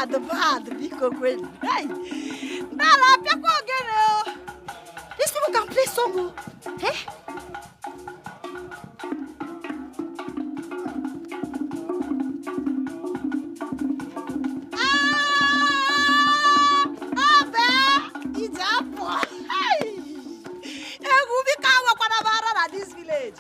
bad, big old. Hey, Nala, people again. These people can play some more. Hey. This village.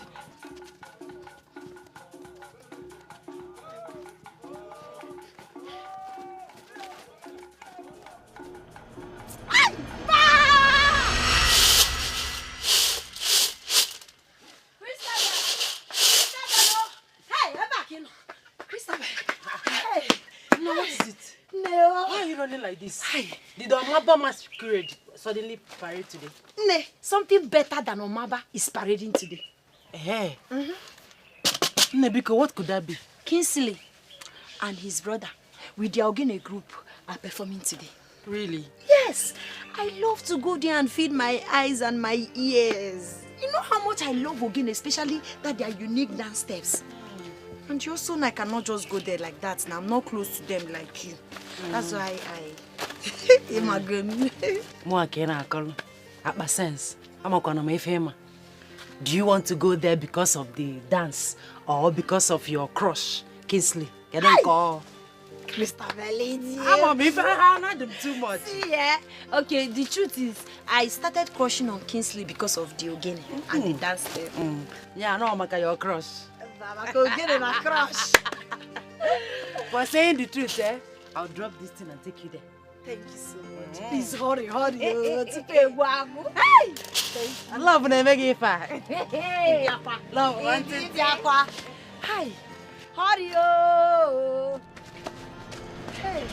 Like this. Did Omaba masquerade suddenly parade today? Ne, something better than Omaba is parading today. Hey. Nebiko, what could that be? Kingsley and his brother with their Ogene group are performing today. Really? Yes. I love to go there and feed my eyes and my ears. You know how much I love Ogene, especially that they are unique dance steps. And you also know I cannot just go there like that. Now I'm not close to them like you. That's why I imagine. Do you want to go there because of the dance or because of your crush, Kingsley? You don't call Christopher Lady. I'm not them too much. Yeah. Okay, the truth is I started crushing on Kingsley because of the Ogene and the dance step. Yeah, I know I'm your crush. Ogene my crush. For saying the truth, I'll drop this thing and take you there. Thank you so much. Please hurry. Hey! I love when I make it far. Hey! Love, one, two, three. Hi! Hurry! Hey!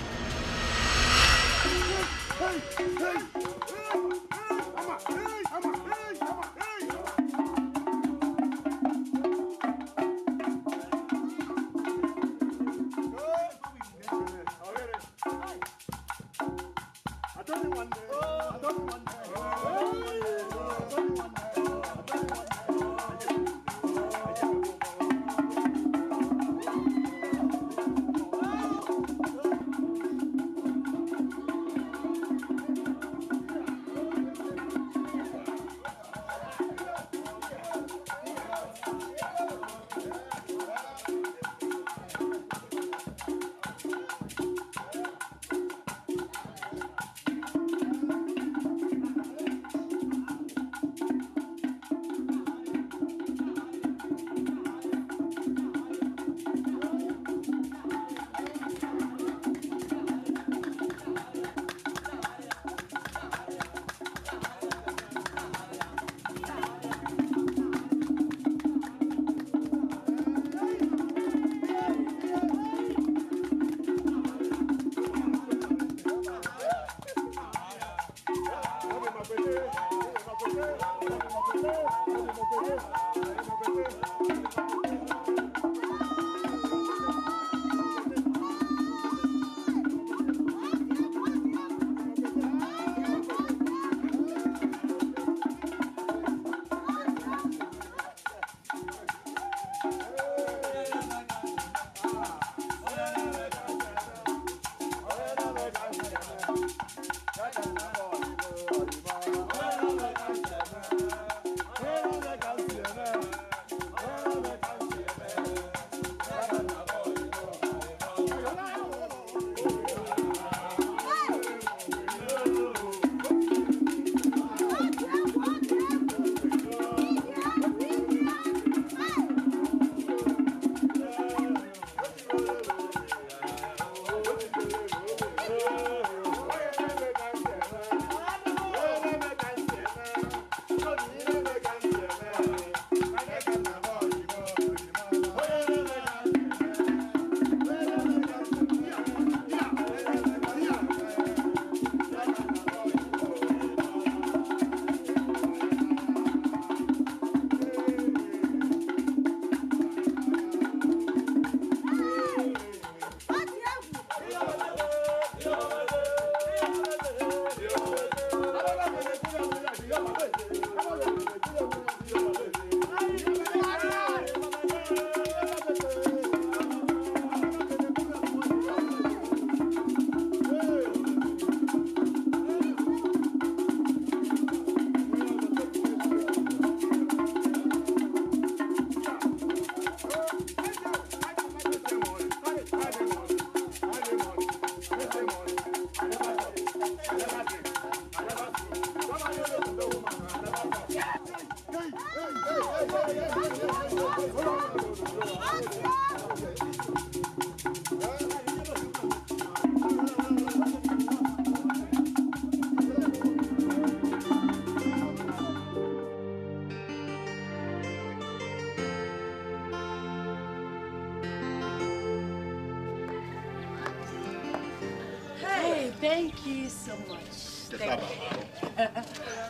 Hey, thank you so much.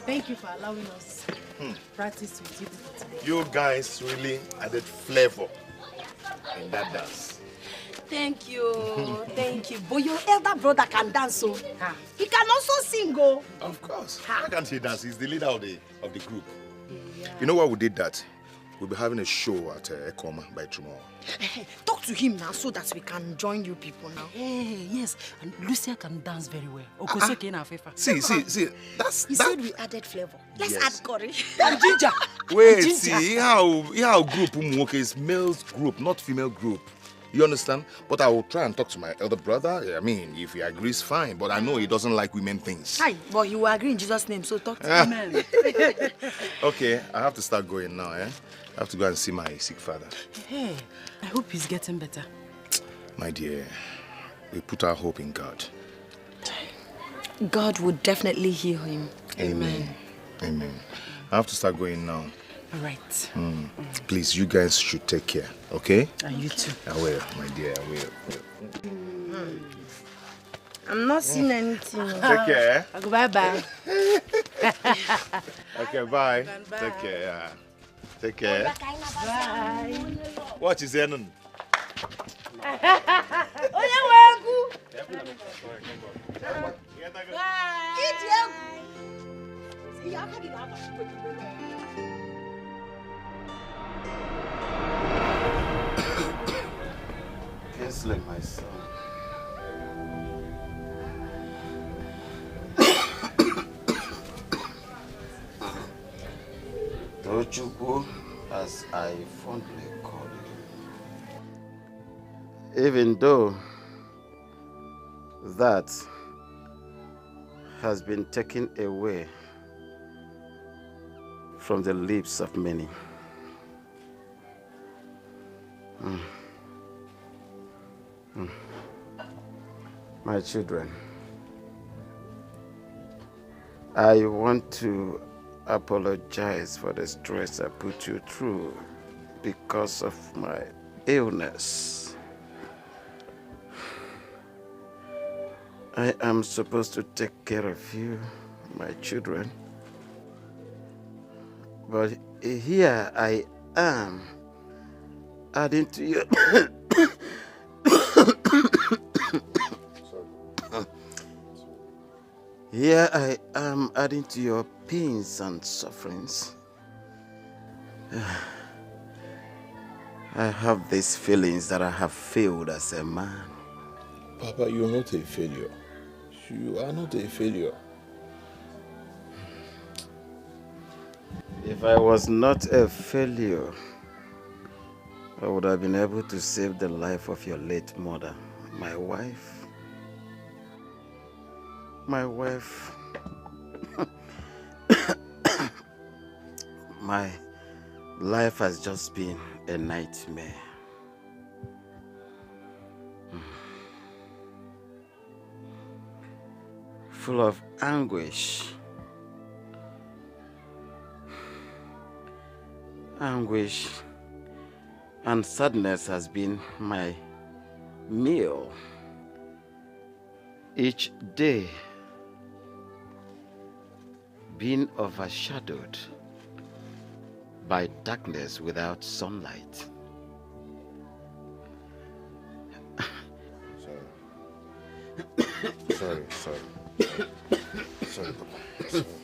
Thank you for allowing us practice with you today. You guys really added flavor in that dance. Thank you, thank you. But your elder brother can dance, so he can also sing, oh. Of course. How can he dance? He's the leader of the group. Yeah. You know why we did that? We'll be having a show at Ekoma by tomorrow. Talk to him now so that we can join you people now. Hey, yes, and Lucia can dance very well. Okosoke in our favor. See, You said we added flavor. Let's add curry. And ginger. Wait, Ginger. see how group Umuoke is male's group, not female group. You understand? But I will try and talk to my elder brother. I mean, if he agrees, fine. But I know he doesn't like women things. Hi, but he will agree in Jesus' name, so talk to him. Amen. Okay, I have to start going now, eh? I have to go and see my sick father. Hey, I hope he's getting better. My dear, we put our hope in God. God will definitely heal him. Amen. Amen. I have to start going now. All right. Please, you guys should take care, okay? And you too. I will, my dear, I will. I'm not seeing anything. Take care. I'll go bye-bye. Okay, bye. Take care, yeah. Take care. Bye. What is happening? Kinsley, my son. Tochukwu, as I fondly call you. Even though that has been taken away from the lips of many. My children, I want to apologize for the stress I put you through because of my illness. I am supposed to take care of you, my children. But here I am, adding to your... Here I am adding to your pains and sufferings. I have these feelings that I have failed as a man. Papa, you're not a failure. You are not a failure. If I was not a failure, I would have been able to save the life of your late mother, my wife. My wife, my life has just been a nightmare. Full of anguish. Anguish and sadness has been my meal each day, being overshadowed by darkness without sunlight. Sorry, Papa. Sorry.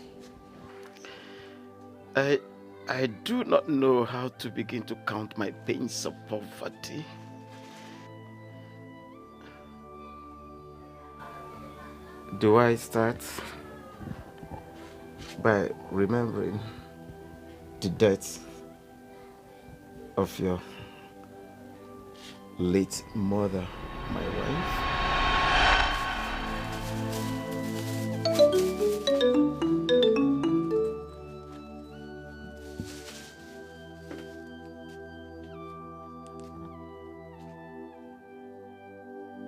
I do not know how to begin to count my pains of poverty. Do I start by remembering the death of your late mother, my wife?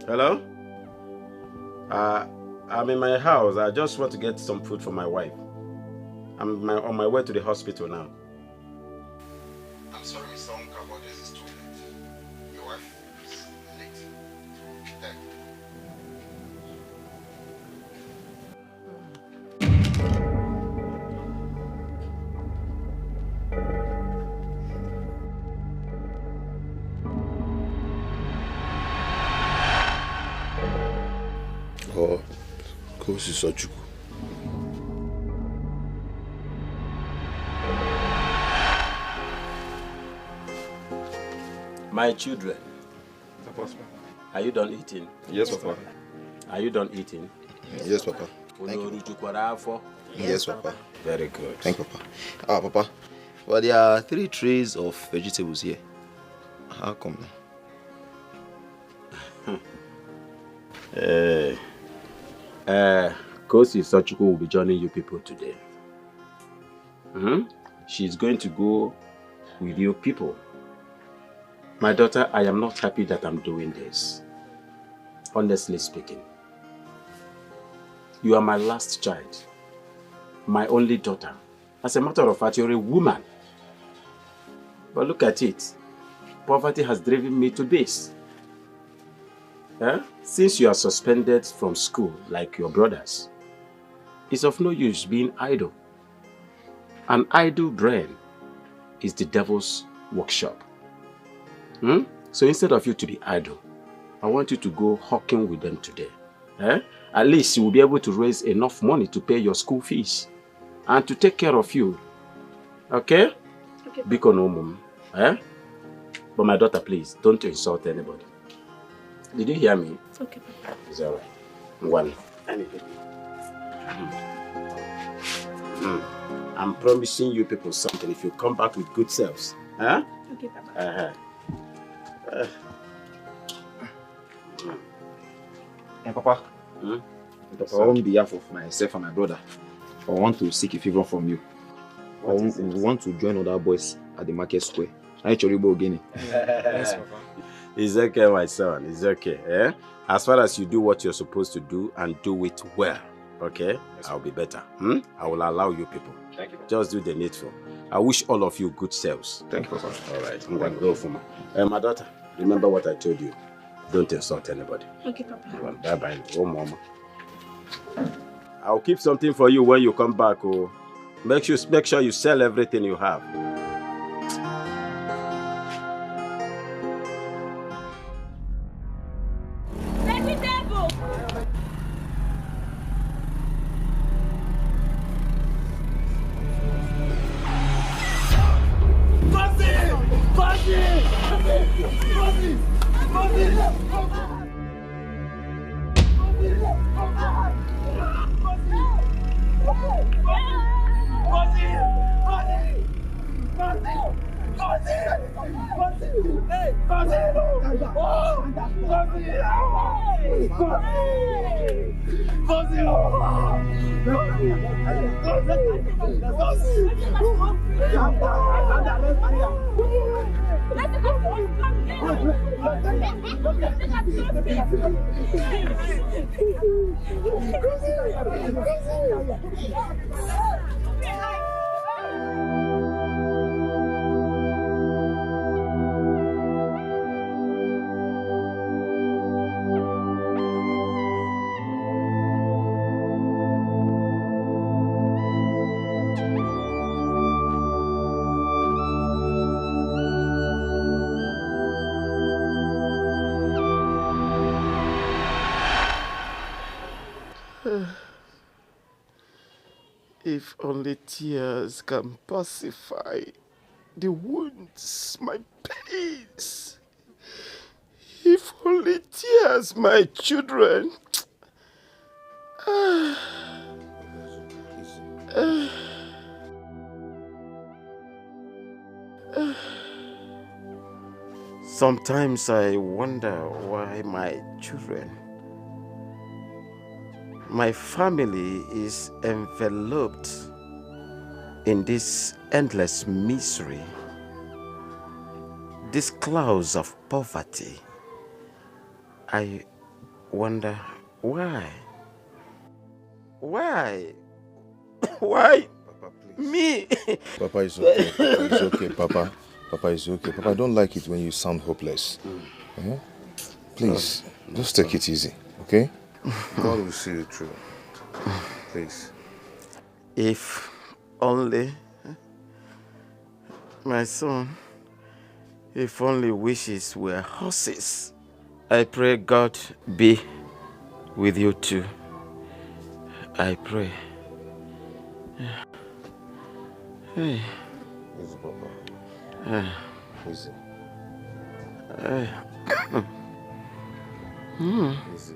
Hello? I'm in my house. I just want to get some food for my wife. I'm on my way to the hospital now. I'm sorry, Mr. Uncle, but this is too late. Your wife is late. Hey. Oh, Kosi Sochuku. My children, are you done eating? Yes, Papa. Are you done eating? Yes, Papa. Yes, Papa. Very good. Thank you, Papa. Papa, well, there are 3 trays of vegetables here. How come now? Kosi Sochuku will be joining you people today. She's going to go with you people. My daughter, I am not happy that I'm doing this. Honestly speaking. You are my last child. My only daughter. As a matter of fact, you're a woman. But look at it. Poverty has driven me to this. Since you are suspended from school like your brothers, it's of no use being idle. An idle brain is the devil's workshop. So instead of you to be idle, I want you to go hawking with them today. At least you will be able to raise enough money to pay your school fees and to take care of you. Okay? Okay. Biko no mum. But my daughter, please, don't insult anybody. Did you hear me? It's okay, Papa. It's all right. One. I'm promising you people something if you come back with good selves. Okay, Papa. Hey, Papa. Papa, on behalf of myself and my brother, I want to seek a favor from you. We want to join other boys at the market square. Yes, Papa. It's okay, my son. It's okay. As far as you do what you're supposed to do and do it well, okay? Yes, I'll be better. I will allow you people. Thank you. Just do the needful. I wish all of you good selves. Thank you, Papa. All right. I'm going to go for my daughter. Remember what I told you. Don't insult anybody. Okay, Papa. Bye-bye. Oh, Mama. I'll keep something for you when you come back. Oh, make sure you sell everything you have. If only tears can pacify the wounds, my pains. If only tears, my children. Sometimes I wonder why my children, my family is enveloped in this endless misery, these clouds of poverty. I wonder why. Why? Why? Papa, please. Me? Papa, it's okay. Papa, it's okay, Papa. Papa, it's okay. Papa, I don't like it when you sound hopeless. Please, just take it easy, okay? God will see you through. Please. If only my son, if only wishes were horses. I pray God be with you too. I pray. Hey. Easy, Papa. Easy. Easy.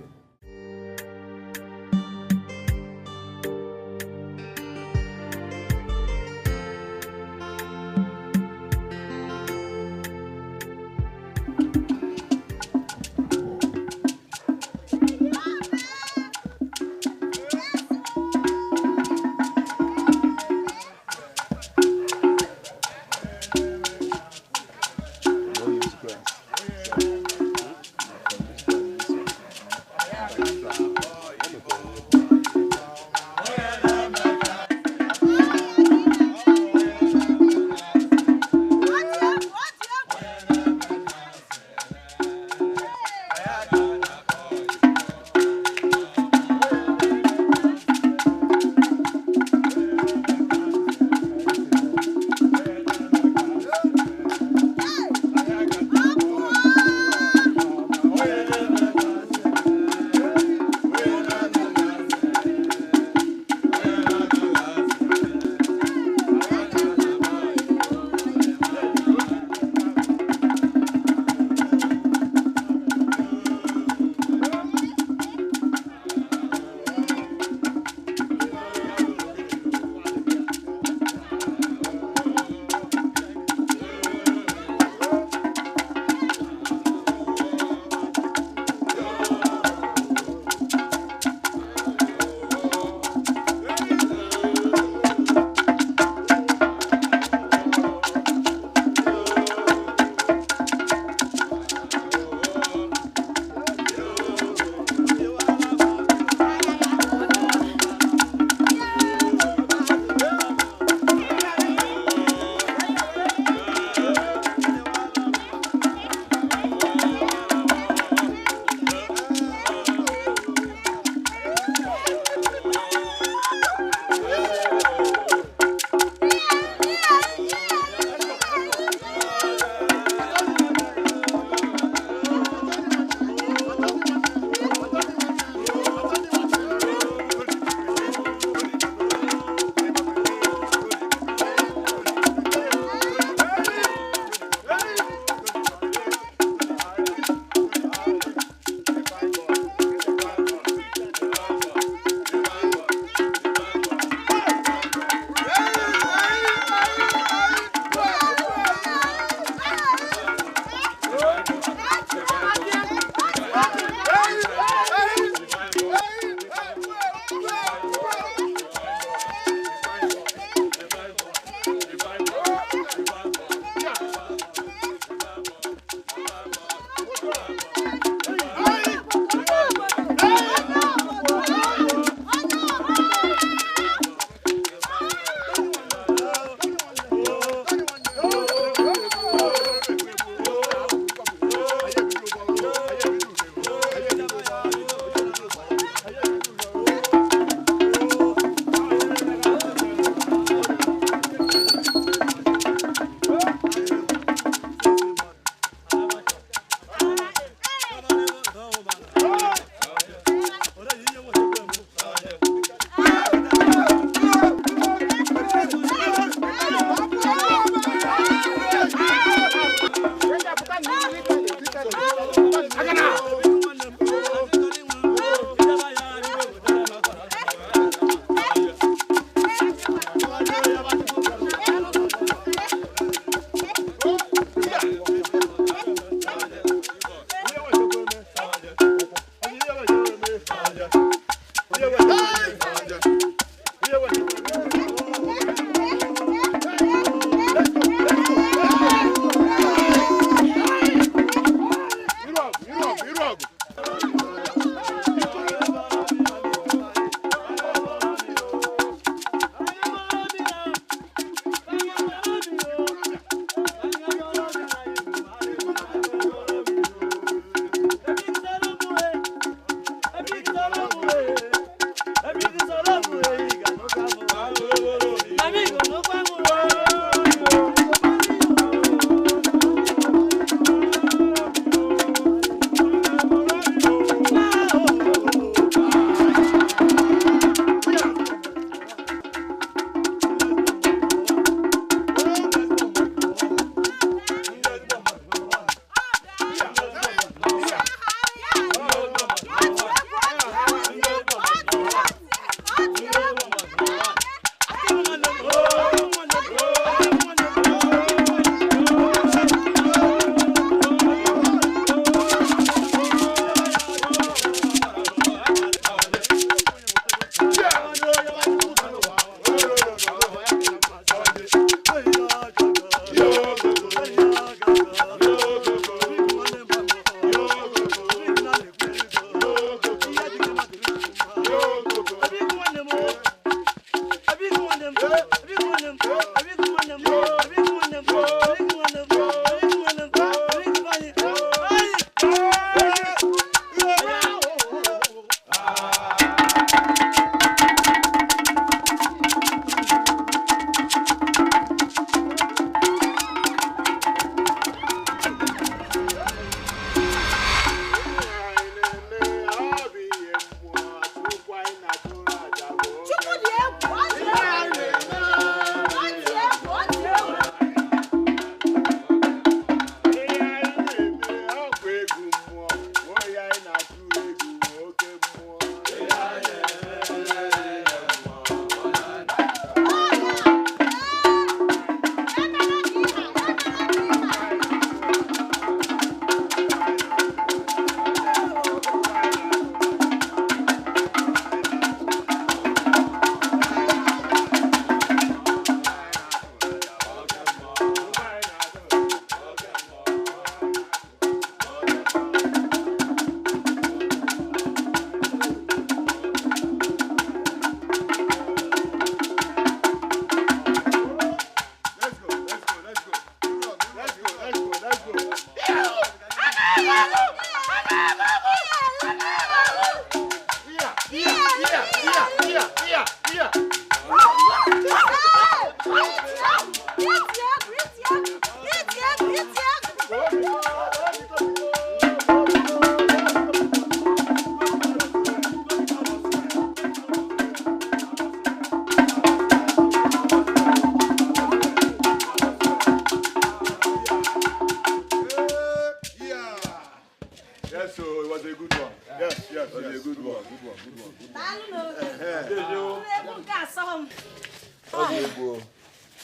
Yes, so it was a good one. Yes, it was a good one. Good one.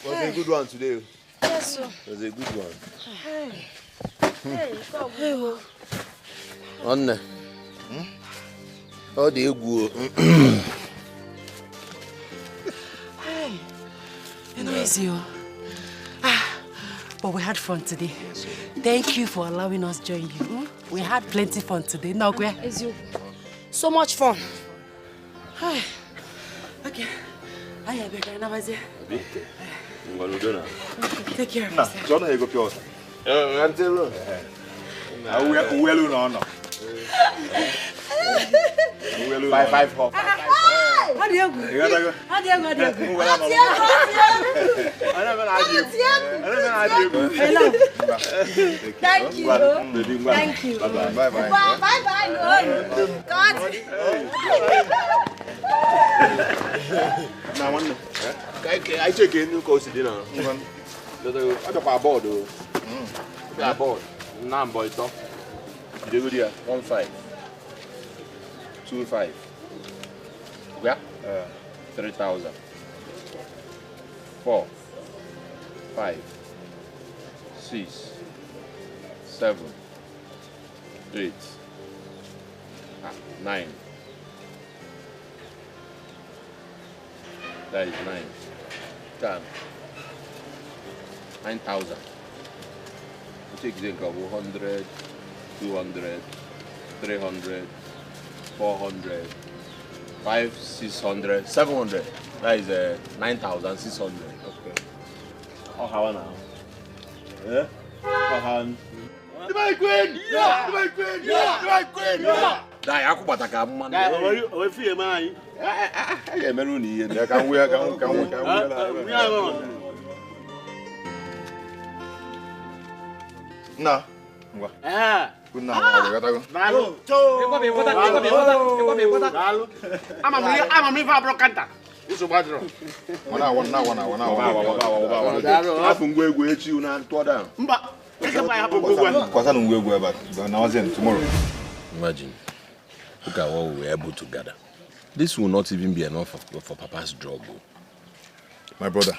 Was a good one today. Yes, sir. It was a good one. Onne. Oh, the egwu. You know, it's you. But we had fun today. Thank you for allowing us to join you. We had plenty fun today. No, It's you. So much fun. Okay. I have a kind of idea. Take care of Nah, yourself. John, you go pure. Until. Five hop. How do you go? How do you go? Thank you. Thank you. Bye. Bye. God. Now one. I check in new course dinner. I don't board. I board. Now boy talk. You go there 15. 25. Where? 3,000. 4, 5, 6, 7, 8, 9. That is 9. 10. 9,000. You take the 100, 200, 300, 400, 500, 600, 700. That is 9,600. Okay. Oh, how now? Yeah? My queen! Yeah! My queen! Yeah! My queen! Yeah! Die, aku bataka man. We feel man. Yeah, Meluni, and I can wear. Nah. Good night. I'm a brocanta. Who's a badro? One hour. Tomorrow. Imagine, look at what we were able to gather. This will not even be enough for Papa's job. My brother,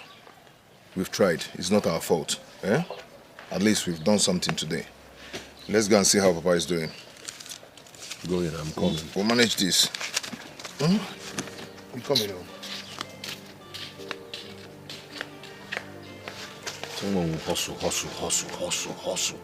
we've tried. It's not our fault. Eh? At least we've done something today. Let's go and see how Papa is doing. Go in, I'm coming. We'll manage this. I'm coming home. Someone will hustle.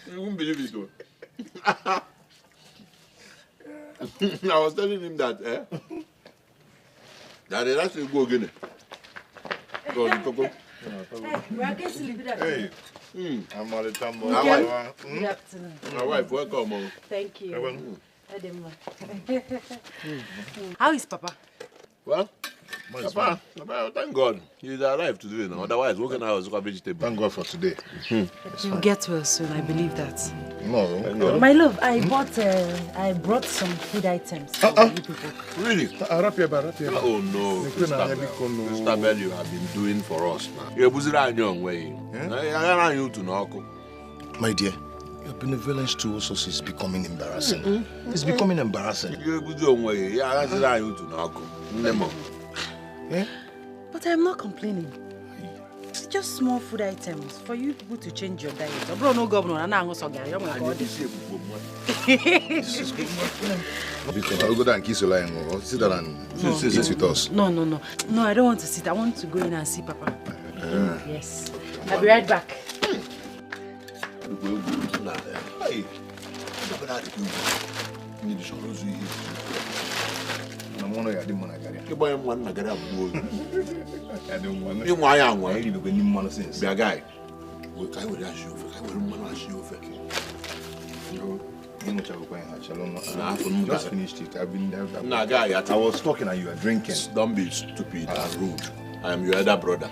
You won't believe it though. I was telling him that, that they actually go again. Hey. I'm Marital. My wife, welcome. Thank you. How is Papa? Well, Papa, thank God. He's alive today now. Otherwise, what can I was vegetable? Thank God for today. You'll get well soon, I believe that. No. My love, I brought some food items for you people. Really? Oh no. Mr. Bell, you have been doing for us now. You're busy on your way. My dear, your benevolence to us is becoming embarrassing. It's becoming embarrassing. You're busy on your way. But I'm not complaining. It's just small food items for you people to change your diet. Bro, no governor, and I'm also going Because I'll go down and kiss your line or sit down and eat with us. No, I don't want to sit. I want to go in and see Papa. Yes. I'll be right back. Just finished it. I've been there. I was talking and you were drinking. Don't be stupid and rude. I am your elder brother.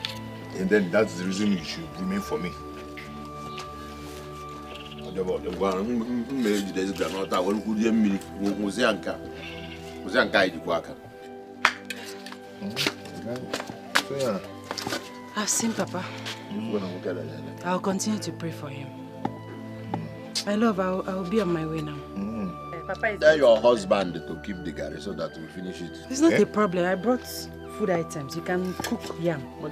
And then that's the reason you should remain for me. I've seen Papa. I'll continue to pray for him. My love, I'll be on my way now. Papa is... Tell your husband to keep the garri so that we finish it. It's not a problem. I brought food items. You can cook yam. Or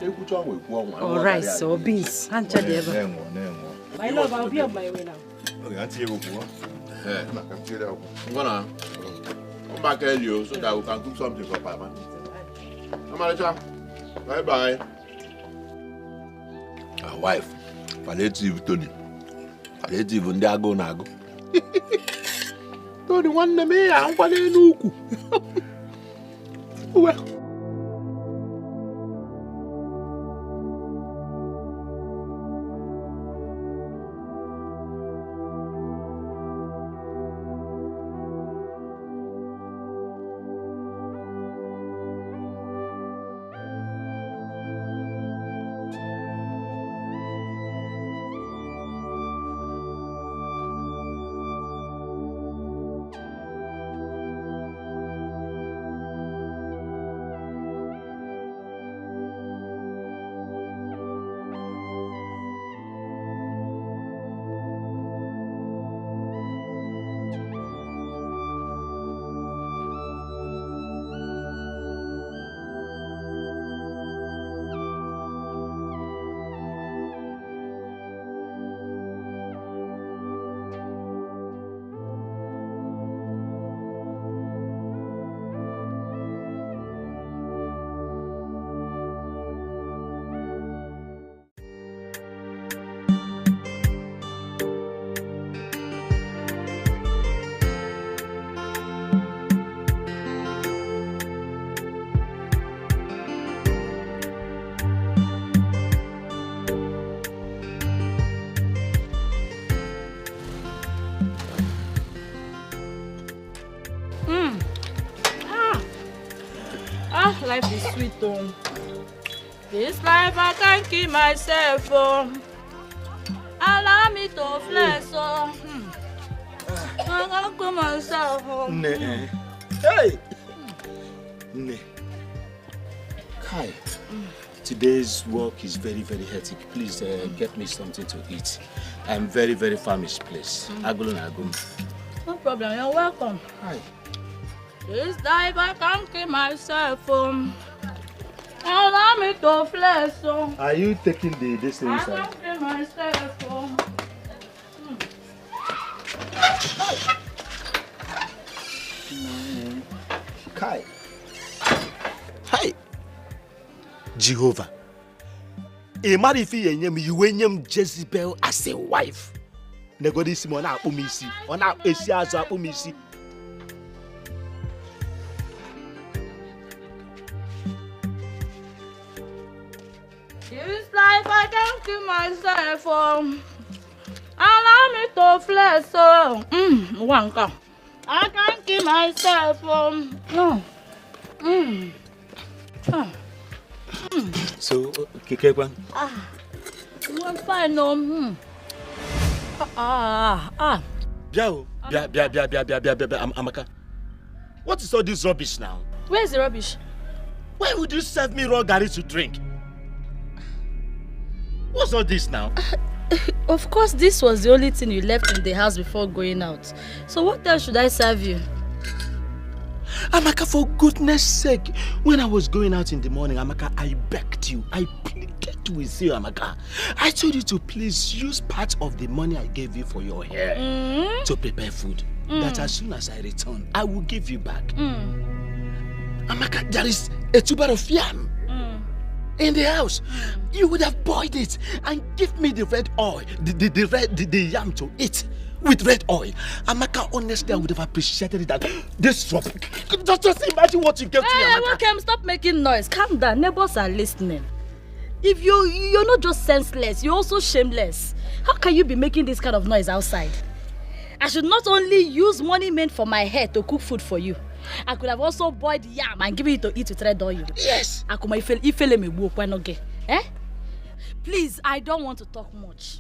rice or beans. My love, I'll be on my way now. I'm gonna come back early so that we can cook something for Papa. Marital, bye-bye. Our wife, palliative Tony. Palliative and they go nago. Tony, one name, I'm palliative. Well. Life is sweet, This life I can't keep myself, Allow me to flex, I can't keep myself, Hey! Kai, today's work is very, very hectic. Please get me something to eat. I'm very, very famished, please. No problem, you're welcome. Hi. This life I can't keep myself, Allow me to flex, Are you taking the distance I inside? can't keep myself, Kai. Hi. Jehovah. A man if you name Jezebel as a wife. Negodi Simona Umisi, on our Asia's Umisi. can't kill myself. Allow me to flex. Wanka. I can't kill myself. No. So, Kikekwan? I'm fine, no. Biao, Amaka. What is all this rubbish now? Where's the rubbish? Why would you serve me raw gari to drink? What's all this now? Of course, this was the only thing you left in the house before going out. So what else should I serve you? Amaka, for goodness sake, when I was going out in the morning, Amaka, I begged you, I pleaded with you, Amaka. I told you to please use part of the money I gave you for your hair to prepare food. That as soon as I return, I will give you back. Amaka, there is a tuber of yam in the house. You would have boiled it and give me the red oil, the yam to eat. With red oil. Amaka, honestly, I would have appreciated that. This swap. Just imagine what you gave to me, Amaka. Okay, stop making noise. Calm down. Neighbors are listening. If you're not just senseless, you're also shameless. How can you be making this kind of noise outside? I should not only use money meant for my hair to cook food for you. I could have also boiled yam and given it to eat with red oil. Yes. Please, I don't want to talk much.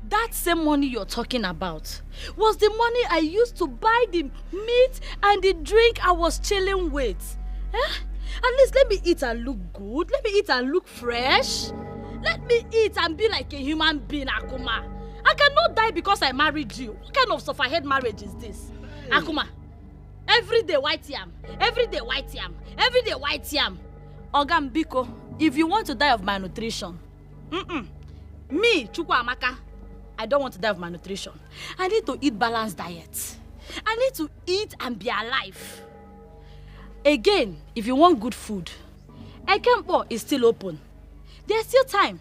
That same money you're talking about was the money I used to buy the meat and the drink I was chilling with. At least let me eat and look good. Let me eat and look fresh. Let me eat and be like a human being, Akuma. I cannot die because I married you. What kind of sufferhead marriage is this? Akuma, everyday white yam. Everyday white yam. Everyday white yam. Ogam Biko, if you want to die of malnutrition, me, Chukwu Amaka, I don't want to die of malnutrition. I need to eat balanced diet. I need to eat and be alive. Again, if you want good food, Ekempo is still open. There's still time.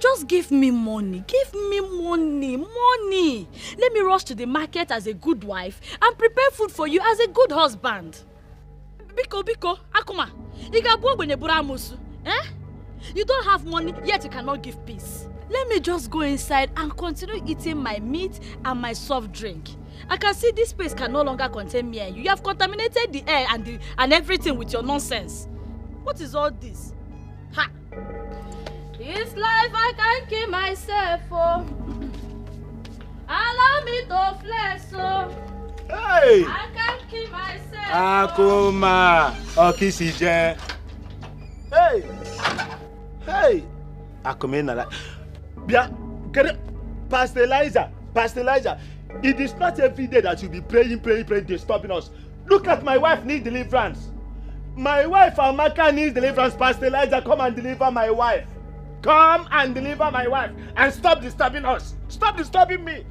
Just give me money. Give me money. Money. Let me rush to the market as a good wife and prepare food for you as a good husband. Biko, Akuma. You don't have money, yet you cannot give peace. Let me just go inside and continue eating my meat and my soft drink. I can see this place can no longer contain me and you. You have contaminated the air and everything with your nonsense. What is all this? Ha! This life I can't keep myself for. Allow me to flex so. Hey! I can't keep myself. Akuma! Okisije! Hey! Hey! Akuma! Pastor Elijah, it is not every day that you'll be praying, disturbing us. Look at my wife needs deliverance. My wife Amaka needs deliverance. Pastor Elijah, come and deliver my wife. Come and deliver my wife and stop disturbing us. Stop disturbing me.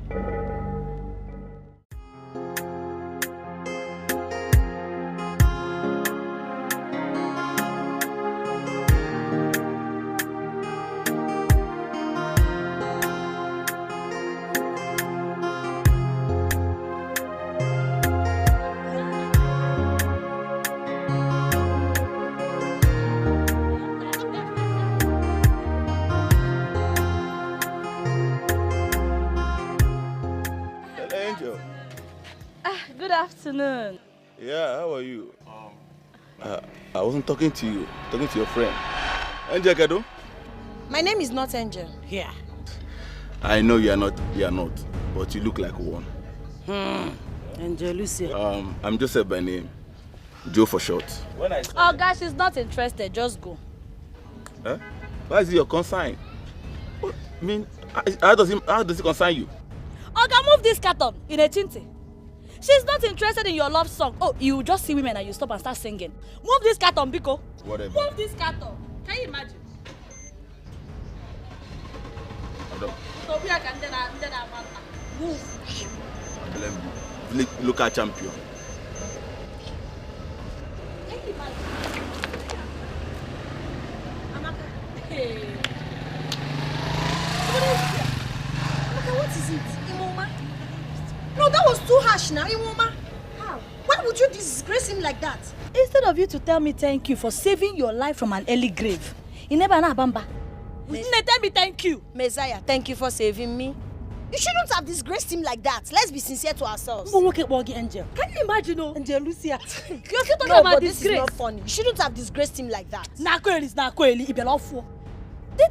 Good afternoon. Yeah, how are you? I wasn't talking to you, talking to your friend. Angel Kado? My name is not Angel. Yeah. I know you are not, but you look like one. Angel Lucia. I'm Joseph by name. Joe for short. Oh gosh, she's not interested. Just go. Huh? Why is it your consign? I mean, how does it concern you? Oga, move this carton in a chinte. She's not interested in your love song. Oh, you just see women and you stop and start singing. Move this carton, Biko. Whatever. Move this carton. Can you imagine? Move. Look at champion. Can you imagine? Amaka. Hey. Amaka, what is it? Imoma? No, that was too harsh now, Imoma. How? Why would you disgrace him like that? Instead of you to tell me thank you for saving your life from an early grave, you never know Bamba. Tell me thank you. Messiah, thank you for saving me. You shouldn't have disgraced him like that. Let's be sincere to ourselves. Angel. Can you imagine? Angel Lucia. You're talking No, about but this disgrace. is not funny. You shouldn't have disgraced him like that. Didn't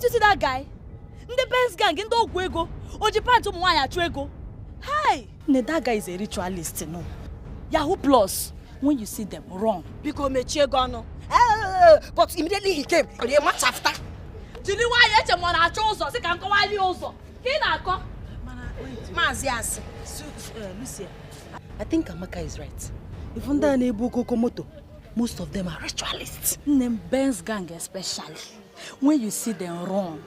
you see that guy? The Benz gang in the Ogwego. Ojipan to Mwaya Trego. Hi! That guy is a ritualist, no? Yahoo Plus. When you see them, wrong. Because Mechegano. But immediately he came. A month after. Lucia, I think Amaka is right. Even though most of them are ritualists. Benz gang especially. When you see them wrong.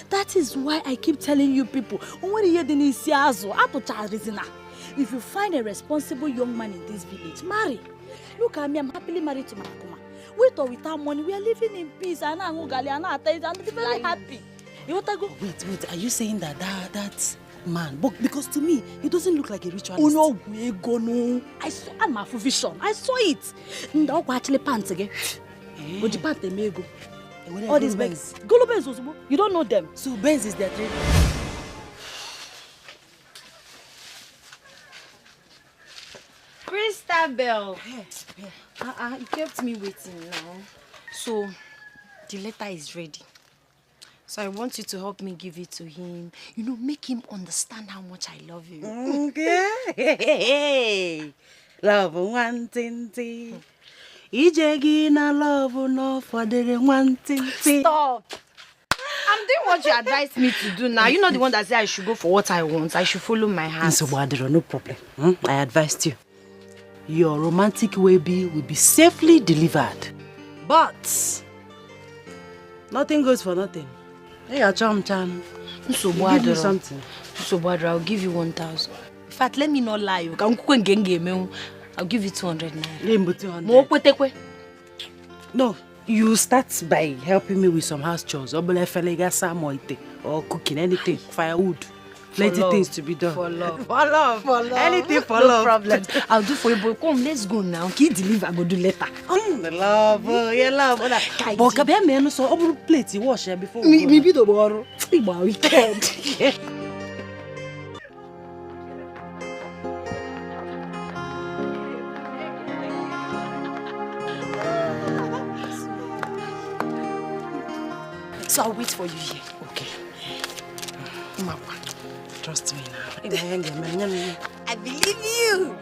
That is why I keep telling you people, if you find a responsible young man in this village, marry. Look at me, I'm happily married to my Akuma. With or without money, we are living in peace. And I'm very happy. Wait, are you saying that man? But because to me, he doesn't look like a ritualist. Oh no, I saw my vision. I saw it. Actually pants again. But the pants they may go. All these Benz. Golo Benz, you don't know them. So Benz is their trade. Christabel. You kept me waiting now. So, the letter is ready. So I want you to help me give it to him. You know, make him understand how much I love you. Okay. Love one thing. Ijegina love no for the one thing. Stop. I'm doing what you advised me to do now. You're not the one that said I should go for what I want. I should follow my heart. So, no problem. I advised you. Your romantic baby will be safely delivered. But nothing goes for nothing. Hey, Chan. So give me something. So I'll give you 1,000. In fact, let me not lie. I'll give you 200 naira. No, you start by helping me with some house chores. Or cooking, anything. Firewood. Plenty things to be done. For love. For love. Anything for no love. problem. I'll do for you, but come, let's go now. Can you deliver? I go do later. Love, love. But can be a so open plate you wash before. Maybe the borrow. Weekend. So I'll wait for you here. Okay. Mama. Trust me now. I believe you.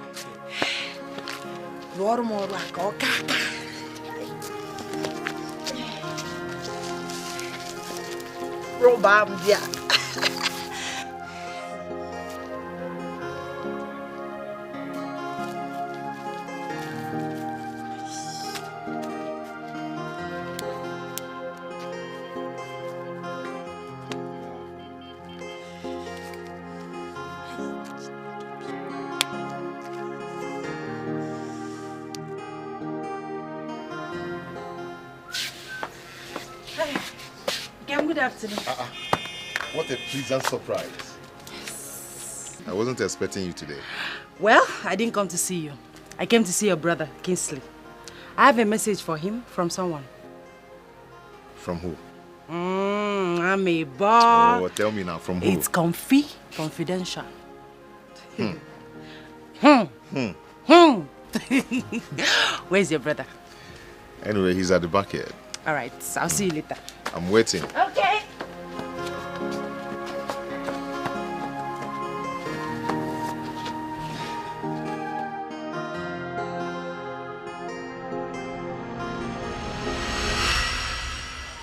Robambia. Good afternoon. What a pleasant surprise. I wasn't expecting you today. Well, I didn't come to see you. I came to see your brother, Kingsley. I have a message for him from someone. From who? I'm a boy. Oh, tell me now, from who? It's confidential. Where's your brother? Anyway, he's at the back here. All right, so I'll see you later. I'm waiting. Okay.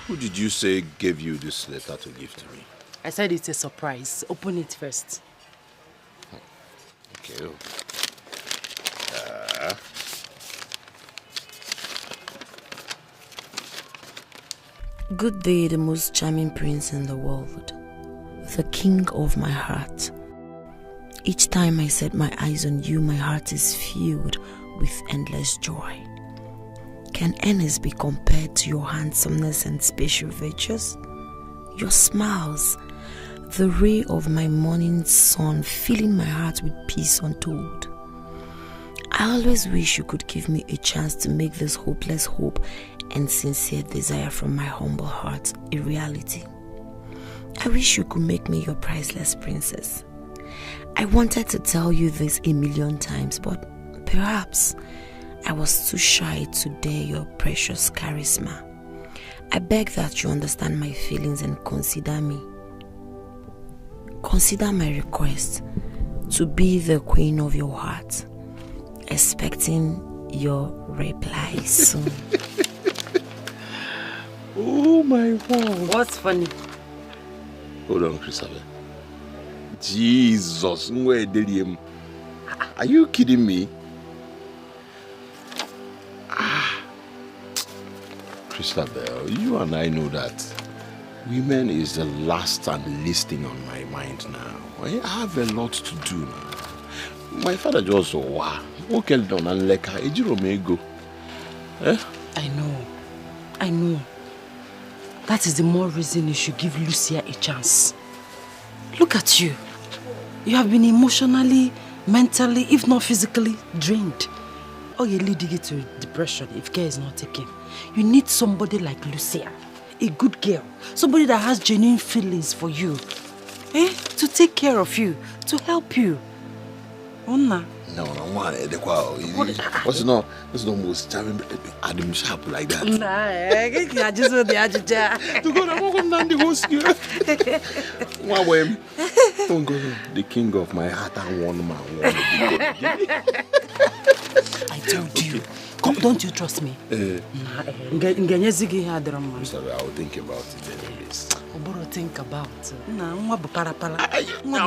Who did you say gave you this letter to give to me? I said it's a surprise. Open it first. Okay. Good day, the most charming prince in the world, the king of my heart. Each time I set my eyes on you, my heart is filled with endless joy. Can Ernest be compared to your handsomeness and special virtues? Your smiles, the ray of my morning sun, filling my heart with peace untold. I always wish you could give me a chance to make this hopeless hope and sincere desire from my humble heart a reality. I wish you could make me your priceless princess. I wanted to tell you this a million times, but perhaps I was too shy to dare your precious charisma. I beg that you understand my feelings and consider me. Consider my request to be the queen of your heart, expecting your reply soon. Oh my God. What's funny? Hold on, Christopher. Jesus, are you kidding me? Christabel, you and I know that women is the last and least thing on my mind now. I have a lot to do now. My father just walked down and like go. Eh? I know. That is the more reason you should give Lucia a chance. Look at you. You have been emotionally, mentally, if not physically, drained. Or you're leading you to depression if care is not taken. You need somebody like Lucia, a good girl, somebody that has genuine feelings for you, to take care of you, to help you. Onna. No, what's not most charming Adam Sharp like that? Nah, I just want the adjutant. To God, I'm not going to host you. Don't go, the king of my heart and one man. I told you. Come, don't you trust me? I'll think about it anyways. Think about it.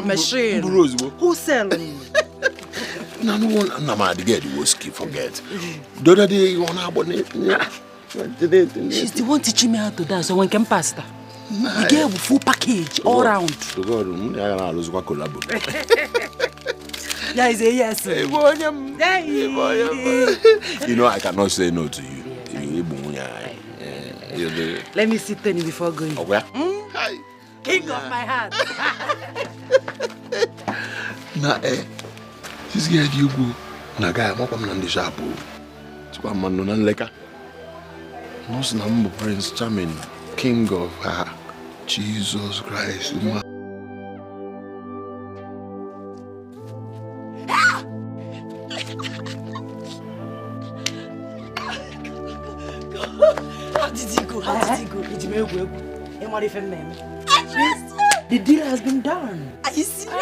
Machine. Who selling? No one, the girl you was keep forget. The other day you on abonnet. She's the one teaching me how to dance, so one can pass that. The girl with full package all round. To God, I lose what collaborate. Yeah, I say yes. You know I cannot say no to you. Let me see Tony before going. Oh, where? King of my heart. This girl you go. Na guy, I'm coming on the shop. To man no leka. Most number Prince Charming, King of her. Jesus Christ. Did you go? The deal has been done. Are you serious?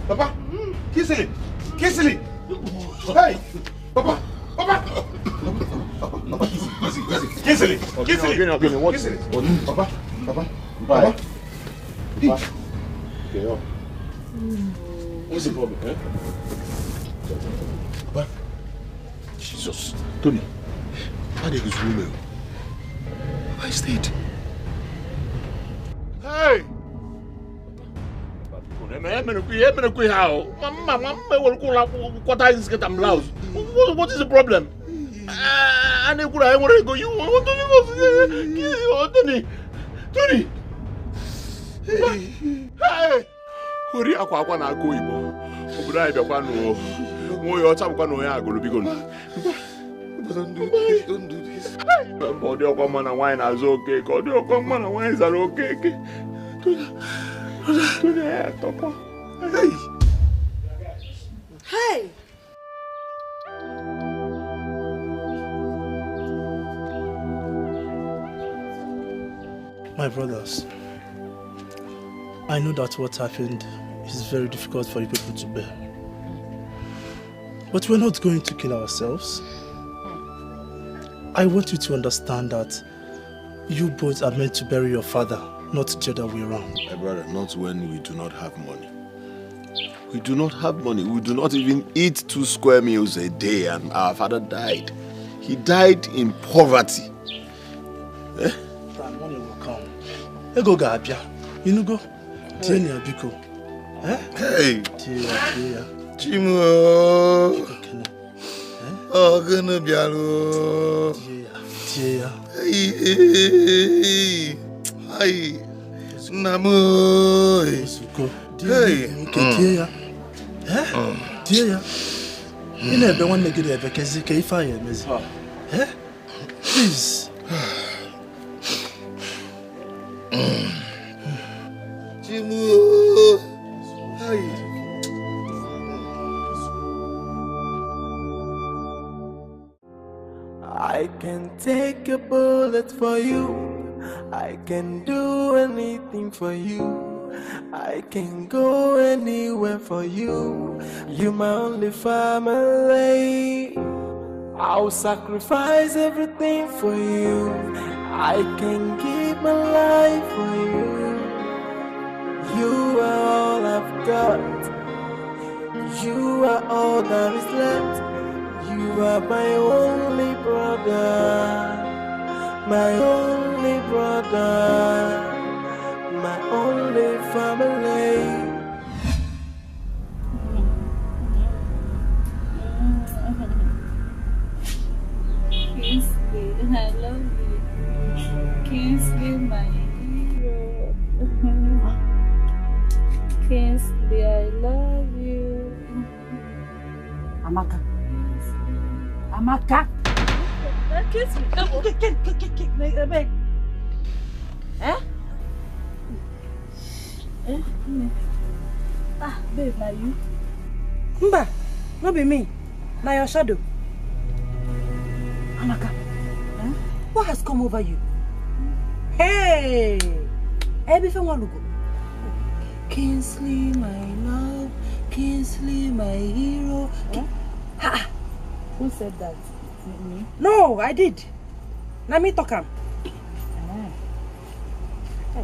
Papa, Kissily! Hey! Papa! Kissily! Papa! Okay, what's the problem, eh? Papa? Jesus. Tony, how did you room? I stayed. Hey! What is the problem? Tony! Hey! Hurry up, I want to go. Don't do this. God, your common and wine is okay. God, your common and wines are okay. Hey! My brothers, I know that what happened is very difficult for you people to bear. But we're not going to kill ourselves. I want you to understand that you both are meant to bury your father, not the other way around. My brother, not when we do not have money. We do not have money. We do not even eat 2 square meals a day, and our father died. He died in poverty. Eh? Ego ga-abịa. Inugo? Tie na biko. Hey. Tie. Chimo. Oh, gonna bialo. Tie. Hey. Namo. Hey. Tie ya. Tie ya. Ị na-ebe nwanne gị na-ebe kezi ka ife anyị emezi. Please. Chimo. I can take a bullet for you. I can do anything for you. I can go anywhere for you. You're my only family. I'll sacrifice everything for you. I can give my life for you. You are all I've got. You are all that is left. You are my only brother. My only brother. My only family. Kingsley, I love you. Kingsley, my hero. Kingsley, I love you. Amaka. Amaka. Kingsley, come on. Babe. Babe, now you? Mba, no be me. Now your shadow. Amaka, what has come over you? Hey! Everything want to go. Kingsley, my love. Kingsley, my hero. Who said that? Me? No, I did. Let me talk am.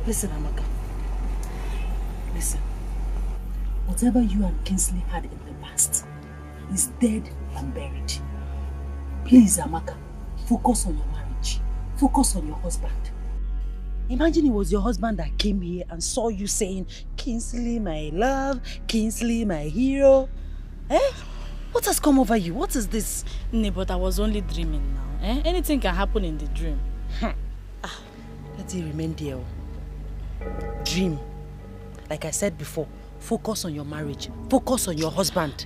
Listen, Amaka. Listen. Whatever you and Kingsley had in the past is dead and buried. Please, Amaka, focus on your marriage. Focus on your husband. Imagine it was your husband that came here and saw you saying, Kingsley, my love, Kingsley, my hero. What has come over you? What is this? No, but I was only dreaming now. Anything can happen in the dream. Let it remain there. Dream. Like I said before, focus on your marriage. Focus on your husband.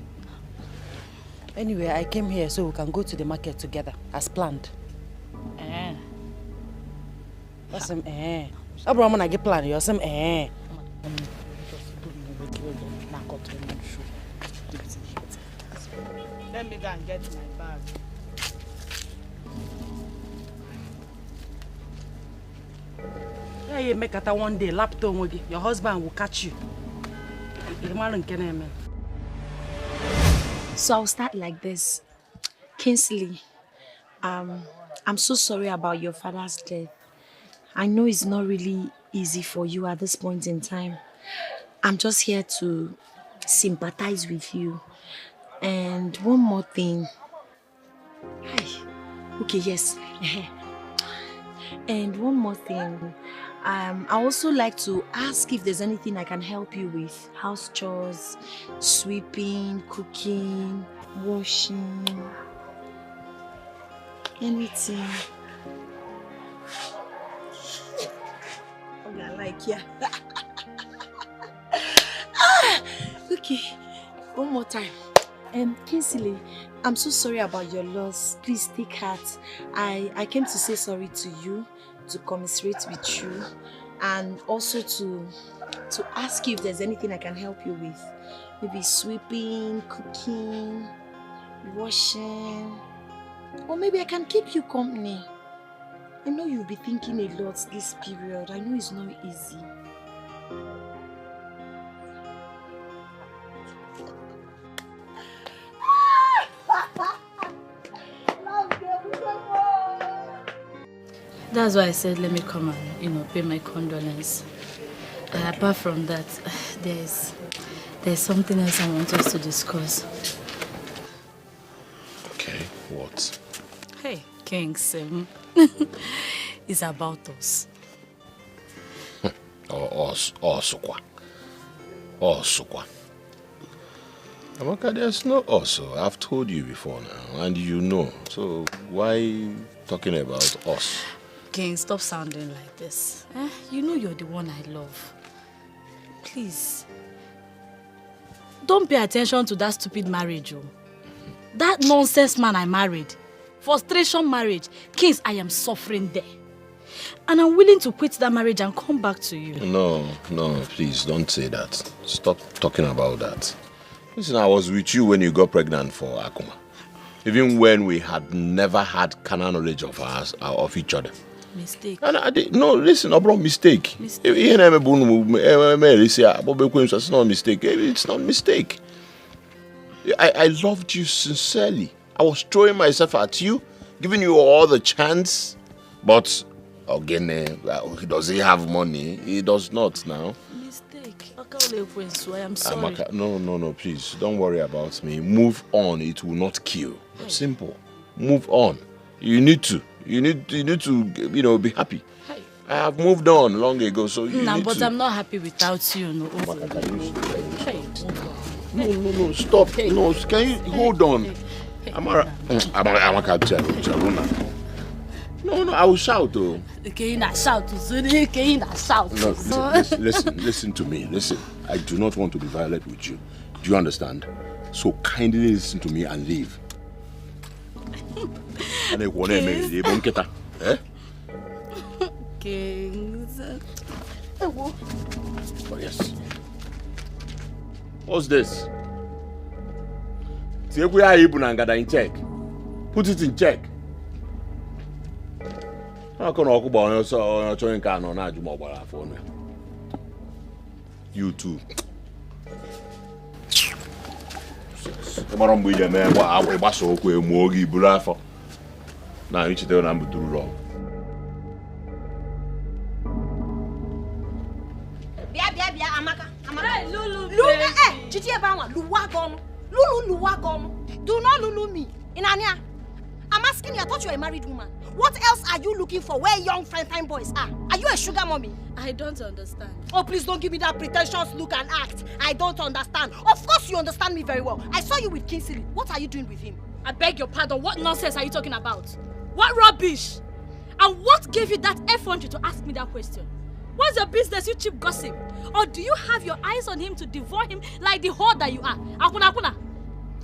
Anyway, I came here so we can go to the market together, as planned. That's some I'm gonna get planned. You're some Let me go and get my bag. Yeah, you make it one day, laptop, your husband will catch you. So I'll start like this. Kingsley, I'm so sorry about your father's death. I know it's not really easy for you at this point in time. I'm just here to sympathize with you. And one more thing. Okay, yes. And one more thing. I also like to ask if there's anything I can help you with. House chores, sweeping, cooking, washing, anything. Okay, I like ya. Okay, one more time. Kingsley, I'm so sorry about your loss. Please take heart. I came to say sorry to you, to commiserate with you, and also to ask you if there's anything I can help you with. Maybe sweeping, cooking, washing, or maybe I can keep you company. I know you'll be thinking a lot this period. I know it's not easy. That's why I said let me come and, pay my condolence. Apart from that, there's something else I want us to discuss. Okay, what? Hey, King Sim. It's about us. Or Sukwa. Amaka, there's no also. I've told you before now, and you know. So why talking about us? King, stop sounding like this. You know you're the one I love. Please. Don't pay attention to that stupid marriage, oh. That nonsense man I married. Frustration marriage. Kings, I am suffering there. And I'm willing to quit that marriage and come back to you. No, please don't say that. Stop talking about that. Listen, I was with you when you got pregnant for Akuma. Even when we had never had carnal knowledge of each other. Mistake. And I did, no, listen, bro, mistake. It's not a mistake. It's not a mistake. I loved you sincerely. I was throwing myself at you, giving you all the chance. But again, does he have money? He does not now. Mistake. I am sorry. No, please. Don't worry about me. Move on. It will not kill. Simple. Move on. You need to, be happy. Hey. I have moved on long ago, so you need but to. I'm not happy without you. No, stop. Hey. No, can you hold on? No, I will shout though. Okay, not shout. Okay, not shout. No, listen to me. Listen, I do not want to be violent with you. Do you understand? So kindly listen to me and leave. Kings. Oh, yes. What's this? In check. Put it in check. You too. Now you tell them to do wrong. Amaka. Hey, Lulu, do not Lulu me. Inania, I'm asking you, I thought you were a married woman. What else are you looking for where young fine boys are? Are you a sugar mommy? I don't understand. Oh, please don't give me that pretentious look and act. I don't understand. Of course you understand me very well. I saw you with Kingsley. What are you doing with him? I beg your pardon. What nonsense are you talking about? What rubbish? And what gave you that effrontery to ask me that question? What's your business, you cheap gossip? Or do you have your eyes on him to devour him like the whore that you are? Akuna.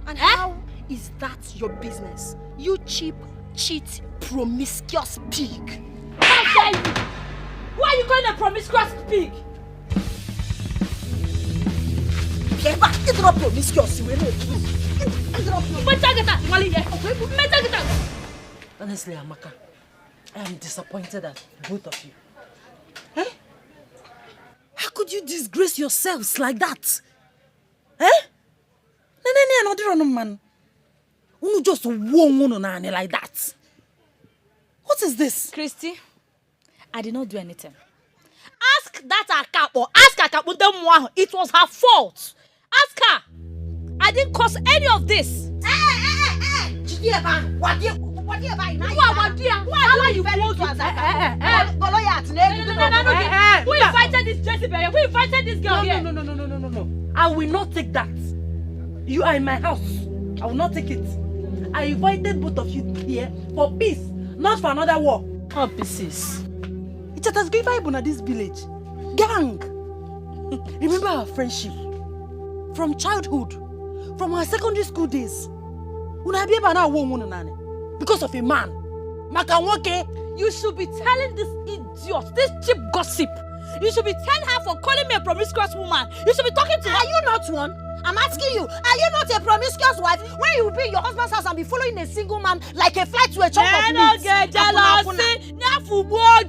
And how is that your business? You cheap, cheat, promiscuous pig. How dare you? Who are you calling a promiscuous pig? It's not promiscuous. Honestly, Amaka, I am disappointed at both of you. Eh? How could you disgrace yourselves like that? Eh? Another man. You just won't like that. What is this? Christy, I did not do anything. Ask that Akapo. Ask Akapo. It was her fault. Ask her. I didn't cause any of this. Why you Who invited this Jezebel? Who invited this girl here? No. I will not take that. You are in my house. I will not take it. I invited both of you here for peace, not for another war. Oh, pieces. It's a good vibe in this village. Gang. Remember our friendship from childhood, from our secondary school days. Because of a man. You should be telling this idiot, this cheap gossip. You should be telling her for calling me a promiscuous woman. You should be talking to her. Are you not one? I'm asking you, are you not a promiscuous wife when you will be in your husband's house and be following a single man like a fly to a chunk of meat? Don't get jealous.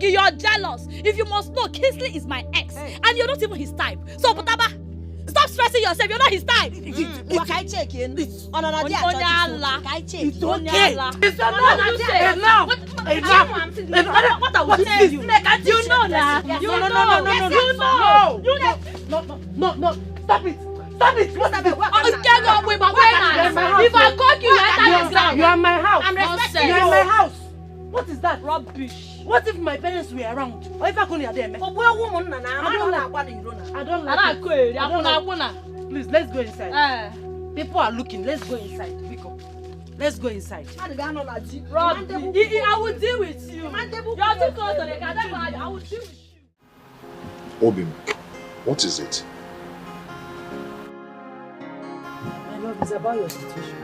You're jealous. If you must know, Kingsley is my ex. Hey. And you're not even his type. So, Butaba, stop stressing yourself. You're not his type. What can I check in? It's okay. It's enough. What I will tell you. You know that. No. Stop it. What's that? If I call you, you enter this ground. You are in my house. I'm respecting you. You are in my house. What is that? Rubbish. What if my parents were around? Or if I couldn't hear them? I don't like it. Please, let's go inside. People are looking. Let's go inside. Biko. Let's go inside. Robbie, I will deal with you. You're too close to the car. I will deal with you. Obim, what is it? My love, it's about your situation.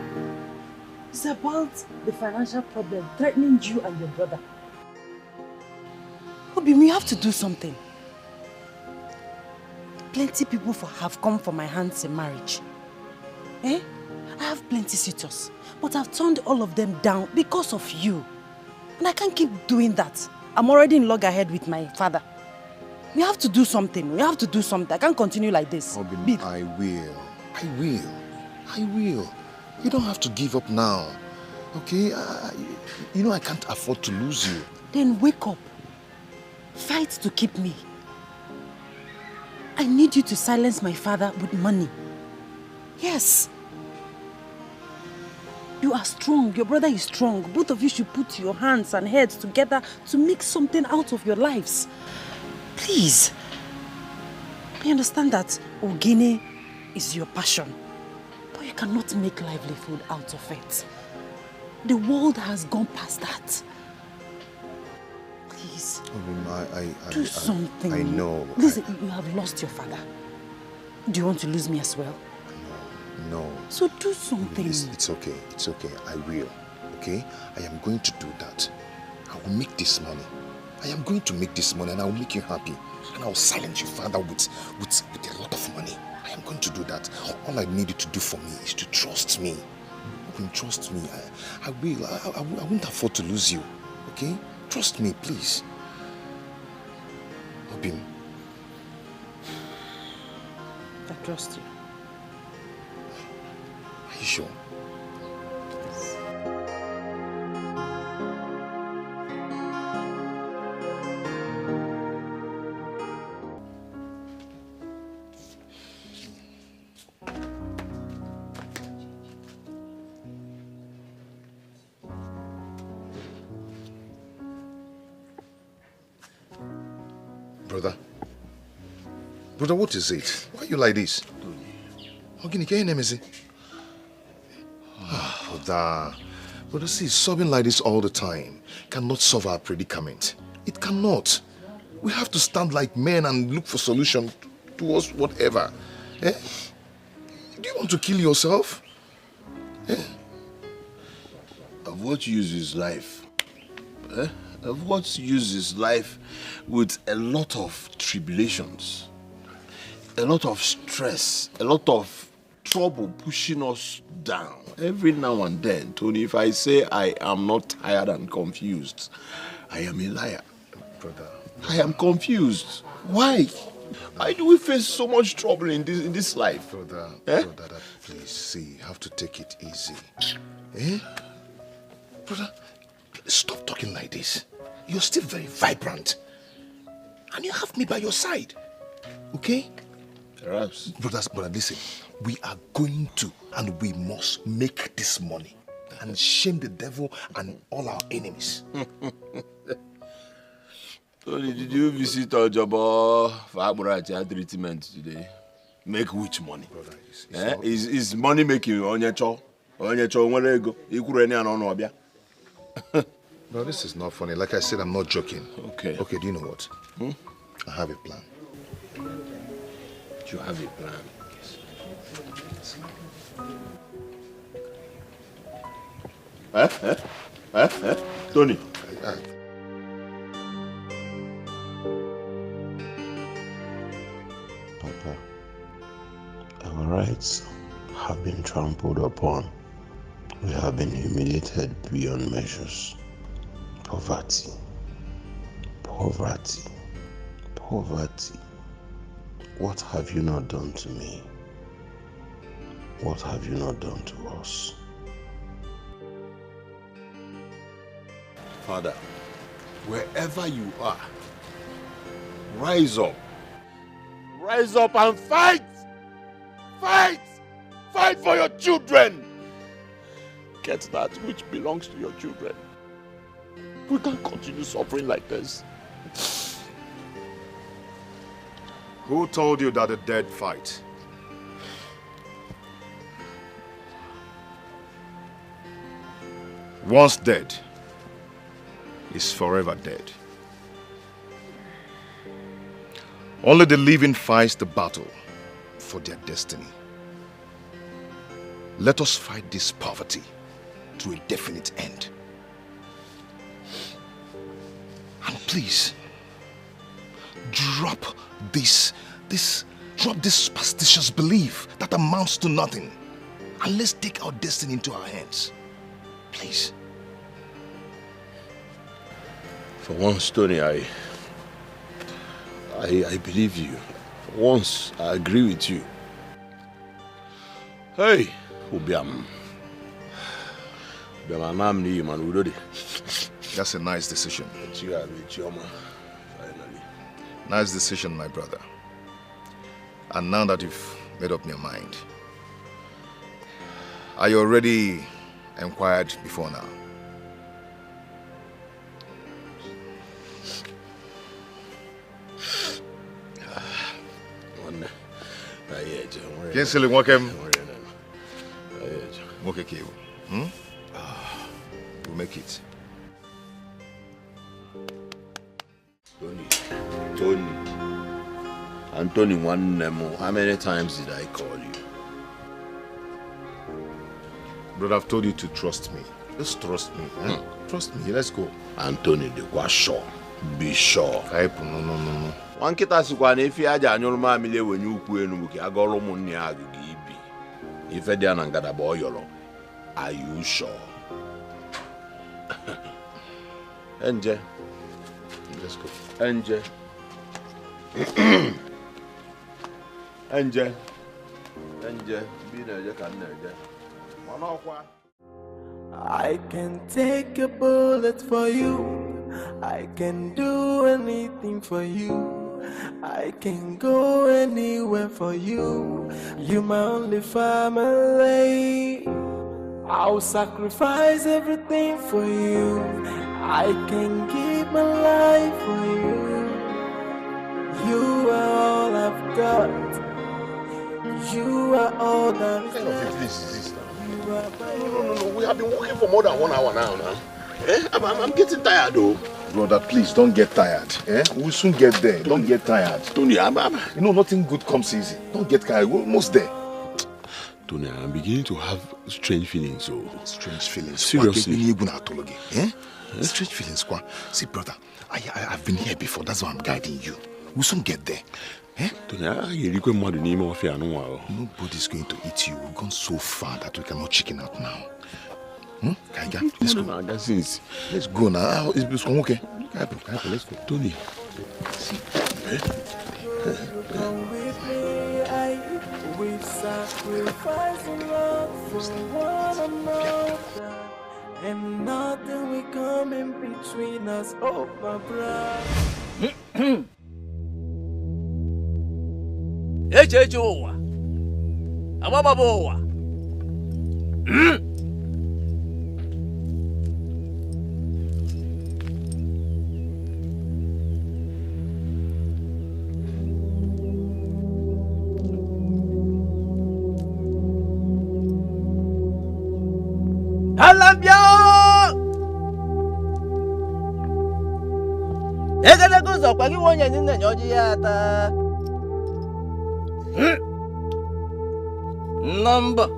It's about the financial problem threatening you and your brother. Obim, we have to do something. Plenty people have come for my hands in marriage. I have plenty suitors, but I've turned all of them down because of you. And I can't keep doing that. I'm already in loggerhead with my father. We have to do something. I can't continue like this. Obim, I will. You don't have to give up now. Okay? I can't afford to lose you. Then wake up. Fight to keep me. I need you to silence my father with money. Yes. You are strong. Your brother is strong. Both of you should put your hands and heads together to make something out of your lives. Please. I understand that Ogene is your passion, but you cannot make livelihood out of it. The world has gone past that. Please. Do something. I know. Listen, you have lost your father. Do you want to lose me as well? No. So do something. It's okay. I will. Okay? I am going to do that. I will make this money. I am going to make this money and I will make you happy. And I will silence your father with a lot of money. I am going to do that. All I need you to do for me is to trust me. You can trust me. I will. I won't afford to lose you. Okay? Trust me, please. Obim. I trust you. Are you sure? Brother, what is it? Why are you like this? Ogini, can you name it? Brother, see, sobbing like this all the time cannot solve our predicament. It cannot. We have to stand like men and look for solution towards whatever. Do you want to kill yourself? Of what use is life? Of what use is life with a lot of tribulations, a lot of stress, a lot of trouble pushing us down? Every now and then, Tony, if I say I am not tired and confused, I am a liar. Brother. I am confused. Why? Why do we face so much trouble in this life? Brother, please, see, you have to take it easy. Brother, stop talking like this. You're still very vibrant. And you have me by your side. Okay? Perhaps. Brother, listen. We are going to and we must make this money and shame the devil and all our enemies. Tony, did you visit Ojabo for Aburaja treatment today? Make which money? Brother, is money making onyecho? Onyecho nwere ego? Ikuru eni ano no obia. No, this is not funny. Like I said, I'm not joking. Okay. Okay, do you know what? I have a plan. You have a plan? Yes. Tony. Papa, our rights have been trampled upon. We have been humiliated beyond measures. Poverty. What have you not done to me? What have you not done to us? Father, wherever you are, rise up. Rise up and fight! Fight! Fight for your children! Get that which belongs to your children. We can't continue suffering like this. Who told you that the dead fight? Once dead is forever dead. Only the living fight the battle for their destiny. Let us fight this poverty to a definite end. And please, drop this superstitious belief that amounts to nothing. And let's take our destiny into our hands. Please. For once, Tony, I believe you. For once, I agree with you. Hey, Ubiam. That's a nice decision. Nice decision, my brother. And now that you've made up your mind, are you already inquired before now? Kinsili welcome. Okay, we'll make it. Tony. Anthony, one Nemo. How many times did I call you? Brother, I've told you to trust me. Just trust me. Trust me. Let's go. Anthony, they were sure. Be sure. No. One kita sikwa na ifi aja anyoro ma amile wenye ukwu enu ke agoro mu nni agigi ibi. Ife dia na ngada bo yoro. Are you sure? Enje. Let's go. Enje. Enje. Bi na je kan na je. Mana okwa. I can take a bullet for you. I can do anything for you. I can go anywhere for you. You're my only family. I'll sacrifice everything for you. I can give my life for you. You are all I've got. You are all that What kind of English is this now? No. We have been working for more than 1 hour now. I'm getting tired though. Brother, please don't get tired. We'll soon get there. Don't get tired. Tony, you know, nothing good comes easy. Don't get tired. We're almost there. Tony, I'm beginning to have strange feelings. So. Strange feelings? Seriously. Strange feelings. See, brother, I've been here before. That's why I'm guiding you. We'll soon get there. Tony, nobody's going to eat you. We've gone so far that we cannot chicken out now. Kaiga, let's go. Let's go now. It's okay. Let's go. Tony. Come with me, we sacrifice a lot for one another, and nothing will come in between us. Oh, my brother. Echechuwa. Abababowa. Alambia! Egada gozo kwa kiwonye nne nyoji yata. Number.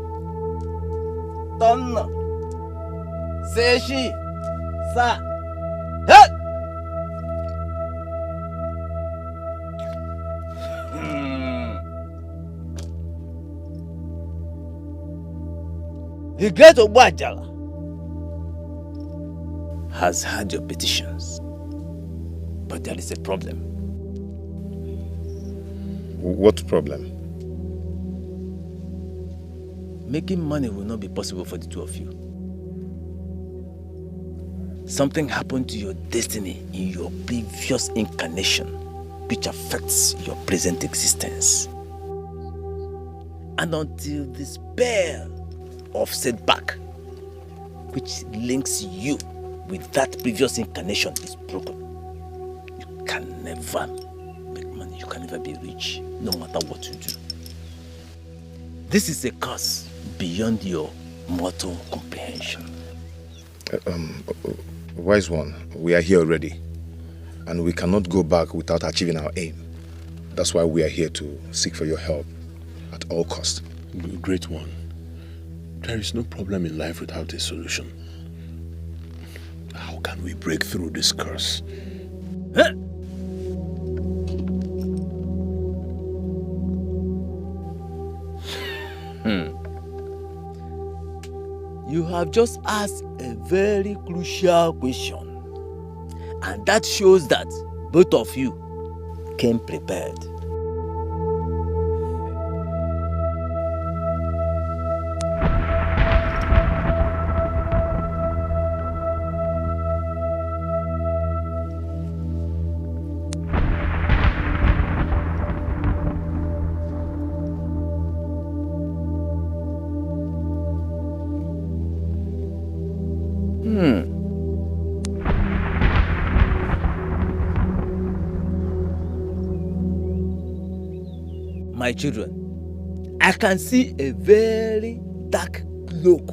Tonna. Seshi. Sa. Hey! The great Obajala has heard your petitions, but there is a problem. What problem? Making money will not be possible for the two of you. Something happened to your destiny in your previous incarnation, which affects your present existence. And until this spell of setback, which links you with that previous incarnation is broken, you can never make money, you can never be rich, no matter what you do. This is a curse beyond your mortal comprehension. Wise one, we are here already, and we cannot go back without achieving our aim. That's why we are here to seek for your help at all costs. Great one, there is no problem in life without a solution. How can we break through this curse? Huh? You have just asked a very crucial question, and that shows that both of you came prepared. My children, I can see a very dark cloak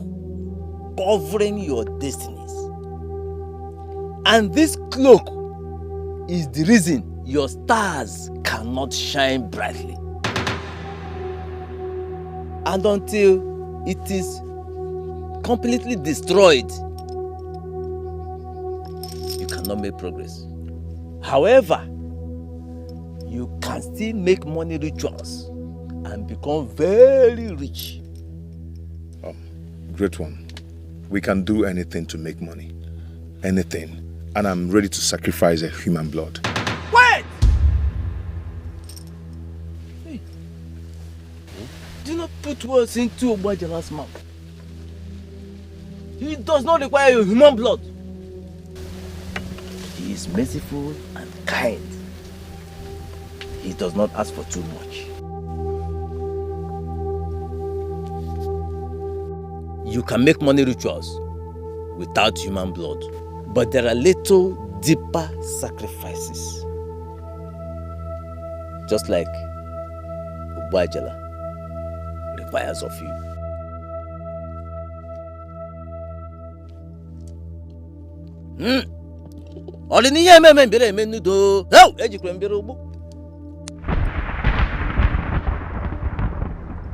covering your destinies. And this cloak is the reason your stars cannot shine brightly. And until it is completely destroyed, you cannot make progress. However, you can still make money rituals and become very rich. Great one. We can do anything to make money. Anything. And I'm ready to sacrifice a human blood. Wait! Hey. Do not put words into Obajala's mouth. He does not require your human blood. He is merciful and kind. He does not ask for too much. You can make money rituals without human blood, but there are little deeper sacrifices. Just like Ubajala requires of you.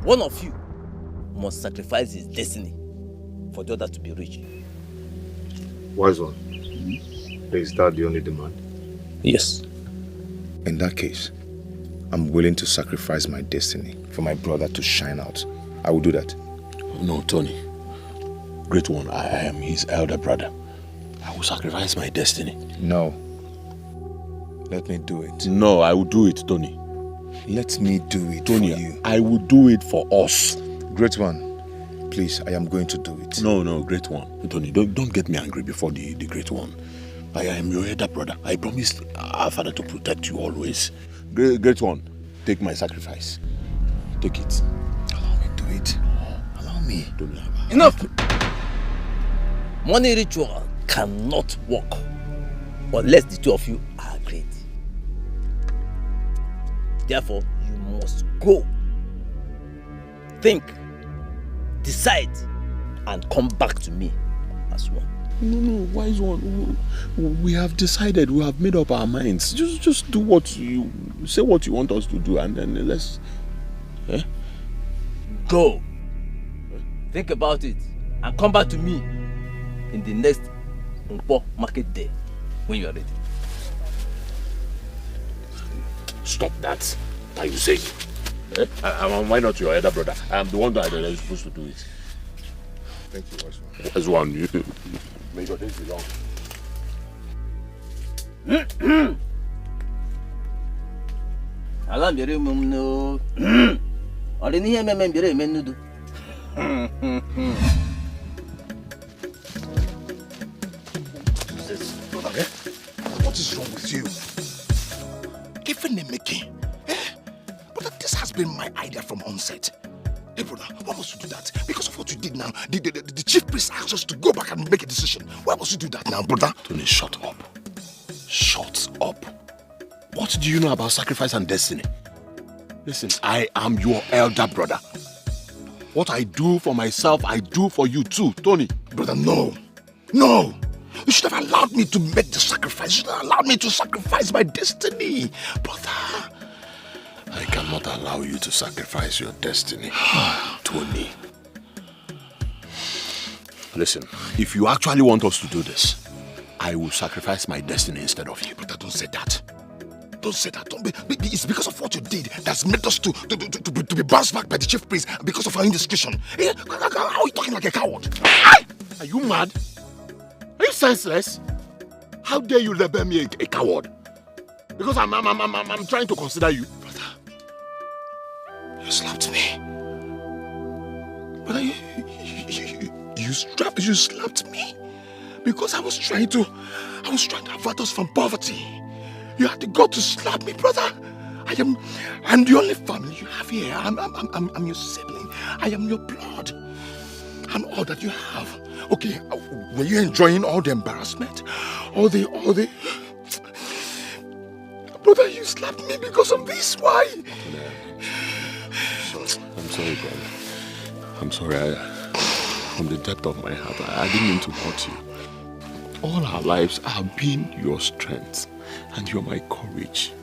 One of you must sacrifice his destiny for the other to be rich. Wise one, is that the only demand? Yes. In that case, I'm willing to sacrifice my destiny for my brother to shine out. I will do that. No, Tony. Great one, I am his elder brother. I will sacrifice my destiny. No. Let me do it. No, I will do it, Tony. Let me do it, Tony, for you. I will do it for us. Great one, please, I am going to do it. No, great one. Tony, don't get me angry before the great one. I am your elder brother. I promised our father to protect you always. Great one, take my sacrifice. Take it. Allow me to do it. Allow me. Enough! Money ritual cannot work unless the two of you are agreed. Therefore, you must go. Think, decide, and come back to me as one. No, wise one. We have decided. We have made up our minds. Just do what you say. What you want us to do, and then let's. Go. Think about it, and come back to me in the next Nkwo market day when you are ready. Stop that. Are you saying? Why not your elder brother? I am the one that is supposed to do it. Thank you, Wise one. As one, you may your days be long. Alam bere mum no. Ori ni yeme men bere men nudu. What is wrong with you? Even making. But this has been my idea from onset. Hey brother, why must you do that? Because of what you did now? The chief priest asked us to go back and make a decision. Why must you do that now, brother? Tony, shut up. Shut up. What do you know about sacrifice and destiny? Listen, I am your elder brother. What I do for myself, I do for you too, Tony. Brother, no. No. You should have allowed me to make the sacrifice. You should have allowed me to sacrifice my destiny. Brother. I cannot allow you to sacrifice your destiny, Tony. Listen, if you actually want us to do this, I will sacrifice my destiny instead of you. Brother, don't say that. Don't say that. Don't be, it's because of what you did that's made us to be bounced back by the chief priest because of our indiscretion. How are you talking like a coward? Are you mad? Are you senseless? How dare you label me a coward? Because I'm trying to consider you. Brother, you slapped me. Brother, you slapped me because I was trying to avert us from poverty. You had the gut to slap me, brother. I'm the only family you have here. I'm your sibling. I am your blood. I'm all that you have. Okay, were you enjoying all the embarrassment? All the... Brother, you slapped me because of this. Why? I'm sorry, brother. I'm sorry. From the depth of my heart, I didn't mean to hurt you. All our lives have been your strength. And you're my courage,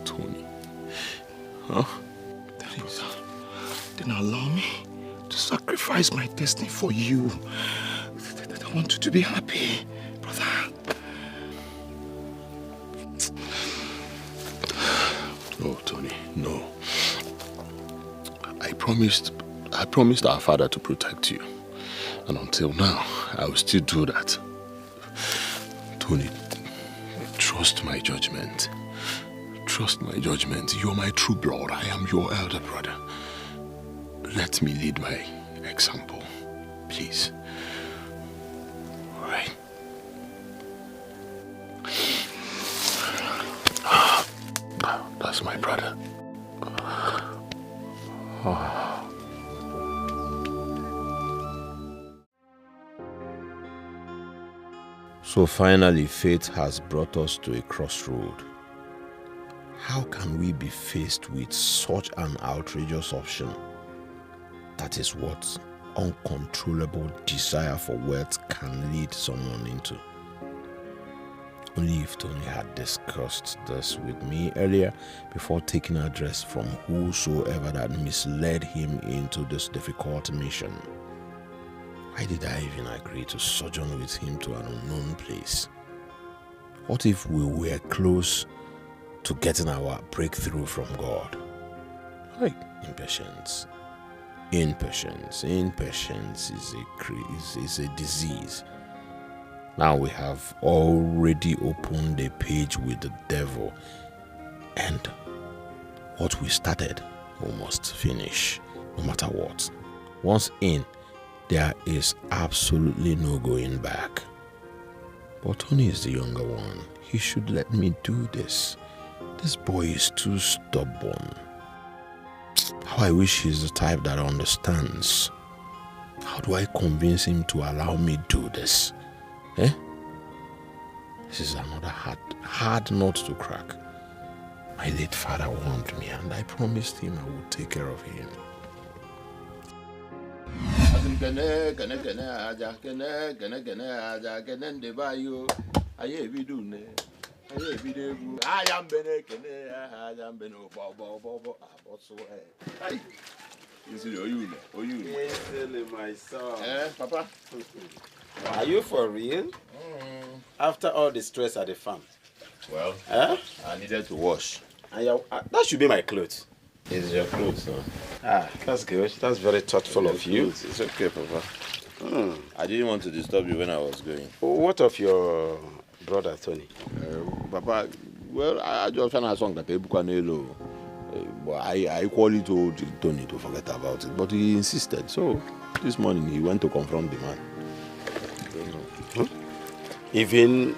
Tony. Huh? Then allow me to sacrifice my destiny for you. I want you to be happy, brother. Oh, Tony, no. I promised our father to protect you. And until now, I will still do that. Tony, trust my judgment. Trust my judgment. You're my true blood. I am your elder brother. Let me lead my example, please. All right. That's my brother. So finally, fate has brought us to a crossroad. How can we be faced with such an outrageous option? That is what uncontrollable desire for wealth can lead someone into. Only if Tony had discussed this with me earlier before taking address from whosoever that misled him into this difficult mission. Why did I even agree to sojourn with him to an unknown place? What if we were close to getting our breakthrough from God? Right, impatience. Impatience is a disease. Now we have already opened a page with the devil, and what we started, we must finish, no matter what. Once in, there is absolutely no going back. But Tony is the younger one. He should let me do this. This boy is too stubborn. How I wish he's the type that understands. How do I convince him to allow me do this? This is another hard nut to crack. My late father warned me, and I promised him I would take care of him. My son. Papa? Are you for real? After all the stress at the farm? Well, I needed to wash. And that should be my clothes. It's your clothes, huh? That's good. That's very thoughtful of you. It's okay, Papa. I didn't want to disturb you when I was going. What of your brother, Tony? Papa, well, I just found a song that people can know. But I equally told Tony to forget about it, but he insisted. So this morning he went to confront the man. Even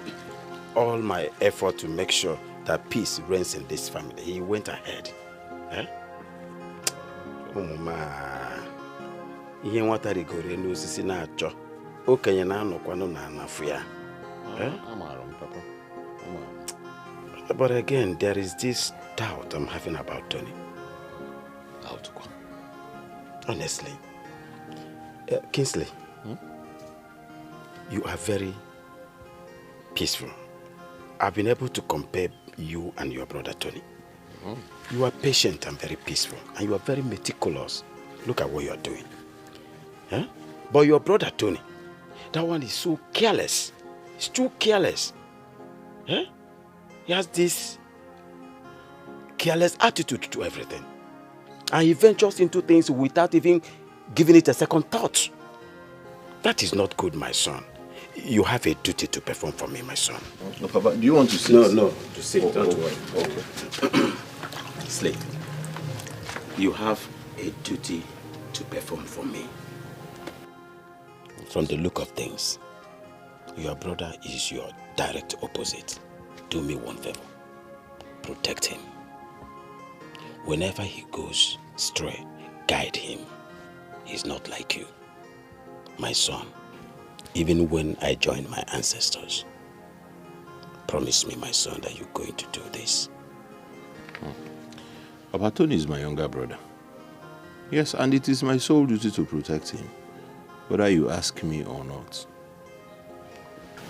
all my effort to make sure that peace reigns in this family, he went ahead. Oh, Mama. ihe nwata rigoro elu osisi na-achọ okenye na-anọkwanụ na anafu ya. Papa. But again, there is this doubt I'm having about Tony. Doubt? Honestly. Kingsley, you are very peaceful. I've been able to compare you and your brother Tony. You are patient and very peaceful, and you are very meticulous. Look at what you are doing. Huh? But your brother Tony, that one is so careless. He's too careless. Huh? He has this careless attitude to everything. And he ventures into things without even giving it a second thought. That is not good, my son. You have a duty to perform for me, my son. No, Papa, do you want to sit? No, to sit, don't worry. Okay. Slate, you have a duty to perform for me. From the look of things, your brother is your direct opposite. Do me one favor. Protect him. Whenever he goes astray, guide him. He's not like you. My son, even when I join my ancestors, promise me, my son, that you're going to do this. Papa, Tony is my younger brother. Yes, and it is my sole duty to protect him, whether you ask me or not.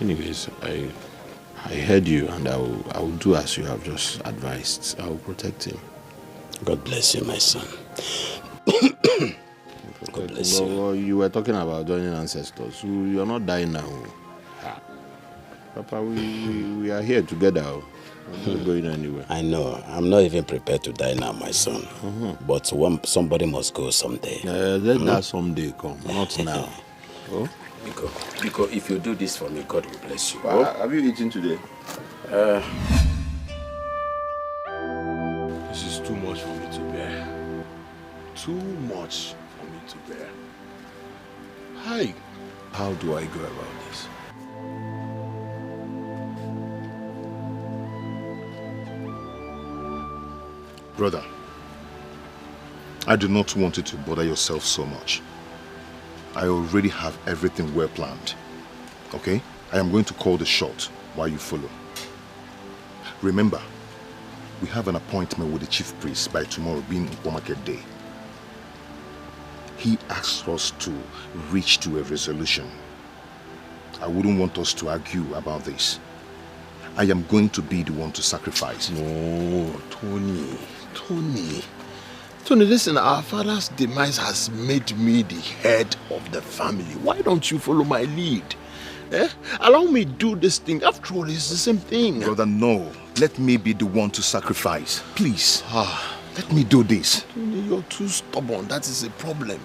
Anyways, I heard you, and I will do as you have just advised. I will protect him. God bless you, my son. God bless you. Well, you were talking about joining ancestors. You are not dying now. Papa, we are here together. We're not going anywhere. I know. I'm not even prepared to die now, my son. But somebody must go someday. Let that someday come, not now. Oh? Because if you do this for me, God will bless you. Have you eaten today? This is too much for me to bear. Too much for me to bear. Hi. How do I go about this? Brother, I do not want you to bother yourself so much. I already have everything well planned. Okay? I am going to call the shot while you follow. Remember, we have an appointment with the chief priest by tomorrow being Market Day. He asked us to reach to a resolution. I wouldn't want us to argue about this. I am going to be the one to sacrifice. No, Tony, listen, our father's demise has made me the head of the family. Why don't you follow my lead? Allow me to do this thing. After all, it's the same thing. Brother, no. Let me be the one to sacrifice. Please. Let me do this. Tony, you're too stubborn. That is a problem.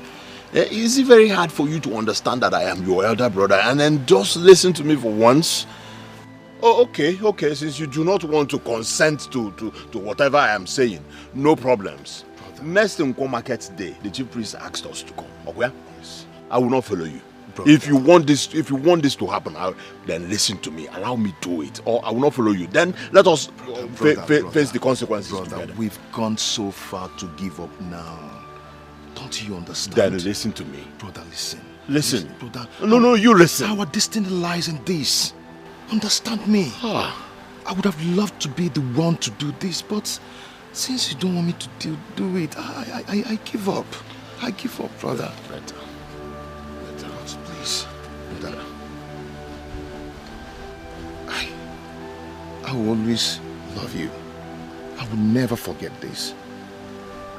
Is it very hard for you to understand that I am your elder brother and then just listen to me for once? Oh, okay. Since you do not want to consent to whatever I am saying, no problems. Brother. Next Market Day, the chief priest asked us to come. Okay? Yes. I will not follow you. Brother. If you want this to happen, then listen to me. Allow me to do it, or I will not follow you. Then let us face the consequences together. We've gone so far to give up now. Don't you understand? Then listen to me. Brother, listen. Listen. Brother. No, you listen. Our destiny lies in this. Understand me. I would have loved to be the one to do this, but since you don't want me to do it, I give up. I give up, brother. Better. Please. Brother. I will always love you. I will never forget this.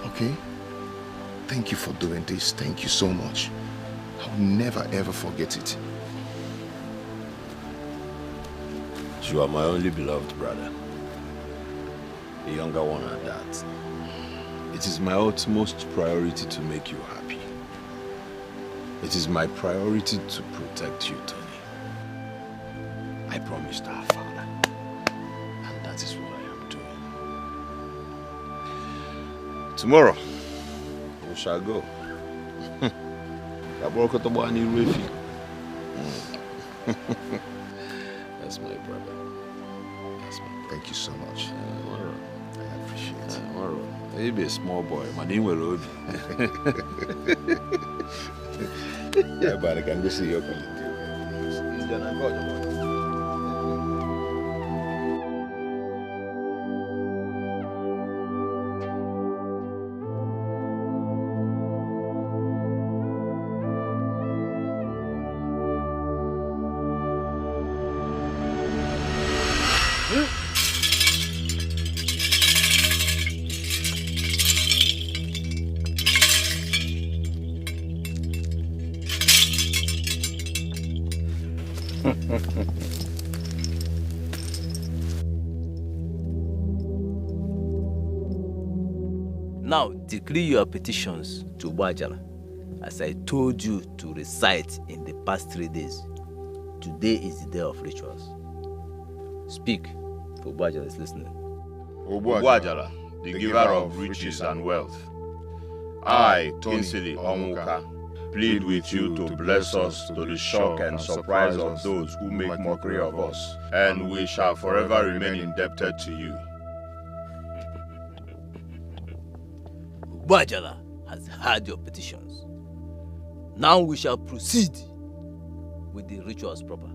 Okay? Thank you for doing this. Thank you so much. I will never ever forget it. You are my only beloved brother. The younger one at that. It is my utmost priority to make you happy. It is my priority to protect you, Tony. I promised our father. And that is what I am doing. Tomorrow, we shall go. That's my brother. Thank you so much. I appreciate it. You be a small boy, man. You will road. Yeah, but I can go see your colleague. Now, decree your petitions to Bajala, as I told you to recite in the past 3 days. Today is the day of rituals. Speak, for Bajala is listening. Obwajala, the giver of riches and wealth, I, Kinsili Onwuka, plead with you to bless us to the shock and surprise of those who make mockery of us, and we shall forever remain indebted to you. Bajala has heard your petitions. Now we shall proceed with the rituals proper.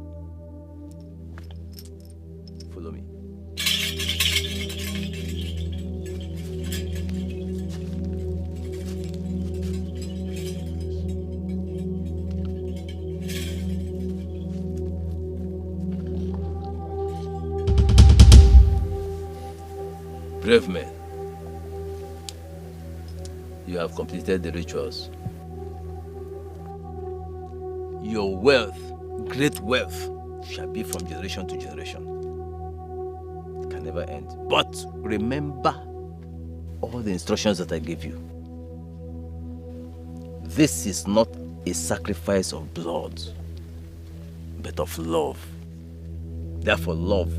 Follow me. Brave men, you have completed the rituals. Your wealth, great wealth, shall be from generation to generation. It can never end. But remember all the instructions that I gave you. This is not a sacrifice of blood, but of love. Therefore, love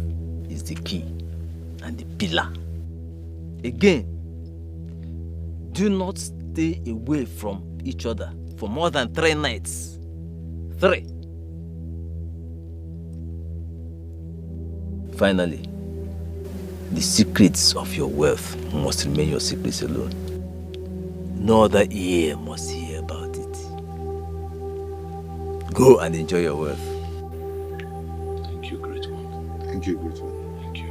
is the key and the pillar. Again, do not stay away from each other for more than 3 nights. 3. Finally, the secrets of your wealth must remain your secrets alone. No other ear must hear about it. Go and enjoy your wealth. Thank you, great one. Thank you, great one. Thank you.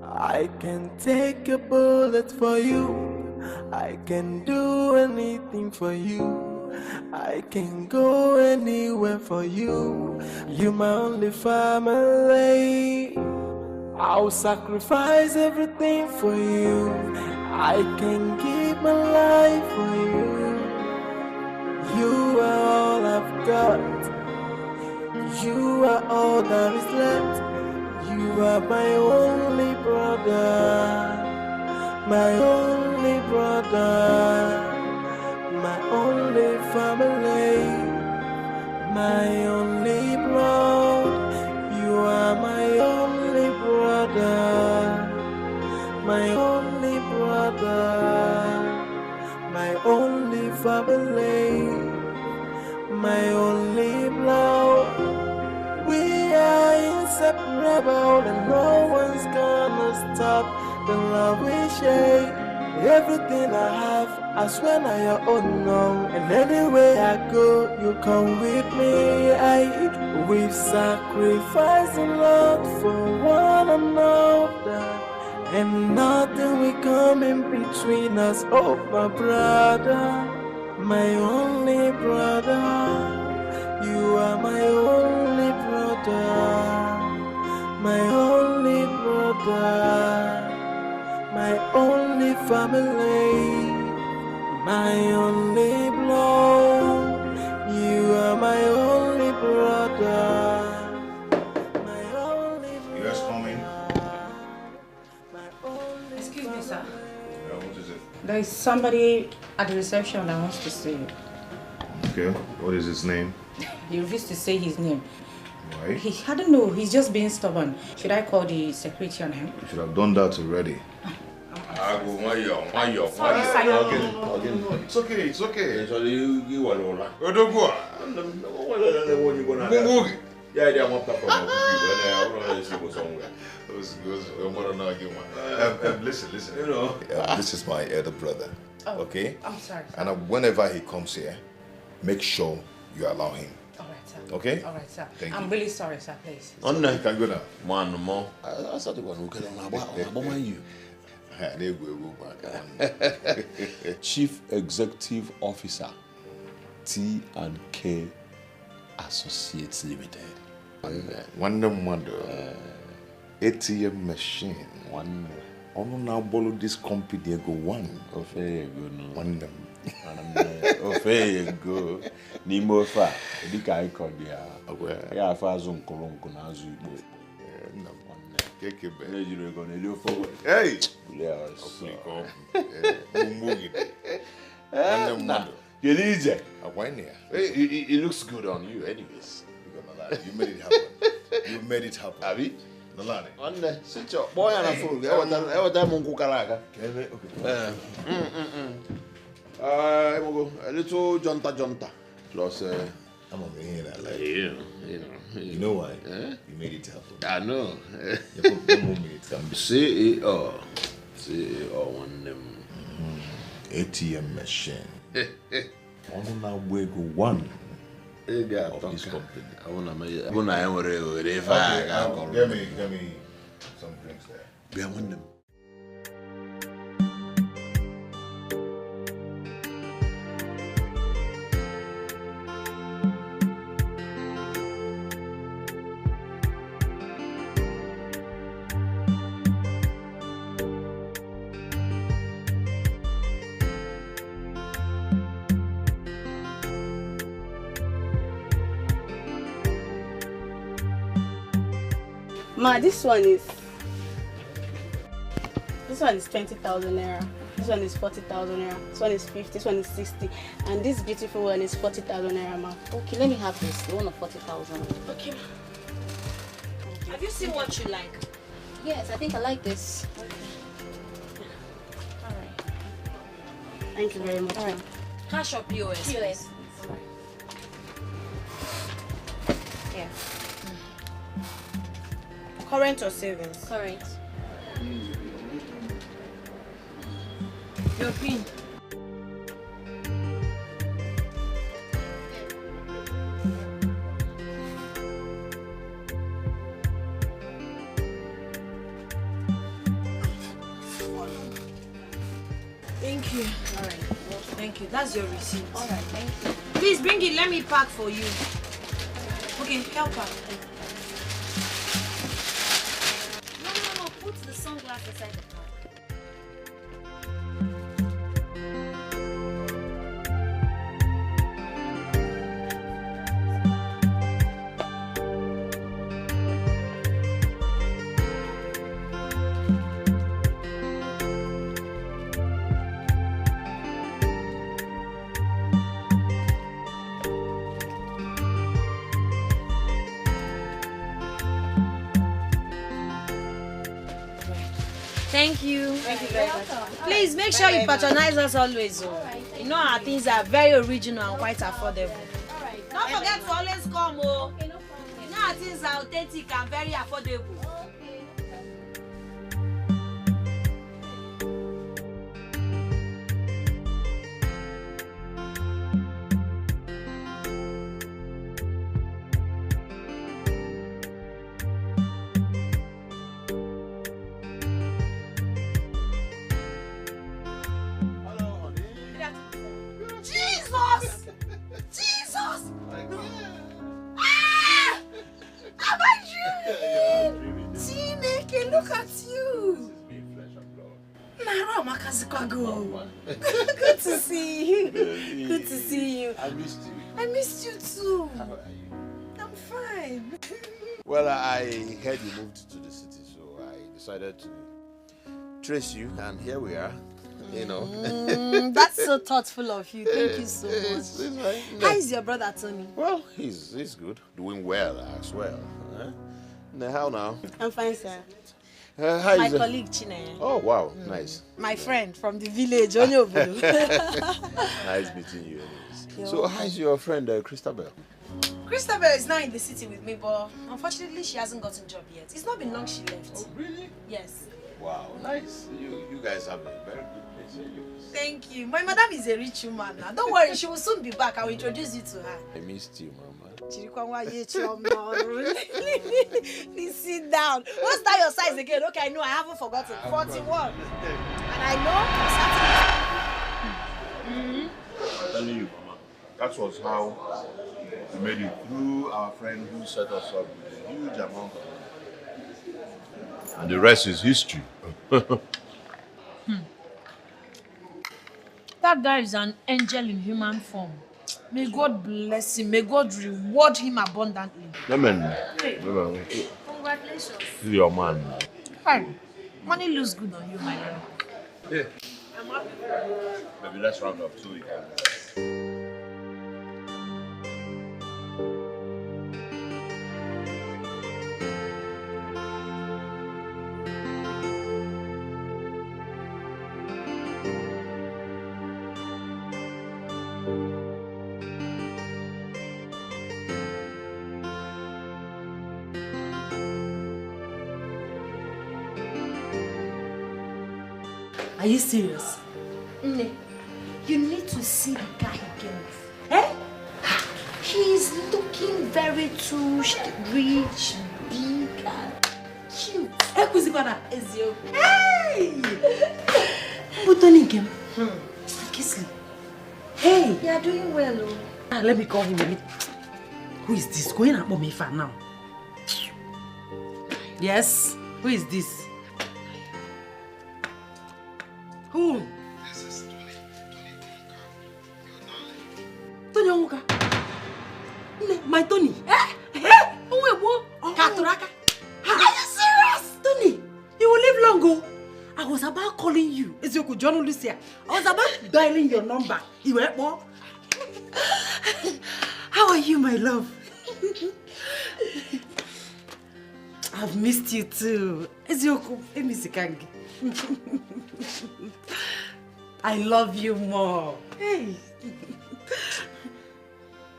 I can take a bullet for you. I can do anything for you. I can go anywhere for you. You're my only family. I'll sacrifice everything for you. I can give my life for you. You are all I've got. You are all that is left. You are my only brother. My only brother. My only family. My only blood. You are my only brother. My only brother. My only family. My only blood. We are inseparable and no one's gonna stop the love we share. Everything I have, I swear now your own now. And anywhere I go, you come with me. We've sacrificed a lot for one another, and nothing will come in between us. Oh, my brother, my only brother. You are my only brother, my only brother, my only family, my only blood. You are my only brother, my only brother. You guys coming? Excuse me, sir. What is it? There is somebody at the reception that wants to see you. Okay, what is his name? He refused to say his name. Why? I don't know. He's just being stubborn. Should I call the security on him? You should have done that already. Sorry, Sayo. It's okay, it's okay. Listen. This is my elder brother. Oh, okay? I'm sorry. And whenever he comes here, make sure you allow him. All right, sir. Okay? All right, sir. Thank I'm you. really sorry, sir. Please. You can go now. One more. I started one who can you. Chief Executive Officer, T&K Associates Limited. Wonder. ATM machine. One. I don't now borrow this company go one. One them. Go. Nimofa. Dika icon dia. Ya afazo nkolonko na azu igbo. Keke be. Ejiro go na elio forward. Hey. Yes. It looks good on you anyways. You made it happen. You made it happen. Abi? Nolani. Onne, sit your boy on a fool. Ewa ta mungu karaga. A little jonta. Plus, I'm over here that like. You know why? You made it happen. I know. CEO one them. ATM machine. On now we go one. Of this company. I wanna Get me some drinks there. We are one them. Ma, this one is 20,000 naira. This one is 40,000 naira. This one is 50. This one is 60. And this beautiful one is 40,000 naira, ma. Okay, let me have this. The one of 40,000. Okay. Have you seen what you like? Yes, I think I like this. Okay. All right. Thank you very much. All right. Cash or POS? POS. Yeah. Current or savings? Current. Your PIN. Thank you. All right. Thank you. That's your receipt. All right. Thank you. Please bring it. Let me pack for you. Okay, help her. No. Put the sunglasses inside the car. Thank you. Thank you very much. Please make sure you patronize us always. You know our things are very original and quite affordable. Don't forget to always come. Okay, no problem. You know our things are authentic and very affordable. Jesus! Ah! Chineke, look at you! Nara Makazikwago. Good to see you. Good to see you. I missed you. I missed you too. How are you? I'm fine. Well, I heard you moved to the city, so I decided to trace you, and here we are. you know. That's so thoughtful of you. Thank you so much. It's fine. How is your brother Tony? Well, he's good, doing well as well. Now, how now? I'm fine, sir. How My is colleague Chine. Oh wow, nice. My friend from the village, Onyobudu. Nice meeting you. So, how's your friend Christabel? Christabel is now in the city with me, but unfortunately she hasn't gotten a job yet. It's not been long she left. Oh really? Yes. Wow, nice. You guys have a very good place. Thank you. My madam is a rich woman now. Don't worry, she will soon be back. I will introduce you to her. I missed you, Mama. Please sit down. What's that your size again? Okay, I know. I haven't forgotten. 41. And I know. I'm telling you, Mama, that was how we made it through our friend who set us up with a huge amount of money. And the rest is history. That guy is an angel in human form. May God bless him. May God reward him abundantly. Amen. Congratulations. This is your man. Hi. Money looks good on you, my love. Yeah. I'm happy. Maybe let's round up so we can. Are you serious? Nne, you need to see the guy again. Eh? He's looking very tushed, rich, big, and cute. Hey, Kuzikwana, Ezio. Hey! Put on him. Kiss me. Hey! You are doing well, oh. Let me call him. Who is this? Going up on me for now. Yes? Who is this? Who? This is Tony Onwuka. My Tony. Katuraka. Are you serious? Tony, you will live long ago. I was about calling you. Ezioku John Lucia. I was about dialing your number. You were more. How are you, my love? I've missed you too. Ezioku, Emisikangi. I love you more. Hey.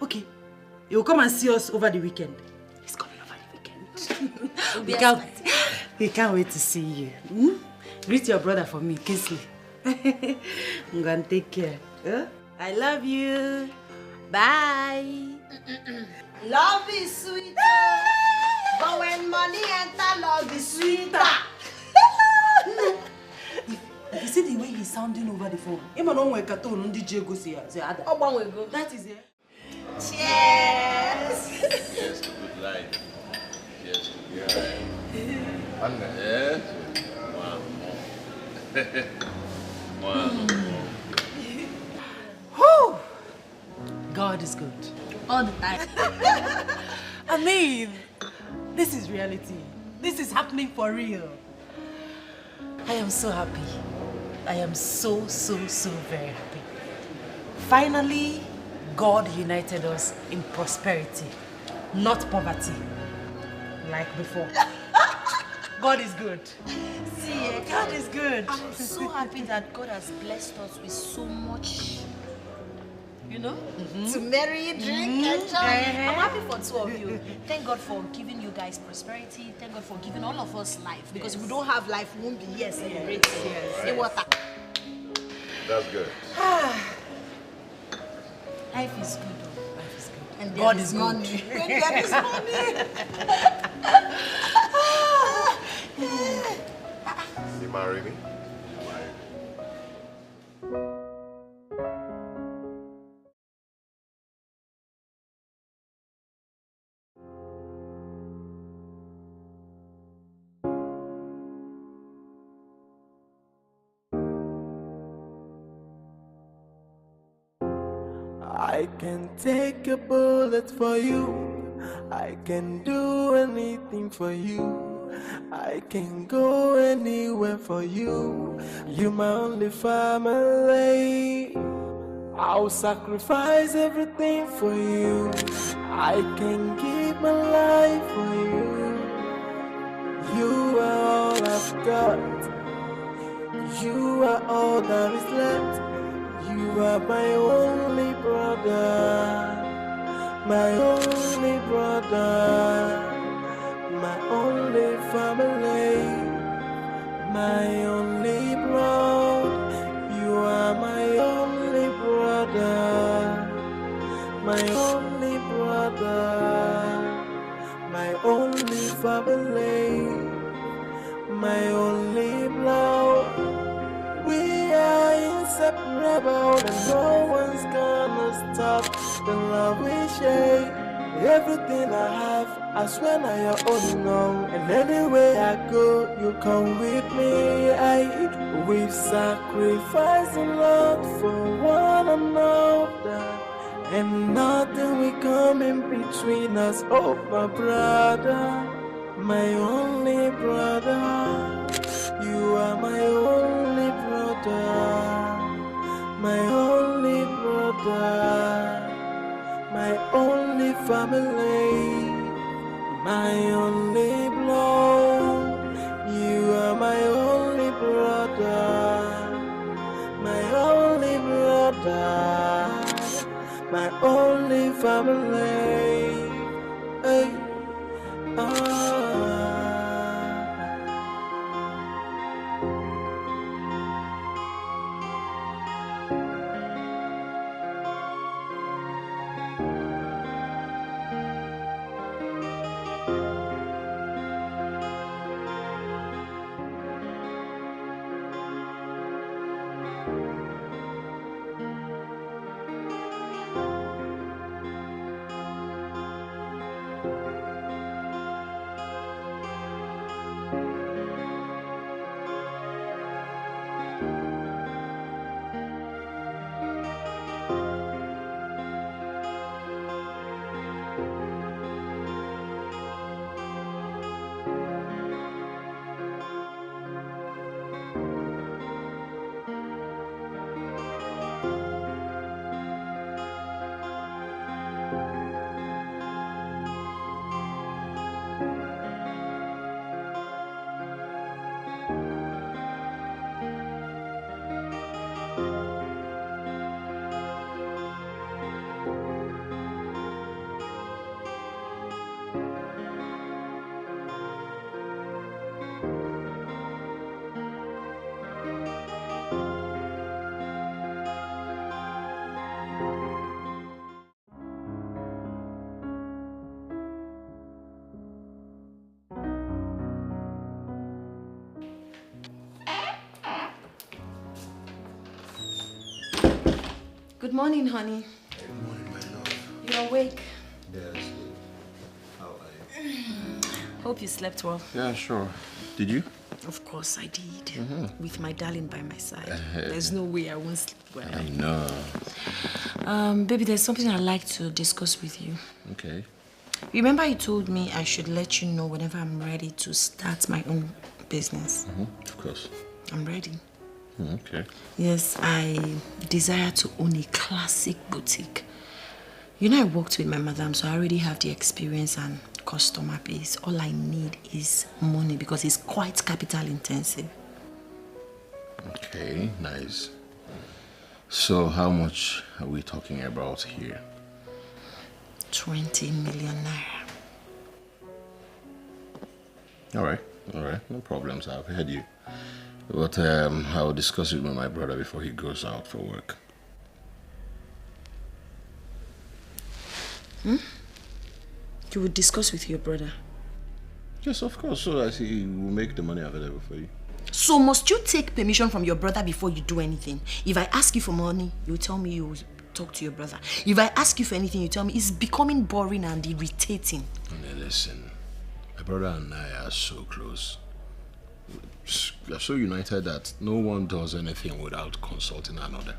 Okay, you'll come and see us over the weekend. He's coming over the weekend. We can't wait to see you. Greet your brother for me, Kinsley. I'm gonna take care. I love you. Bye. Love is sweet. But when money enter, love is sweeter. If you see the way he's sounding over the phone, that is it. Cheers! Cheers to good life. Cheers to good life. Yes. Wow. Whew. God is good. All the time. I mean, this is reality. This is happening for real. I am so happy. I am so very happy. Finally, God united us in prosperity, not poverty, like before. God is good. See, God is good. I'm so happy that God has blessed us with so much, you know, to marry, drink, enjoy. I'm happy for two of you. Thank God for giving you guys prosperity. Thank God for giving all of us life. Because if we don't have life, we won't be here celebrating. Say water. That's good. Life is good. Life is good. And God is money. good. When there is money. You marry me? I can take a bullet for you. I can do anything for you. I can go anywhere for you. You my only family. I'll sacrifice everything for you. I can give my life for you. You are all I've got. You are all that is left. You are my only brother. My only brother. My only family. My only blood. You are my only brother. My only brother. My only family. My only blood. We are inseparable, and no one's gonna stop the love we share. Everything I have, I swear now you're own now. And anywhere I go, you come with me. We've sacrificed a lot for one another, and nothing will come in between us. Oh, my brother, my only brother. You are my only brother, my only brother, my only family, my only blood. You are my only brother, my only brother, my only family. Hey, Good morning, honey. Good morning, my love. You're awake? Yes. How are you? Hope you slept well. Yeah, sure. Did you? Of course I did. With my darling by my side. There's no way I won't sleep well. I know. Baby, there's something I'd like to discuss with you. Okay. Remember you told me I should let you know whenever I'm ready to start my own business? Of course. I'm ready. Okay. Yes, I desire to own a classic boutique. You know, I worked with my madam, so I already have the experience and customer base. All I need is money because it's quite capital intensive. Okay, nice. So how much are we talking about here? 20 million naira. All right, no problems. I've heard you. But I'll discuss it with my brother before he goes out for work. You would discuss with your brother? Yes, of course, so that he will make the money available for you. So must you take permission from your brother before you do anything? If I ask you for money, you tell me you talk to your brother. If I ask you for anything, you tell me it's becoming boring and irritating. Okay, listen, my brother and I are so close. We are so united that no one does anything without consulting another.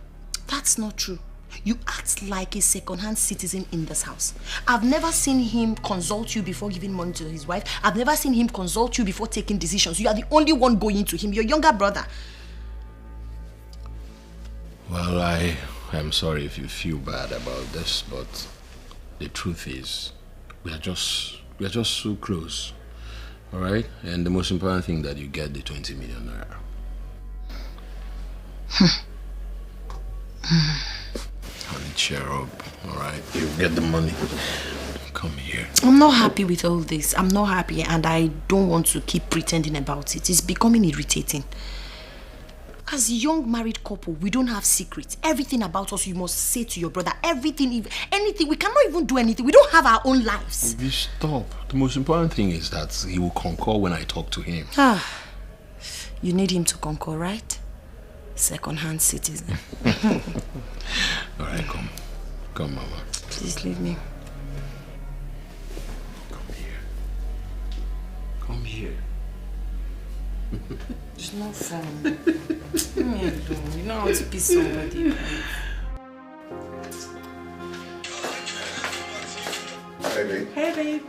That's not true. You act like a second-hand citizen in this house. I've never seen him consult you before giving money to his wife. I've never seen him consult you before taking decisions. You are the only one going to him, your younger brother. Well, I am sorry if you feel bad about this, but the truth is, we are just so close. All right? And the most important thing that you get the 20 million naira. Honey, cheer up, all right? You get the money. Come here. I'm not happy with all this. I'm not happy, and I don't want to keep pretending about it. It's becoming irritating. As a young married couple, we don't have secrets. Everything about us you must say to your brother. Everything, anything. We cannot even do anything. We don't have our own lives. Baby, stop. The most important thing is that he will concur when I talk to him. You need him to concur, right? Second-hand citizen. All right, come. Come, Mama. Please leave me. Come here. It's not fun. Leave me alone. You know how to be somebody. Hey, babe. Hey, babe.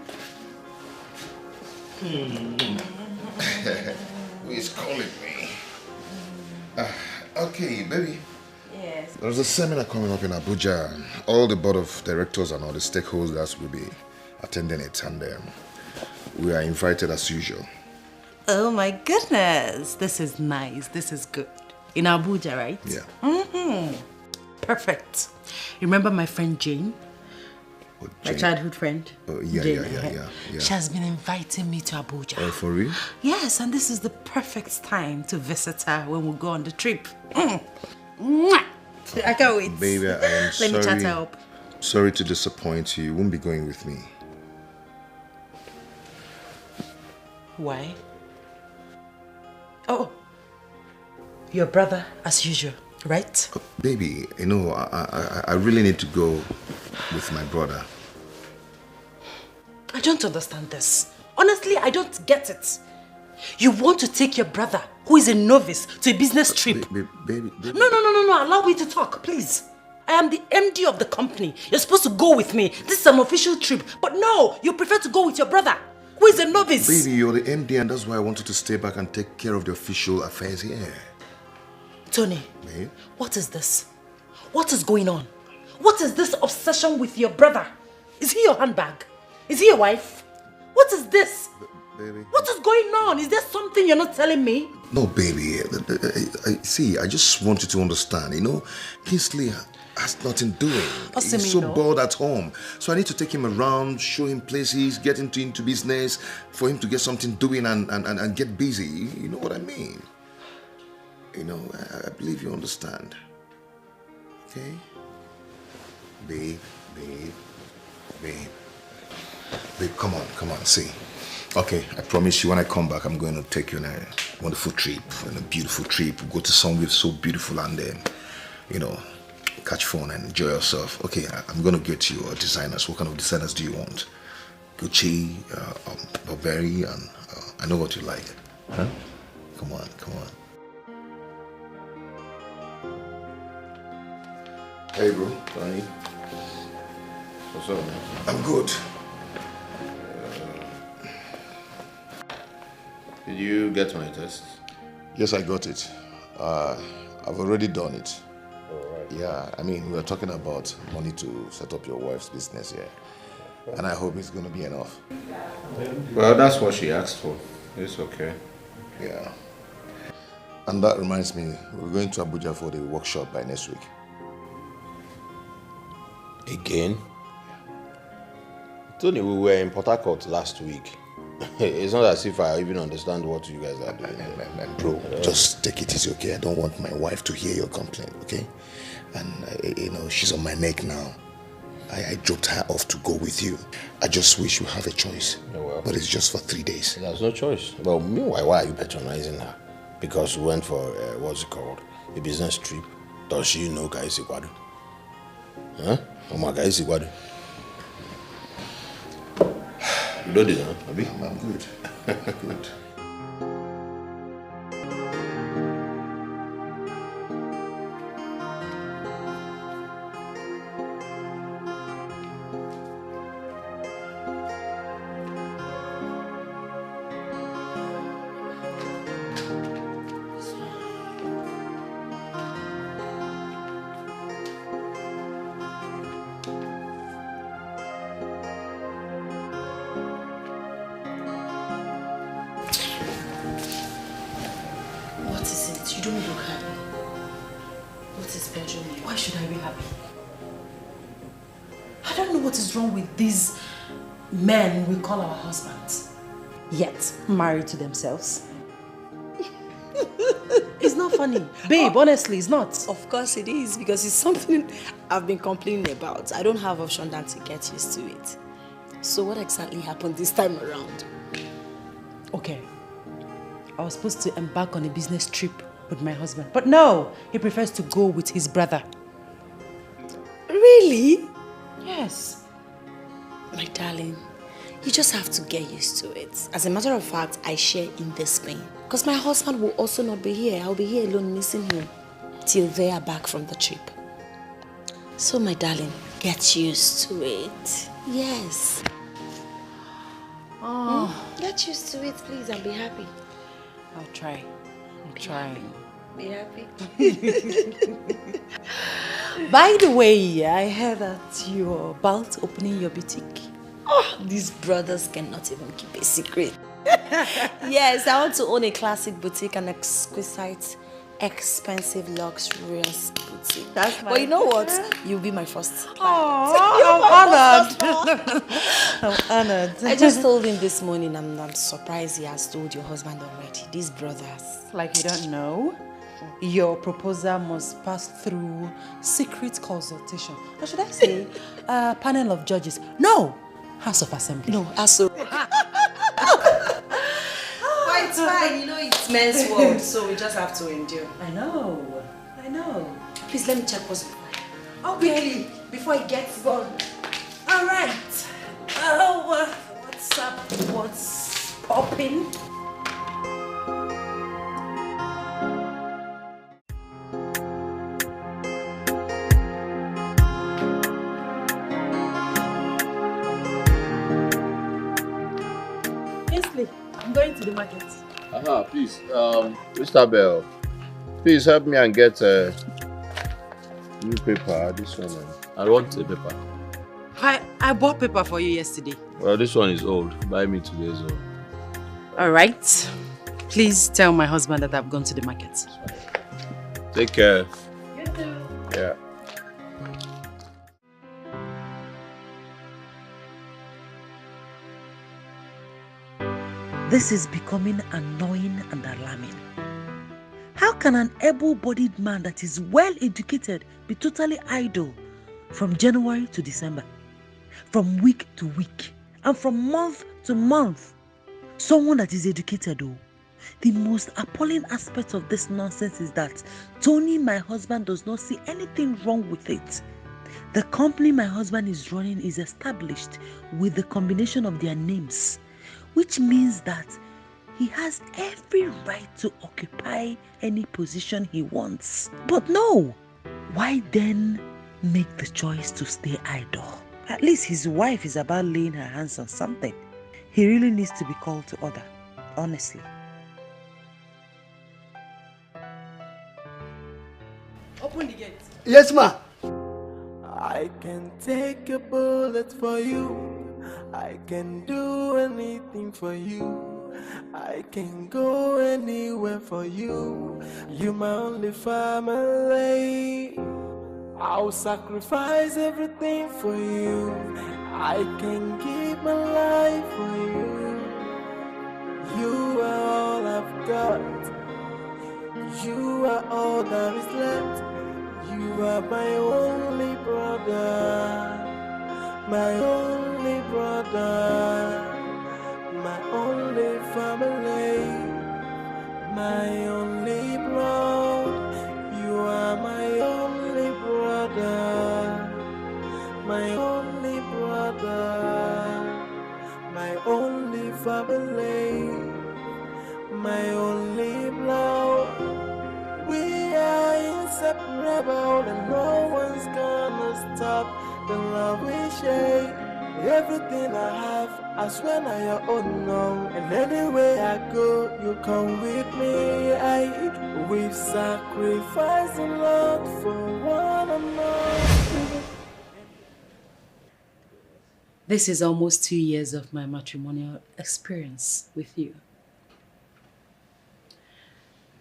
Who is calling me? Okay, baby. Yes. There's a seminar coming up in Abuja. All the board of directors and all the stakeholders will be attending it, and we are invited as usual. Oh my goodness. This is nice. This is good. In Abuja, right? Yeah. Perfect. Remember my friend Jane? My childhood friend? Yeah, Jane, yeah. She has been inviting me to Abuja. Oh, for real? Yes, and this is the perfect time to visit her when we go on the trip. Mwah! I can't wait. Baby, I am sorry. Let me chat her up. Sorry to disappoint you. You won't be going with me. Why? Oh, your brother as usual, right? Baby, you know, I really need to go with my brother. I don't understand this. Honestly, I don't get it. You want to take your brother, who is a novice, to a business trip? Baby. No. Allow me to talk, please. I am the MD of the company. You're supposed to go with me. This is an official trip. But no, you prefer to go with your brother, who is a novice. Baby, you're the MD, and that's why I wanted to stay back and take care of the official affairs here. Tony, Babe? what is this? What is going on? What is this obsession with your brother? Is he your handbag? Is he your wife? What is this? Baby. What is going on? Is there something you're not telling me? No, baby. See, I just want you to understand, you know, Kingsley has nothing doing. He's so bored at home. So I need to take him around, show him places, get him into business, for him to get something doing and get busy. You know what I mean? You know, I believe you understand. Okay? Babe, come on, see. Okay, I promise you when I come back, I'm going to take you on a wonderful trip, on a beautiful trip. We'll go to somewhere so beautiful and then, you know, catch fun and enjoy yourself. Okay, I'm going to get you designers. What kind of designers do you want? Gucci, Burberry, and I know what you like. Huh? Come on. Hey, bro. Tony. What's up, man? I'm good. Did you get my test? Yes, I got it. I've already done it. All right. Yeah, I mean, we were talking about money to set up your wife's business here. And I hope it's going to be enough. Well, that's what she asked for. It's okay. Yeah. And that reminds me, we're going to Abuja for the workshop by next week. Again? Tony, we were in Port Harcourt last week. It's not as if I even understand what you guys are doing. Bro, just take it easy, okay? I don't want my wife to hear your complaint, okay? And, you know, she's on my neck now. I dropped her off to go with you. I just wish you have a choice. Yeah, well, but it's just for 3 days. There's no choice. But meanwhile, why are you patronizing her? Because we went for, what's it called? A business trip. Does she know Kaisi Kwadu? Huh? Oh my Kaisi Kwadu. You know this, huh? Abi? I'm good. Good. You don't look happy. What is bothering you? Why should I be happy? I don't know what is wrong with these men we call our husbands, yet married to themselves. It's not funny. Babe, honestly, it's not. Of course it is, because it's something I've been complaining about. I don't have option than to get used to it. So what exactly happened this time around? Okay. I was supposed to embark on a business trip with my husband. But no, he prefers to go with his brother. Really? Yes. My darling, you just have to get used to it. As a matter of fact, I share in this pain. Because my husband will also not be here. I'll be here alone missing him till they are back from the trip. So my darling, get used to it. Yes. Oh. Get used to it, please, and be happy. I'll try. I'll try. Be happy. By the way, I heard that you're about opening your boutique. Oh, these brothers cannot even keep a secret. Yes, I want to own a classic boutique, an exquisite, expensive, luxurious boutique. That's my But you know what? You'll be my first client. Oh, I'm honored. I'm honored. I just told him this morning, I'm surprised he has told your husband already. These brothers. Like you don't know, your proposal must pass through secret consultation. Or should I say, a panel of judges? No, House of Assembly. No, Aso. But it's fine, you know it's men's world, so we just have to endure. I know. Please let me check what's going on. Okay. Quickly, before it gets gone. All right. Oh, what's up? What's popping? I'm going to the market. Please, Mr. Bell, please help me and get a new paper. This one. I want a paper. I bought paper for you yesterday. Well, this one is old. Buy me today's old. All right. Please tell my husband that I've gone to the market. Take care. You too. Yeah. This is becoming annoying and alarming. How can an able-bodied man that is well-educated be totally idle from January to December, from week to week, and from month to month? Someone that is educated, though. The most appalling aspect of this nonsense is that Tony, my husband, does not see anything wrong with it. The company my husband is running is established with the combination of their names, which means that he has every right to occupy any position he wants. But no, why then make the choice to stay idle? At least his wife is about laying her hands on something. He really needs to be called to order, honestly. Open the gate. Yes, ma. I can take a bullet for you. I can do anything for you. I can go anywhere for you. You're my only family. I'll sacrifice everything for you. I can give my life for you. You are all I've got. You are all that is left. You are my only brother. My only brother, my only family, my only blood. You are my only brother, my only brother, my only family, my only blood. We are inseparable and no one's gonna stop the love we share. Everything I have, I swear now your own now. And anywhere I go, you come with me. We've sacrificed a lot for one another. This is almost 2 years of my matrimonial experience with you.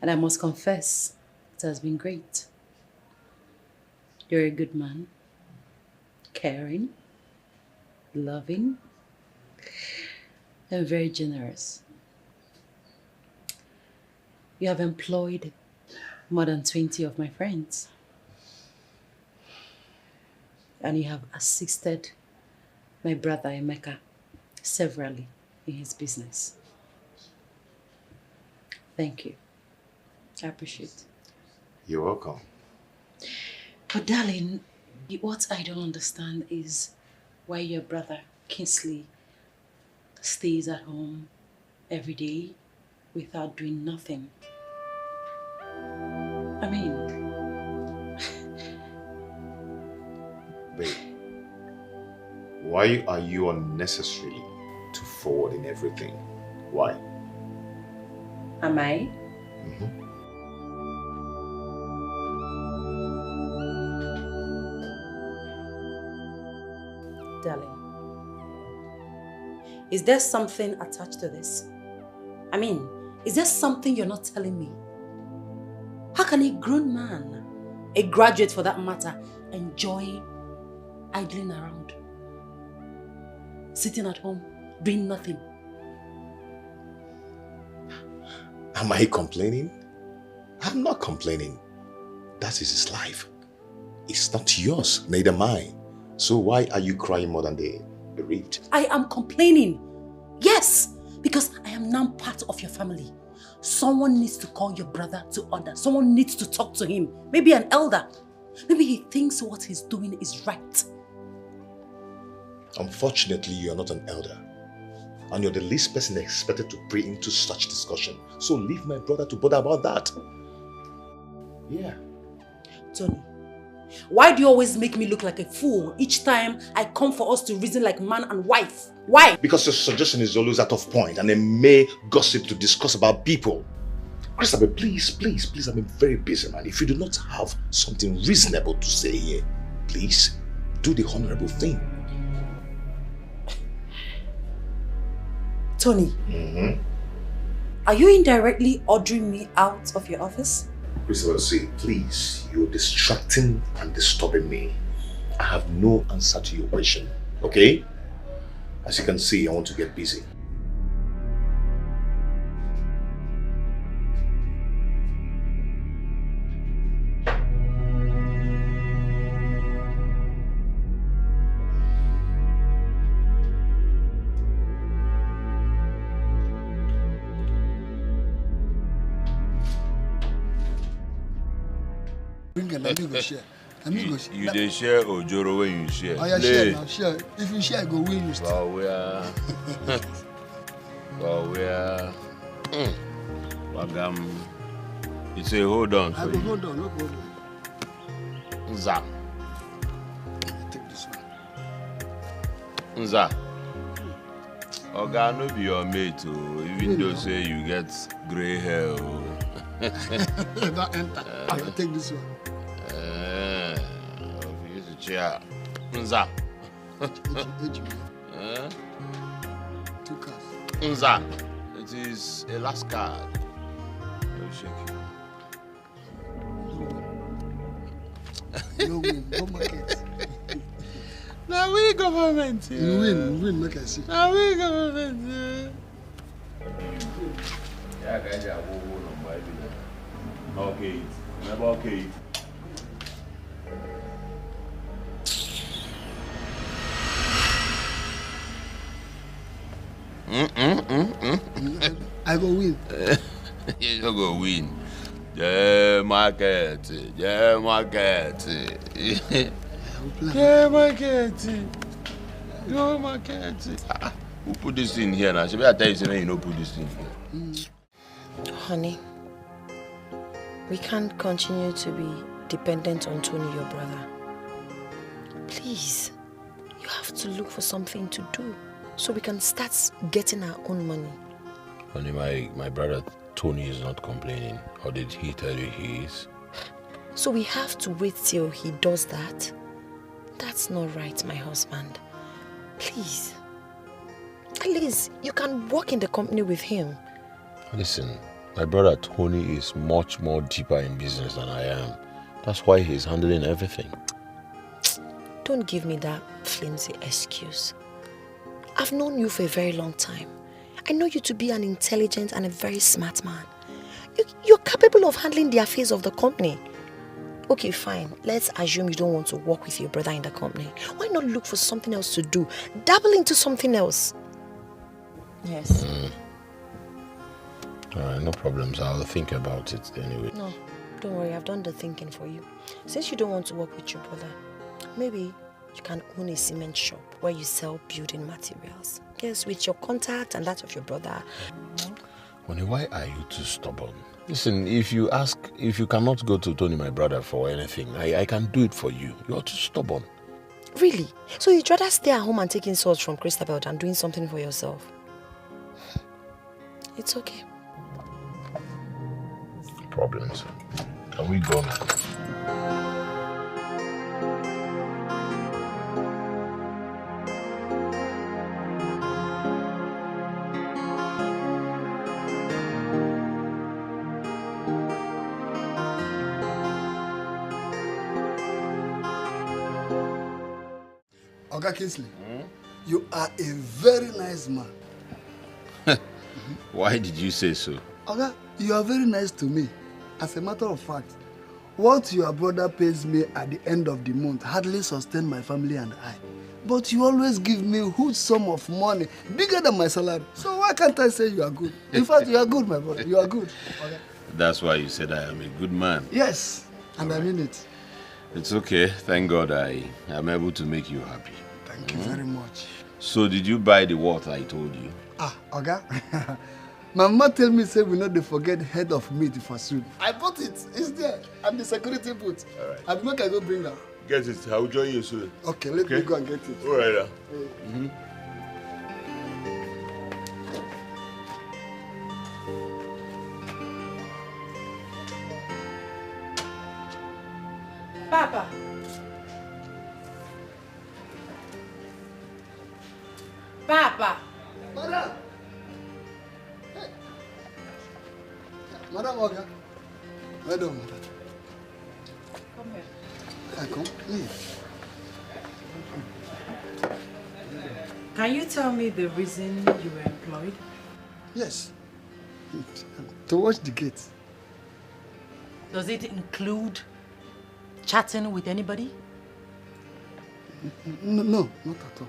And I must confess, it has been great. You're a good man, caring, loving, and very generous. You have employed more than 20 of my friends. And you have assisted my brother Emeka severally in his business. Thank you. I appreciate it. You're welcome. But darling, what I don't understand is why your brother Kingsley stays at home every day without doing nothing. I mean... Babe, why are you unnecessarily too forward in everything? Why? Am I? Mm-hmm. Darling, is there something attached to this? I mean, is there something you're not telling me? How can a grown man, a graduate for that matter, enjoy idling around? Sitting at home, doing nothing? Am I complaining? I'm not complaining. That is his life. It's not yours, neither mine. So why are you crying more than the bereaved? I am complaining. Yes, because I am now part of your family. Someone needs to call your brother to order. Someone needs to talk to him. Maybe an elder. Maybe he thinks what he's doing is right. Unfortunately, you are not an elder. And you're the least person expected to pray into such discussion. So leave my brother to bother about that. Yeah. Tony, why do you always make me look like a fool each time I come for us to reason like man and wife? Why? Because your suggestion is always out of point and a mere gossip to discuss about people. Christabel, please, I'm a very busy man. If you do not have something reasonable to say here, please do the honorable thing. Tony, are you indirectly ordering me out of your office? Christabel, say, please, you're distracting and disturbing me. I have no answer to your question, okay? As you can see, I want to get busy. You dey share ojoro when you share. Oh, yeah, share now, share. If you share, go win you still. Wagam. It's a hold on. I will hold on, no problem. Nza. Take this one. Nza. Oga no be your mate, even though say you get grey hair. Don't enter. I will take this one. Chair. Nza. Two cards. Nza. It is a last card. No shake. No win, no market. Now we government. You win, make I see. Now we government. Yeah, guys, I will go on my okay. Never okay. I go win. You go win. Yeah, market. Yeah, market. Yeah, market. Go market. Who put this in here now? Should I tell you something? You don't put this in here. Honey, we can't continue to be dependent on Tony, your brother. Please, you have to look for something to do so we can start getting our own money. Honey, my brother Tony is not complaining. Or did he tell you he is? So we have to wait till he does that? That's not right, my husband. Please. At least you can work in the company with him. Listen, My brother Tony is much more deeper in business than I am. That's why he's handling everything. Don't give me that flimsy excuse. I've known you for a very long time. I know you to be an intelligent and a very smart man. You're capable of handling the affairs of the company. Okay, fine. Let's assume you don't want to work with your brother in the company. Why not look for something else to do? Dabble into something else. Yes. Alright, no problems. I'll think about it anyway. No, don't worry. I've done the thinking for you. Since you don't want to work with your brother, maybe you can own a cement shop where you sell building materials. Yes, with your contact and that of your brother. Honey, why are you too stubborn? Listen, if you cannot go to Tony, my brother, for anything, I can do it for you. You're too stubborn. Really? So you'd rather stay at home and take insults from Christabel than doing something for yourself? It's okay. Problems. Can we go now? Oga Kingsley, you are a very nice man. Why did you say so? Oga, you are very nice to me. As a matter of fact, what your brother pays me at the end of the month hardly sustains my family and I. But you always give me a huge sum of money, bigger than my salary. So why can't I say you are good? In fact, you are good, my brother. You are good. Okay. That's why you said I am a good man. Yes, and I mean it. It's okay. Thank God I am able to make you happy. Thank you very much. So did you buy the what I told you? Oga. My mama tell me say we not dey forget head of meat for soup. I bought it. It's there. And the security boot. All right. I make I go bring them. Get it. I'll join you soon. Okay, let me go and get it. All right. Papa. Papa. Madam. Hey. Madam Oga. Madam. Come here. I come. Leave. Can you tell me the reason you were employed? Yes. To watch the gate. Does it include chatting with anybody? No, not at all.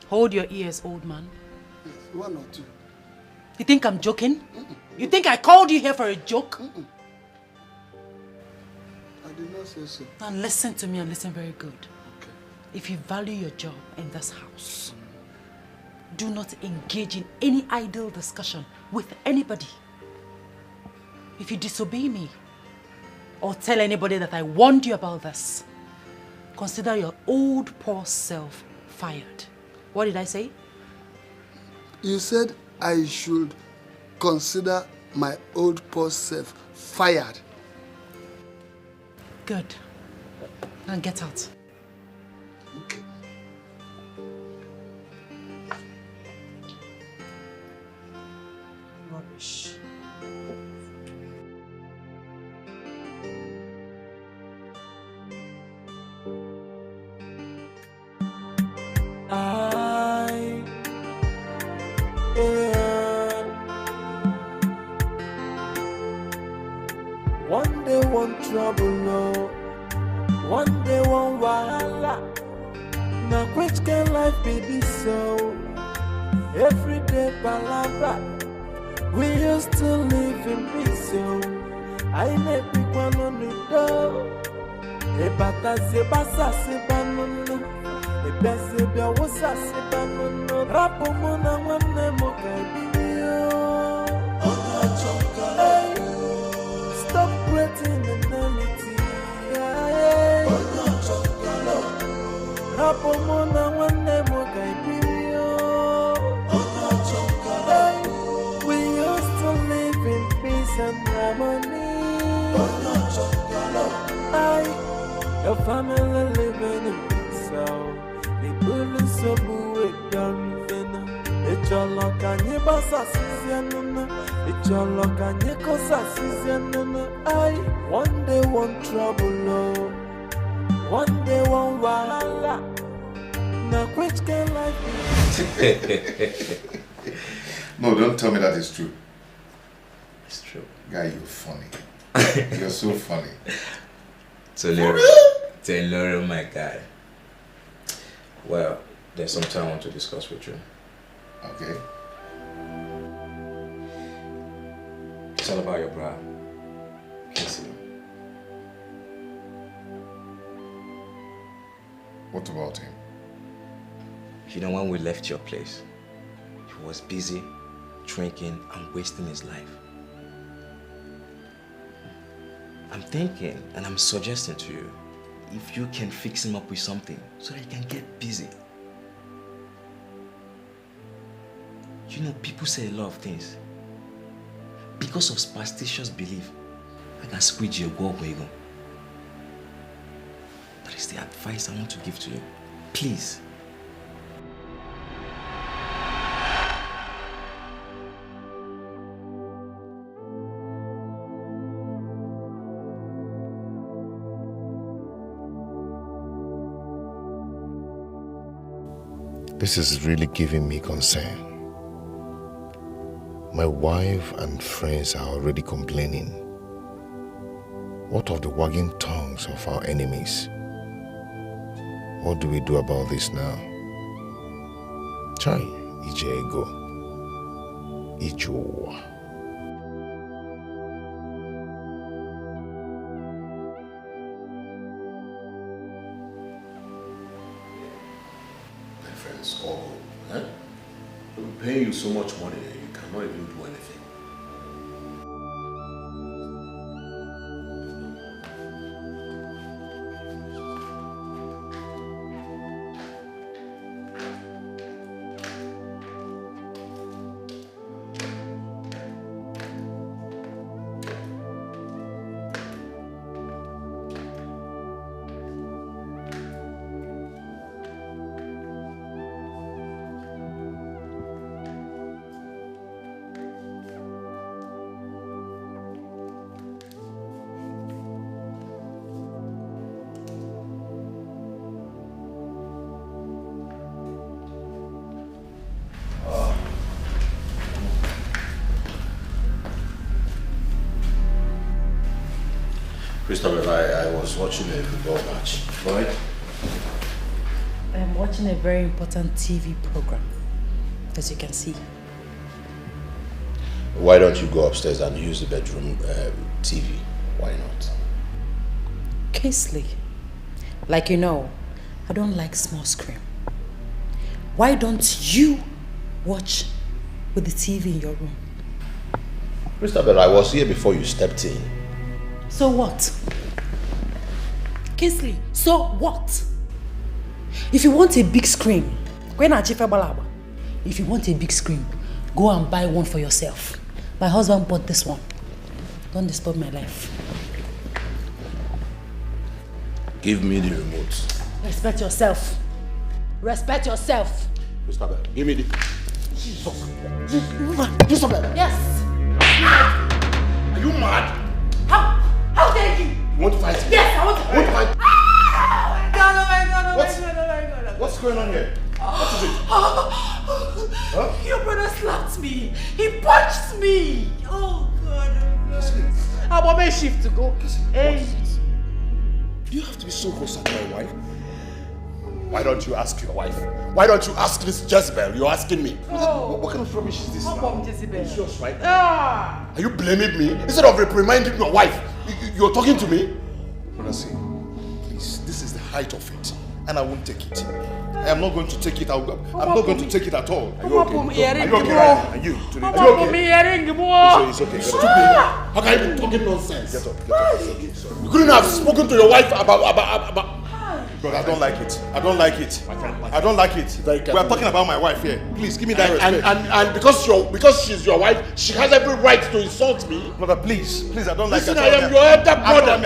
Hold your ears, old man. Yes, one or two. You think I'm joking? You think I called you here for a joke? I did not say so. Now listen to me and listen very good. Okay. If you value your job in this house, do not engage in any idle discussion with anybody. If you disobey me or tell anybody that I warned you about this, consider your old poor self fired. What did I say? You said I should consider my old poor self fired. Good. Now get out. Okay. Rubbish. One day one trouble, no. One day one wahala. Now which can life be this so? Every day palabra. We used to live in peace, so I make me one on the door. E bata se basa se banunu. E bese bia wosa se banunu. Rapo mona wane mo kaibio. Stop creating enmity. Rapo mona wane mo kaibio. We used to live in peace and harmony. Your family living in peace. They bully so boo it done then. It Icholo kanye basa sizianuna. Icholo kanye kosa sizianuna. I one day one trouble, oh. One day one wahala. Now which can life be? No, don't tell me that is true. It's true. Guy, you're funny. You're so funny. Taylor, my guy. Well, there's something I want to discuss with you. Okay. It's all about your brother. Casey. What about him? You know, when we left your place, he was busy drinking and wasting his life. I'm thinking and I'm suggesting to you, if you can fix him up with something so that he can get busy. You know, people say a lot of things. Because of superstitious belief, I can squeeze your go where you go. That is the advice I want to give to you. Please. This is really giving me concern. My wife and friends are already complaining. What of the wagging tongues of our enemies? What do we do about this now? Chai, ije ego, ijo. My friends, all go. Huh? I'm paying you so much money and you cannot even do anything. Christopher, I was watching a football match. Go ahead. I'm watching a very important TV program, as you can see. Why don't you go upstairs and use the bedroom TV? Why not? Kingsley, like you know, I don't like small screen. Why don't you watch with the TV in your room? Christopher, I was here before you stepped in. So what? Kingsley, so what? If you want a big screen, if you want a big screen, go and buy one for yourself. My husband bought this one. Don't disturb my life. Give me the remote. Respect yourself. Respect yourself. Christopher, give me the... Christopher! Yes! Are you mad? How dare you? You want to fight me? Yes, I want to fight. You want to fight? Oh my God, oh my God, oh What's, my God, oh my God. What's going on here? What is it? Huh? Your brother slapped me. He punched me. Oh God, oh God. I want my shift to go. Hey. Do you have to be so close to my wife? Why don't you ask your wife? Why don't you ask this Jezebel? You're asking me. Oh. What kind of rubbish is this now? Jezebel. It's yours, right? Ah. Are you blaming me? Instead of reprimanding your wife, you're talking to me? Brother, see, please, this is the height of it, and I won't take it. I am not going to take it. I'm not going to take it at all. Are you okay? Are you okay? Are you? It's okay. Stupid. How can you be talking nonsense? Get up. Get up. It's okay. Sorry. You couldn't have spoken to your wife about... Brother, I don't like it. I don't like it. I don't like it. We are talking about my wife here. Please, give me that respect. And because she's your wife, she has every right to insult me. Brother, please, I don't like it. Listen, I am your elder brother.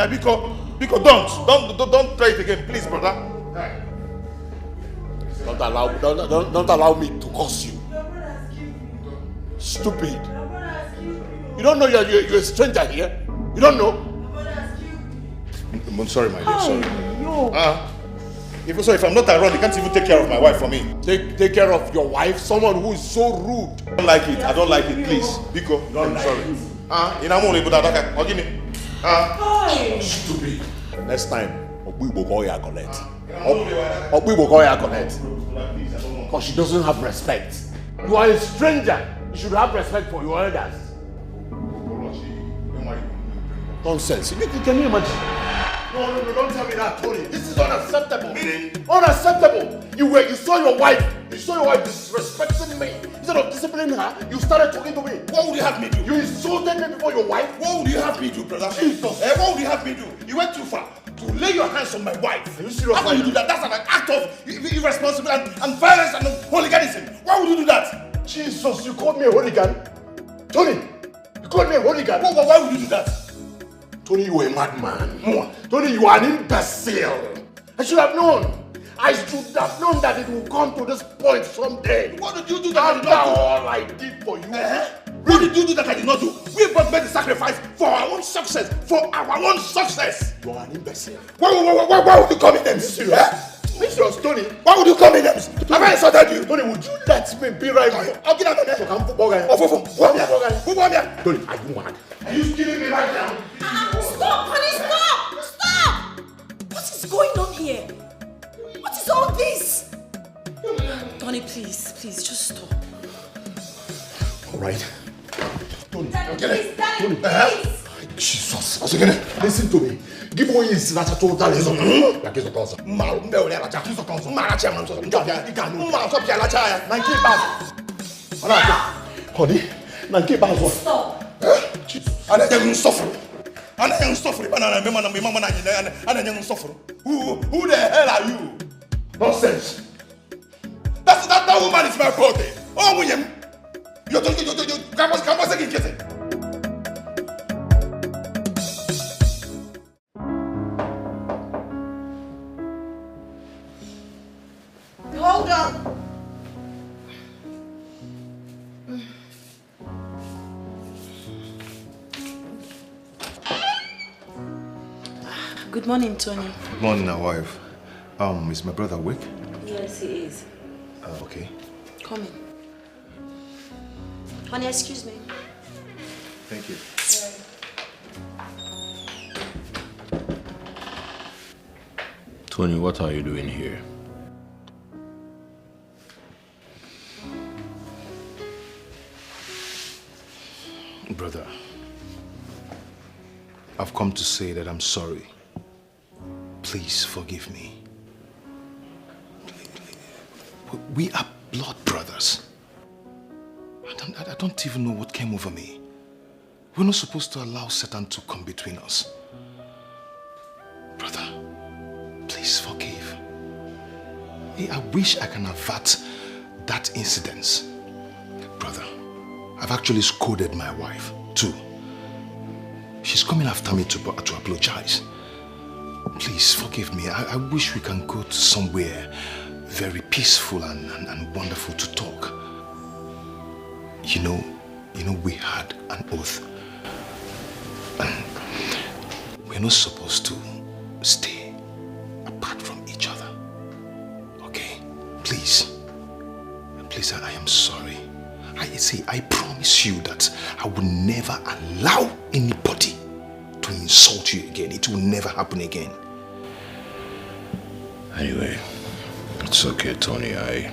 Biko, don't try it again, please, brother. Don't allow me to curse you. Stupid. You don't know you're a stranger here? You don't know? I'm sorry, my dear, sorry. If I'm not around, you can't even take care of my wife for me. Take care of your wife? Someone who is so rude. I don't like it. I don't like it. Please. Biko, I'm sorry. Stupid. Next time, we will call you collect. We will call you collect. Because she doesn't have respect. You are a stranger. You should have respect for your elders. Nonsense. Can you imagine? No, don't tell me that, Tony. This is unacceptable. Meaning? Unacceptable. You saw your wife disrespecting me. Instead of disciplining her, you started talking to me. What would you have me do? You insulted me before your wife? What would you have me do, brother? Jesus. What would you have me do? You went too far. To lay your hands on my wife. Are you serious? How can you do that? That's an act of irresponsibility and violence and hooliganism. Why would you do that? Jesus, you called me a hooligan? Tony, you called me a hooligan? Why would you do that? Tony, you are a madman. Tony, you are an imbecile. I should have known. I should have known that it would come to this point someday. What did you do that I did not do? All I did for you. What did you do that I did not do? We both made the sacrifice for our own success. For our own success. You are an imbecile. Why would you call me names? Serious? Serious, Tony. Why would you call me names? Have I insulted you? Tony, would you let me be right here? I'll get out of there. So I'm football guy. Football guy. Tony, are you mad? Are you killing me right now? Stop, honey, stop! What is going on here? What is all this? Tony, please, just stop. All right. Tony, Daddy, Tony, please. Jesus, listen to me. Give away his total honey, stop. Who the hell are you? Nonsense. That woman is my brother. Oh, William. You come second kissing. Hold on. Good morning, Tony. Good morning, my wife. Is my brother awake? Yes, he is. Okay. Come in. Honey, excuse me. Thank you. Tony, what are you doing here? Brother, I've come to say that I'm sorry. Please forgive me. We are blood brothers. I don't even know what came over me. We're not supposed to allow Satan to come between us. Brother, please forgive. I wish I can avert that incident. Brother, I've actually scolded my wife too. She's coming after me to apologize. Please forgive me. I wish we can go to somewhere very peaceful and wonderful to talk. You know, we had an oath. And we're not supposed to stay apart from each other. Okay? Please. Please, I am sorry. I promise you that I will never allow anybody to insult you again. It will never happen again. Anyway, it's okay, Tony. I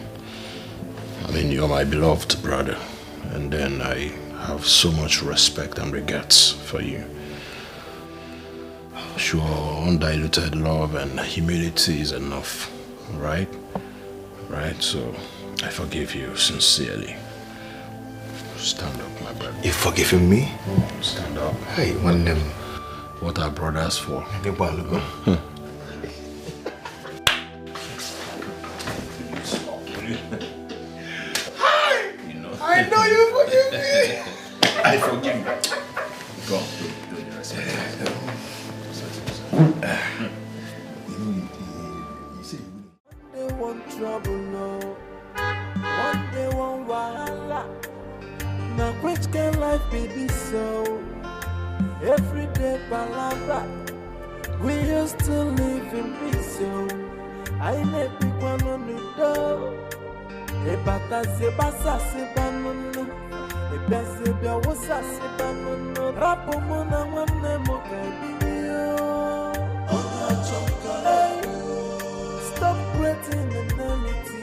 mean, you're my beloved brother. And then I have so much respect and regards for you. Sure, undiluted love and humility is enough, right? Right? So, I forgive you sincerely. Stand up, my brother. You've forgiven me? Stand up. Hey, one name. What are brothers for? I know you forgive me. I forgive you. Go. They want trouble, no. One day, one wahala. Now which can life be this so? Everyday palabra. We used to live in peace so. I never pick one on the door. Ebata sebasa sebanuna. Ebese bia wosa sebanuna. Rapo mona wane moka biyo. Stop creating enmity.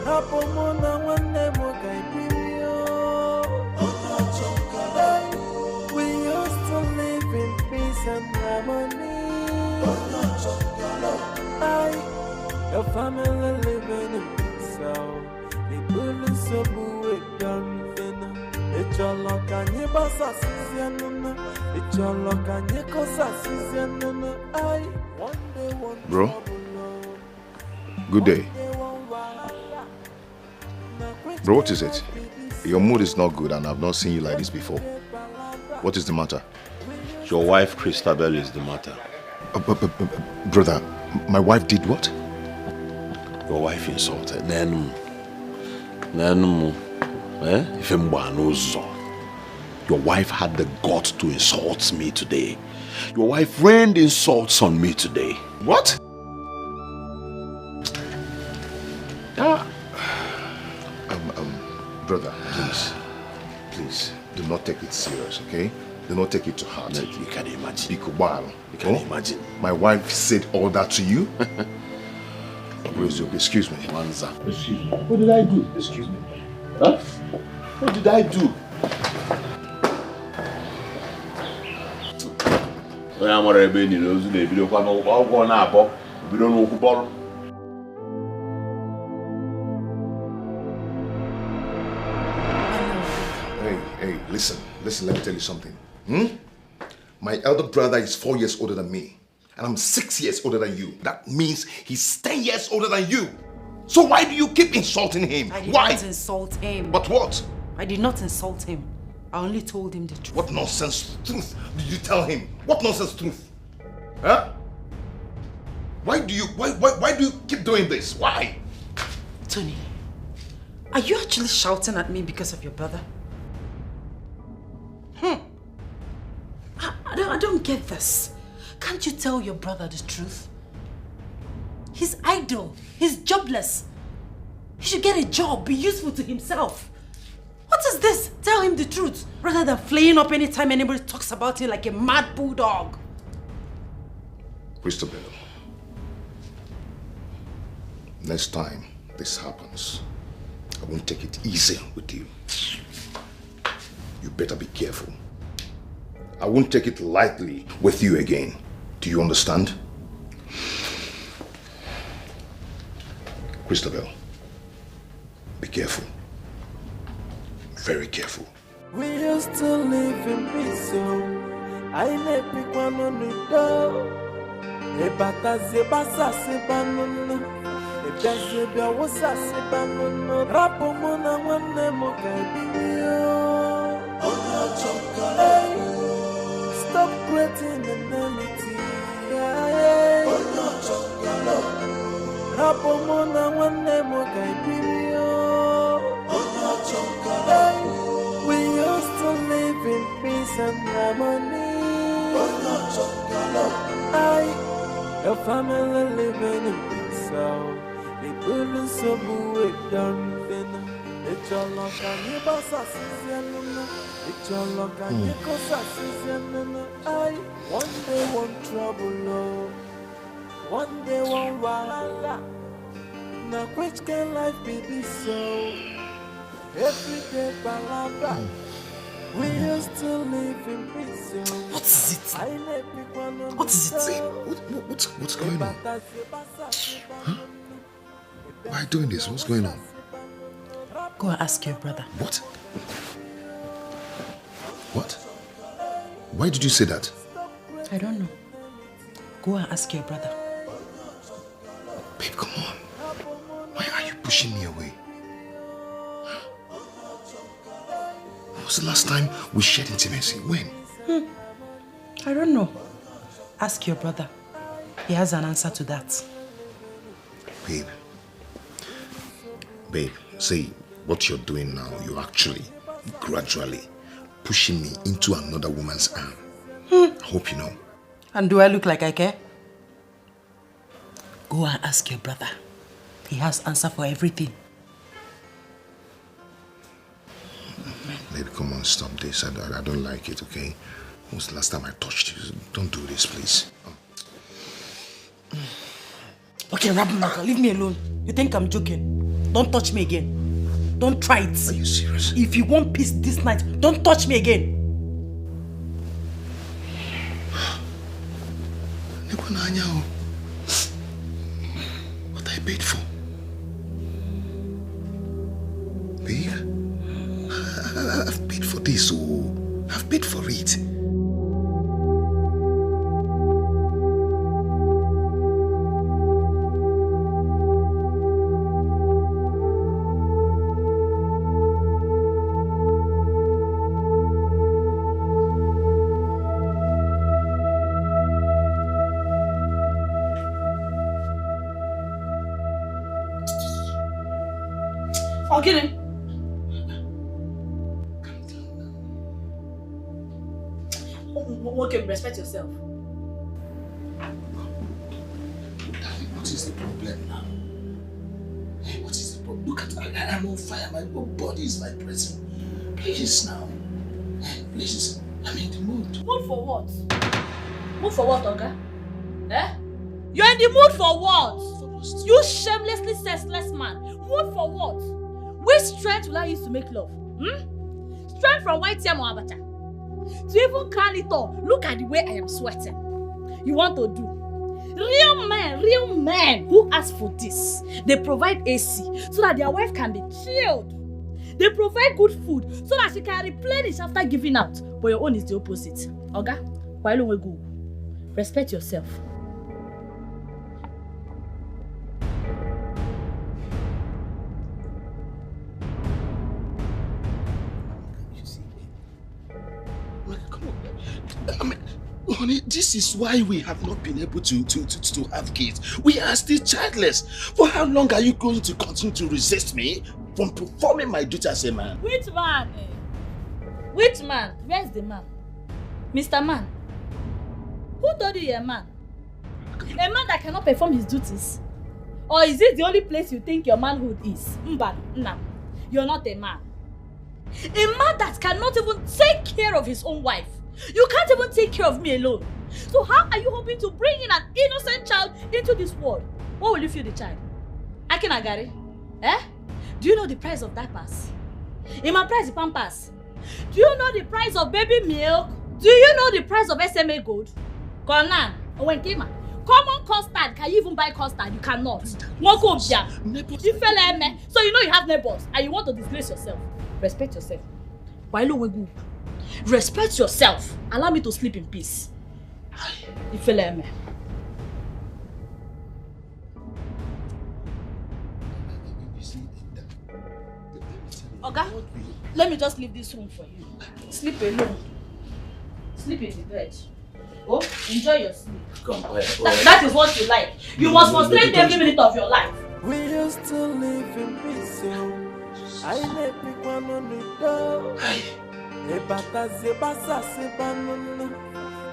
Rapo mona wane moka biyo. We used to live in peace and harmony. Your family living in peace, so the bullies so boo done dinner. It's your luck and your boss season. It's your luck and your cosa season. Bro, good day. Bro, what is it? Your mood is not good and I've not seen you like this before. What is the matter? Your wife, Christabel, is the matter. Brother, my wife did what? Your wife insulted. Your wife had the guts to insult me today. Your wife rained insults on me today. What? Brother, please, do not take it serious, okay? Do not take it to heart. You can imagine. You can imagine. My wife said all that to you? Excuse me. Excuse me. What did I do? Excuse me. Huh? What did I do? Hey, listen, let me tell you something. My elder brother is 4 years older than me. And I'm 6 years older than you. That means he's 10 years older than you. So why do you keep insulting him? I did Why? not insult him. But what? I did not insult him. I only told him the truth. What nonsense truth did you tell him? What nonsense truth? Huh? Why do you keep doing this? Why? Tony, are you actually shouting at me because of your brother? I don't get this. Can't you tell your brother the truth? He's idle. He's jobless. He should get a job, be useful to himself. What is this? Tell him the truth, rather than flaying up anytime anybody talks about him like a mad bulldog. Christabel, next time this happens, I won't take it easy with you. You better be careful. I won't take it lightly with you again. Do you understand? Christabel, be careful. Very careful. We used to live in peace, so I never pick one on the door. Ebata zebasa sebanuna. Ebezebia wosa sebanuna. Rapo mona wane moka biyo. Stop creating enmity. Rapo mona wane moka biyo. We used to live in peace and harmony. Your family living in peace, so the bullies so boo done dinner. It's your luck and your boss season. It's your luck and your cosa season. One day one trouble, one day one wahala. Now which can life be this so? Everyday palabra. We used to live in peace. What is it? What is it? What's going on? Huh? Why are you doing this? What's going on? Go and ask your brother. What? What? Why did you say that? I don't know. Go and ask your brother. Babe, come on. Why are you pushing me away? When was the last time we shared intimacy? When? I don't know. Ask your brother. He has an answer to that. Babe, See, what you're doing now, you're actually gradually pushing me into another woman's arm. I hope you know. And do I look like I care? Go and ask your brother. He has answer for everything. Baby, come on, stop this. I don't like it, okay? When was the last time I touched you? Don't do this, please. Okay, Rabunaka, leave me alone. You think I'm joking? Don't touch me again. Don't try it. Are you serious? If you want peace this night, don't touch me again. What I paid for? Babe, I've paid for this, oh. I've paid for it. Ogini. Okay, respect yourself. What is the problem now? Hey, what is the problem? Look at I'm on fire. My body is vibrating. Please now. Please. I'm in the mood. Mood for what? Mood for what, Oga? Eh? You're in the mood for what? You shamelessly senseless man. Mood for what? Which strength will I use to make love? Strength from white yam or abacha? To even call it all, look at the way I am sweating. You want to do? Real men who ask for this, they provide AC so that their wife can be chilled. They provide good food so that she can replenish after giving out. But your own is the opposite. Oga, why don't we go? Respect yourself. Honey, this is why we have not been able to have kids. We are still childless. For how long are you going to continue to resist me from performing my duty as a man? Which man? Which man? Where's the man? Mr. Man. Who told you you're a man? A man that cannot perform his duties? Or is it the only place you think your manhood is? No. You're not a man. A man that cannot even take care of his own wife. You can't even take care of me alone. So how are you hoping to bring in an innocent child into this world? What will you feed the child? Akinagari? Eh? Do you know the price of diapers? My price is pampers. Do you know the price of baby milk? Do you know the price of SMA gold? Conan, Owenkema. Common custard, can you even buy custard? You cannot. So you know you have neighbors and you want to disgrace yourself. Respect yourself. Respect yourself. Allow me to sleep in peace. Oga, let me just leave this room for you. Sleep alone. Sleep in the bed. Oh, enjoy your sleep. Come, that is what you like. You must frustrate every minute of your life. We used to live in peace. I let me one on the door. Ebata zebasa sebanono,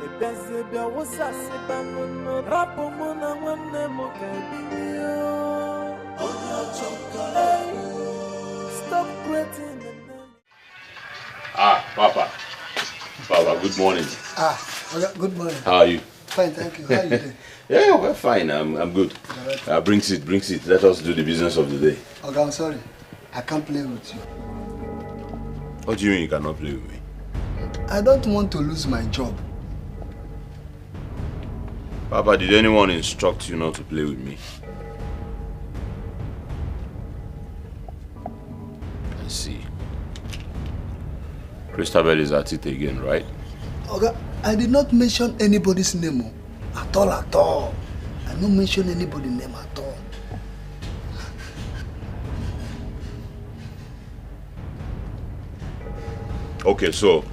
ebeze bewosa sebanono. Rapo mona wane mokaibiyo. Stop creating the name. Papa, good morning. Good morning. How are you? Fine, thank you. How are you doing? Yeah, we're fine. I'm good. Brings it. Let us do the business of the day. Okay, I'm sorry. I can't play with you. What do you mean you cannot play with me? I don't want to lose my job. Papa, did anyone instruct you not to play with me? I see. Christabel is at it again, right? Okay, I did not mention anybody's name. At all. I don't mention anybody's name at all. Okay, so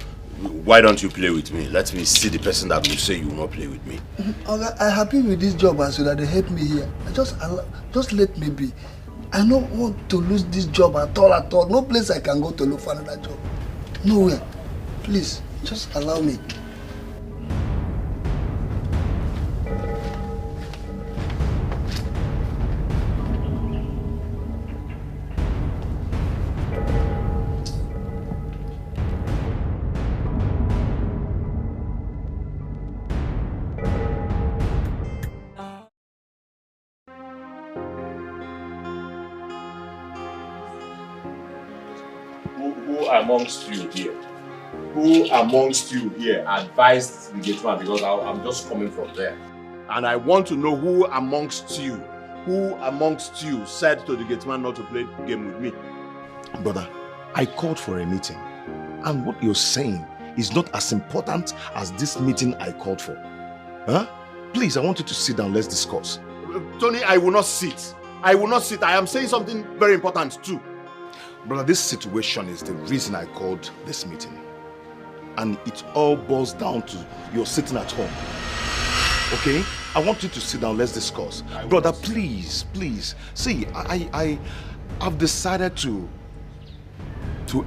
why don't you play with me? Let me see the person that will say you will not play with me. Okay, I'm happy with this job and so that they help me here. Just let me be. I don't want to lose this job at all. No place I can go to look for another job. Nowhere. Please, just allow me. Amongst you here? Who amongst you here advised the gate man? Because I'm just coming from there. And I want to know who amongst you said to the gate man not to play the game with me? Brother, I called for a meeting. And what you're saying is not as important as this meeting I called for. Huh? Please, I want you to sit down. Let's discuss. Tony, I will not sit. I am saying something very important too. Brother, this situation is the reason I called this meeting. And it all boils down to you're sitting at home. Okay? I want you to sit down, let's discuss. Brother, please. See, I've decided to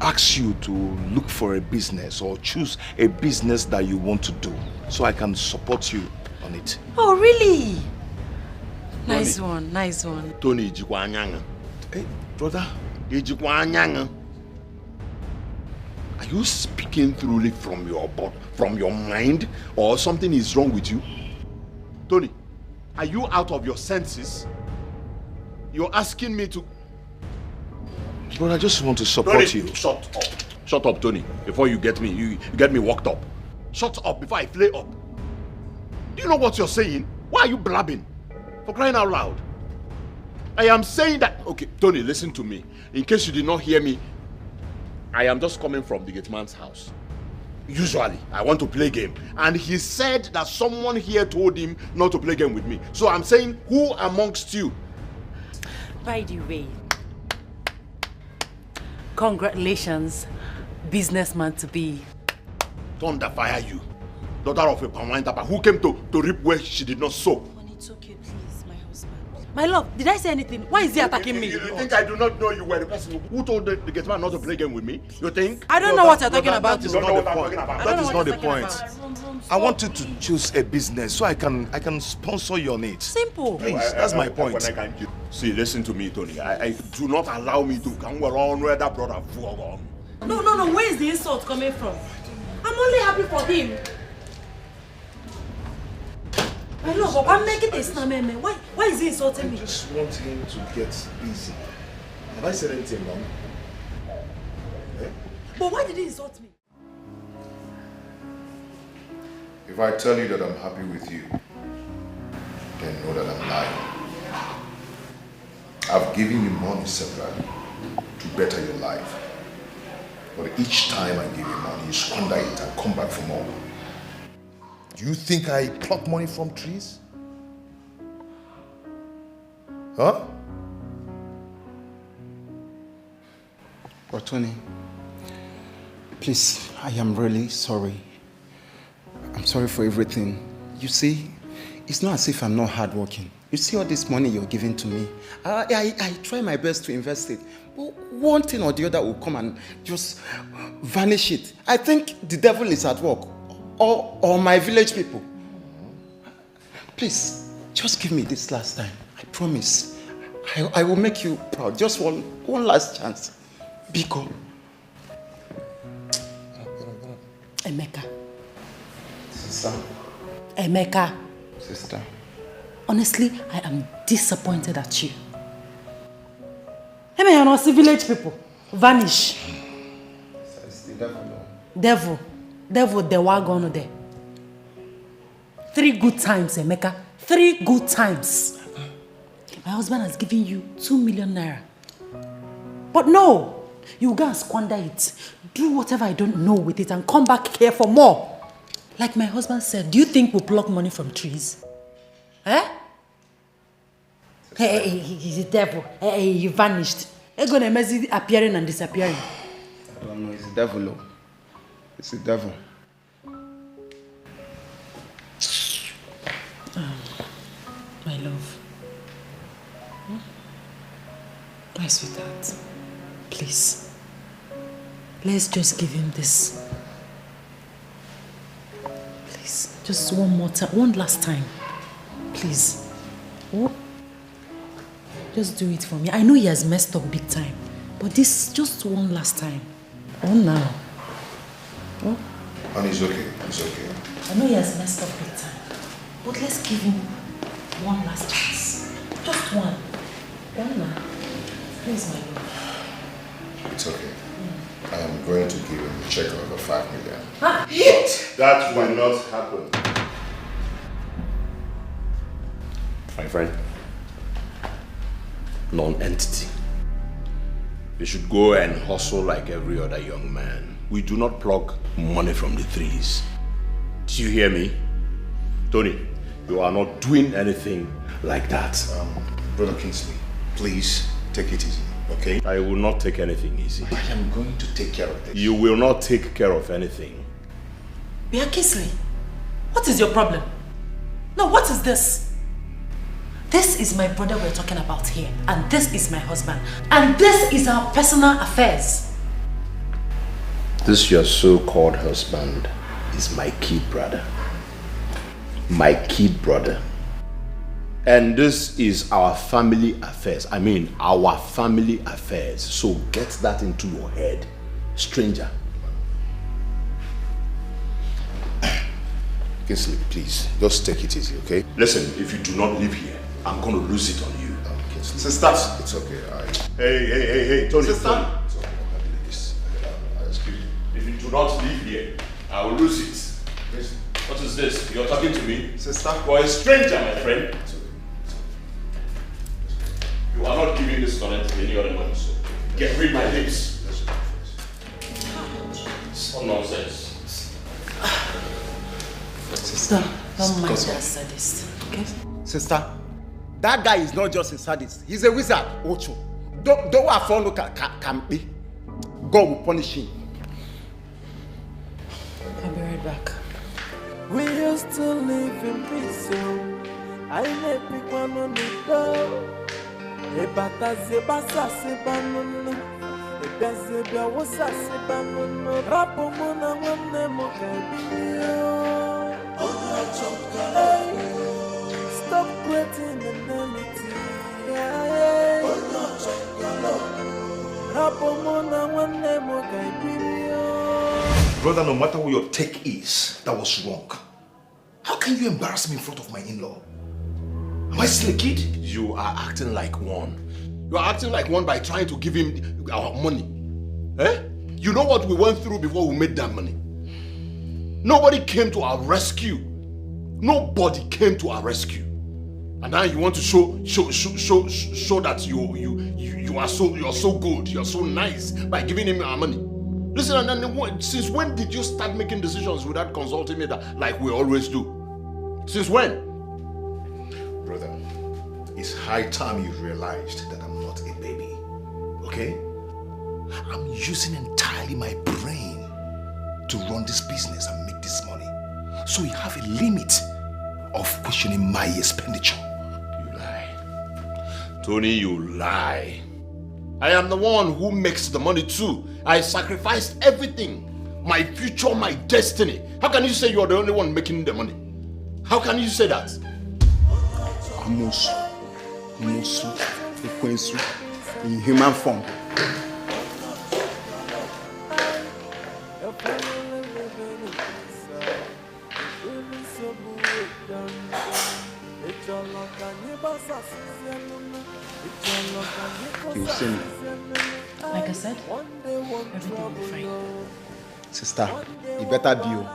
ask you to look for a business or choose a business that you want to do so I can support you on it. Oh, really? Nice one. Tony, hey, brother. Are you speaking truly from your mind, or something is wrong with you? Tony, are you out of your senses? You're asking me to... But I just want to support you. Shut up, Tony, before you get me. You get me worked up. Shut up before I flare up. Do you know what you're saying? Why are you blabbing? For crying out loud. I am saying that... Okay, Tony, listen to me. In case you did not hear me, I am just coming from the gate man's house. Usually, I want to play game. And he said that someone here told him not to play game with me. So I'm saying, who amongst you? By the way, congratulations, businessman to be. Thunder fire you. Daughter of a palm tapper who came to reap where she did not sow. It's okay, please, my husband. My love, did I say anything? Why is he attacking me? You think I do not know you were the person who told the gate man not to play game with me? You think? I don't know what you're talking about. That is not the point. That is not the point. I want you to choose a business so I can sponsor your needs. Simple. Please, that's my point. See, listen to me, Tony. I do not allow me to come around where that brother on. No. Where is the insult coming from? I'm only happy for him. I know, but I'm making this now, man. Why is he insulting me? I just want him to get busy. Have I said anything wrong? Eh? But why did he insult me? If I tell you that I'm happy with you, then know that I'm lying. I've given you money separately to better your life. But each time I give you money, you squander it and come back for more. Do you think I pluck money from trees? Huh? But Tony, please, I am really sorry. I'm sorry for everything. You see, it's not as if I'm not hardworking. You see all this money you're giving to me. I try my best to invest it. But one thing or the other will come and just vanish it. I think the devil is at work. Or my village people. Please, just give me this last time. I promise. I will make you proud. Just one last chance. Biko. Emeka. Sister. Emeka. Sister. Honestly, I am disappointed at you. I mean, you're not village people. Vanish. It's the devil. Devil, the wagon there. 3 good times, Emeka. 3 good times. My husband has given you 2 million naira. But no, you go and squander it. Do whatever I don't know with it and come back here for more. Like my husband said, do you think we'll pluck money from trees? Eh? Hey, he's a devil. Hey, you vanished. You're going to mess appearing and disappearing. I don't know, it's the devil. It's the devil. My love. My sweetheart, please. Let's just give him this. Please, just one more time, one last time. Please. Oh. Just do it for me. I know he has messed up big time, but this just one last time. Oh, now. Oh. And it's okay. It's okay. I know he has messed up big time, but let's give him one last chance. Just one. One now. Please, my love. It's okay. I am going to give him a check of over 5 million. Ah, but that will not happen. My friend, non-entity. You should go and hustle like every other young man. We do not plug money from the trees. Do you hear me? Tony, you are not doing anything like that. Brother Kingsley, please take it easy, okay? I will not take anything easy. I am going to take care of this. You will not take care of anything. Bia Kingsley, what is your problem? No, what is this? This is my brother we're talking about here, and this is my husband, and this is our personal affairs. This your so-called husband is my kid brother. My kid brother. And this is our family affairs. I mean, our family affairs. So get that into your head, stranger. Kingsley, please, just take it easy, okay? Listen, if you do not live here, I'm going to lose it on you. Kingsley, Sister. It's okay. Hey, Tony. Sister. Tony. If you do not live here, I will lose it. Listen. What is this? You're talking to me? Sister. You are a stranger, my friend. You are not giving this connect to any other money, so get rid of my lips. What nonsense. Sister, don't mind that sadist, okay? Sister, that guy is not just a sadist. He's a wizard, Ocho. Don't follow can be. God will punish him. I'll be right back. We used to live in peace, so I let pick one on the door. Ebata zebasa sebanunu, ebezebia wosa sebanunu. Rapo mona wane mokabiyo. Stop creating enmity. Rapo mona wane mokabiyo. Brother, no matter what your take is, that was wrong. How can you embarrass me in front of my in-law? Am I still a kid? You are acting like one. You are acting like one by trying to give him our money. Eh? You know what we went through before we made that money? Nobody came to our rescue. Nobody came to our rescue. And now you want to show that you are so good, you're so nice by giving him our money. Listen, and since when did you start making decisions without consulting me like we always do? Since when? Brother, it's high time you realized that I'm not a baby, okay? I'm using entirely my brain to run this business and make this money. So you have a limit of questioning my expenditure. You lie. Tony, you lie. I am the one who makes the money too. I sacrificed everything. My future, my destiny. How can you say you're the only one making the money? How can you say that? Musu, Ekwensu, in human form. You see me. Like I said, everything will be fine. Sister, you better be you.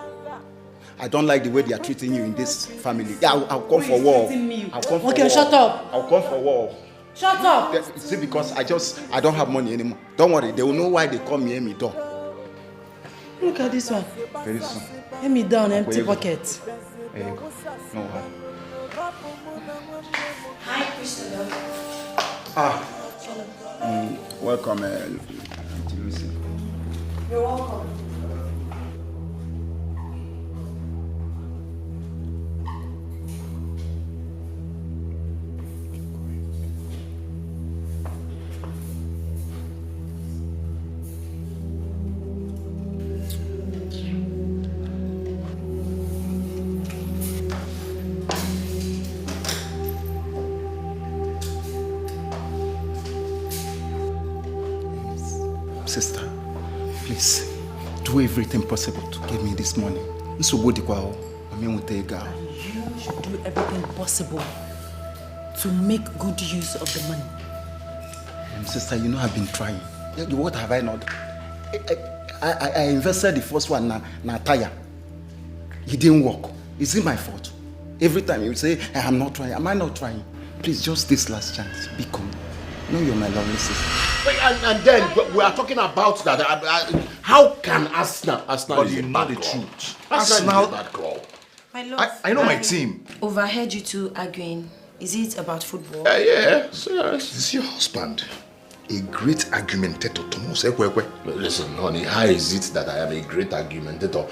I don't like the way they are treating you in this family. Yeah, I'll come for war. I'll come for war. Shut up. I'll come for war. Shut up. Is it because I don't have money anymore? Don't worry, they will know why they call me Amy Door. Look at this one. Very soon. Let me down, empty pocket. There you go. No harm. Hi, Christopher. Welcome, Auntie Lucy. You're welcome. sister, please, do everything possible to give me this money. So good, I mean, we'll take out. You should do everything possible to make good use of the money. Sister, you know I've been trying. What have I not? I invested the first one na tire. It didn't work. Is it my fault? Every time you say, I'm not trying. Am I not trying? Please, just this last chance. Be calm. No, you're my lovely sister. And then we are talking about that. How can Arsenal But you know the truth. Arsenal, that girl? My love. I know my team. Overheard you two arguing. Is it about football? Yeah. This is your husband. A great argumentator. Listen, honey, how is it that I am a great argumentator?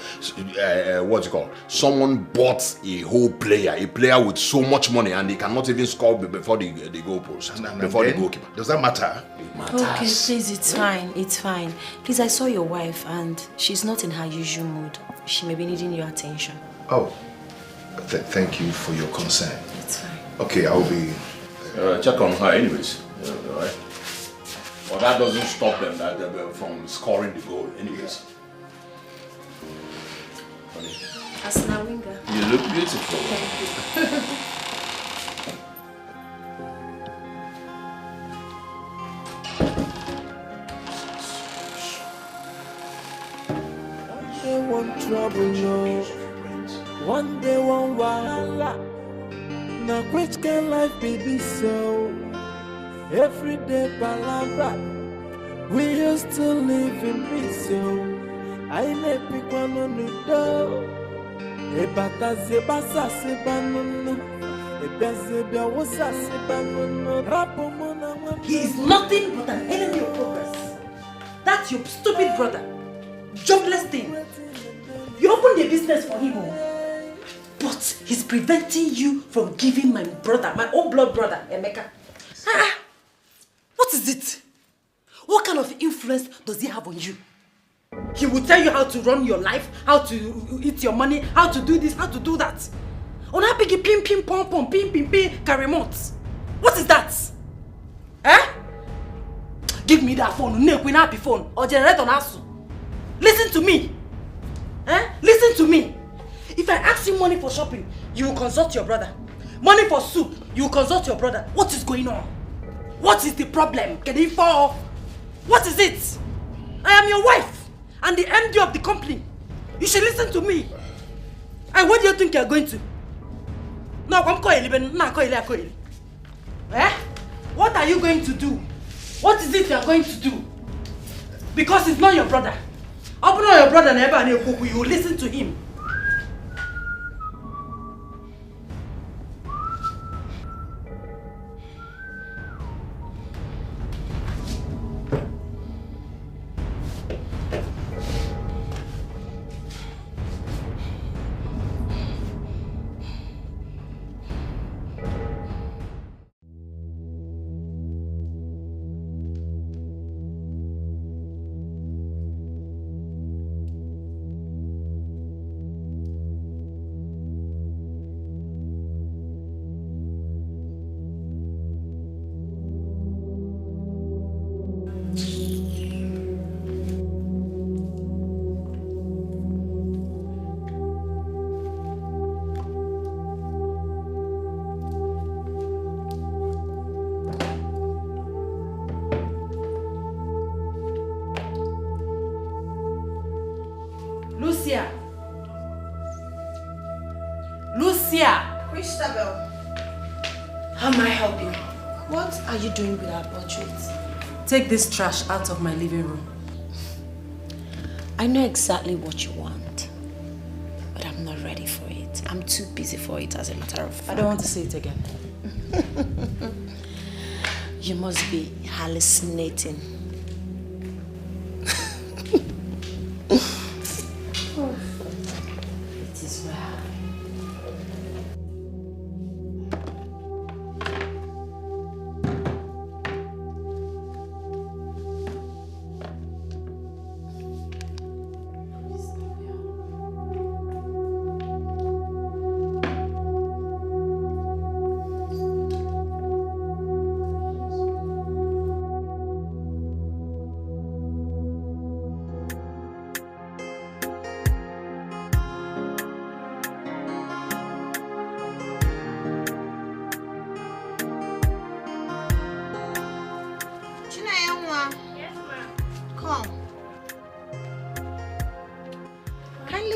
What's it called? Someone bought a whole player, a player with so much money, and they cannot even score before the goalpost, before the goalkeeper. Does that matter? It matters. Okay, please, it's fine. It's fine. Please, I saw your wife, and she's not in her usual mood. She may be needing your attention. Oh, thank you for your concern. It's fine. Okay, I'll be... check on her anyways. All right. But that doesn't stop them from scoring the goal anyways. Honey. Asna Winger. You look beautiful. Thank you. They want trouble, no. One day, one wahala. Now, which can life be this so? Every day, palabra. We used to live in peace, yo. I may pick one on the door. Ebata zebasa sebanuna. Ebezebia wasa sebanuna. Rapomona. He is nothing but an enemy of progress. That's your stupid brother. Jobless thing. You opened a business for him, but he's preventing you from giving my brother, my own blood brother, Emeka. What is it? What kind of influence does he have on you? He will tell you how to run your life, how to eat your money, how to do this, how to do that. On how big pim pim pom pom pim pim pim carry-mount. What is that? Eh? Give me that phone, happy phone, or generator nasu. Listen to me. Eh? Listen to me. If I ask you money for shopping, you will consult your brother. Money for soup, you will consult your brother. What is going on? What is the problem? Can he fall? What is it? I am your wife and the MD of the company. You should listen to me. And what do you think you are going to? No, I'm going. Eh? What are you going to do? What is it you are going to do? Because it's not your brother. Open on your brother and you will listen to him. Lucia! Christabel. How may I help you? What are you doing with our portrait? Take this trash out of my living room. I know exactly what you want, but I'm not ready for it. I'm too busy for it, as a matter of fact. I don't want to say it again. You must be hallucinating. It is well.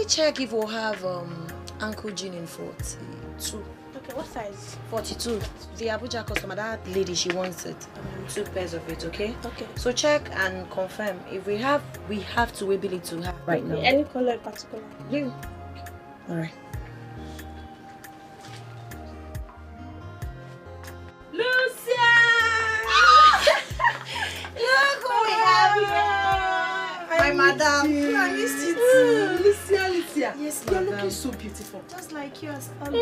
check if we'll have ankle jean in 42. Okay, what size? 42. The Abuja customer, that lady, she wants it. 2 pairs of it, okay? Okay. So check and confirm. If we have to be able to have right now. Any color in particular? Yeah. Alright. Lucia! Look who we have here! My madam. I missed you too. Lucia. Yes, You're madam. looking so beautiful. Just like you as always.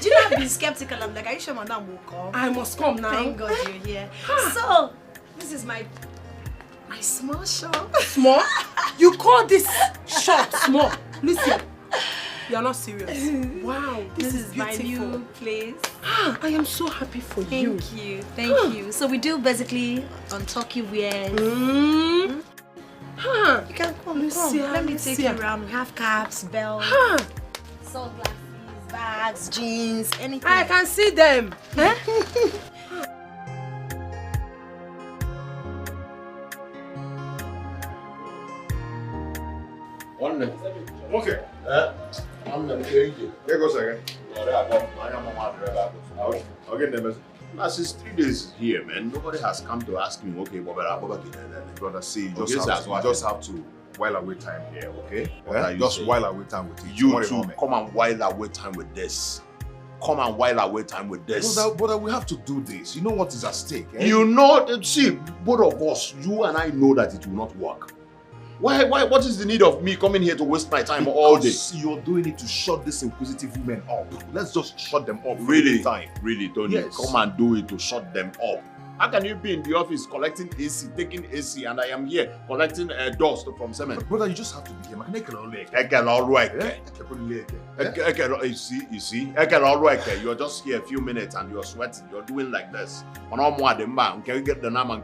Do you know I've been skeptical? I'm like, are you sure madam will come? I must come now. Thank God you're here. So, this is my small shop. Small? You call this shop small? Lucia, you're not serious. Wow, This is my beautiful. new place. I am so happy for you. Thank you. So we do basically on turkey wear. You can come. Lucia, Let me take Lucia. you around. We have caps, belts, sunglasses, bags, jeans, anything. I can see them. Eh? Okay. Here goes again. Again, the message. Now, since 3 days here, man, nobody has come to ask me, okay, Brother, see, you Okay, just have to while away time here, okay? What are you Just saying? while away time with You two come and while away time with this. Come and while away time with this. Brother, we have to do this. You know what is at stake, eh? You know, see, both of us, you and I know that it will not work. Why? What is the need of me coming here to waste my time all day? You're doing it to shut these inquisitive women up. Let's just shut them up for Really? the time. Really, Tony? Yes. Come and do it to shut them up. How can you be in the office collecting AC, taking AC, and I am here collecting dust from cement? Brother, you just have to be here. You see, you're just here a few minutes and you're sweating. You're doing like this. Can you get the name and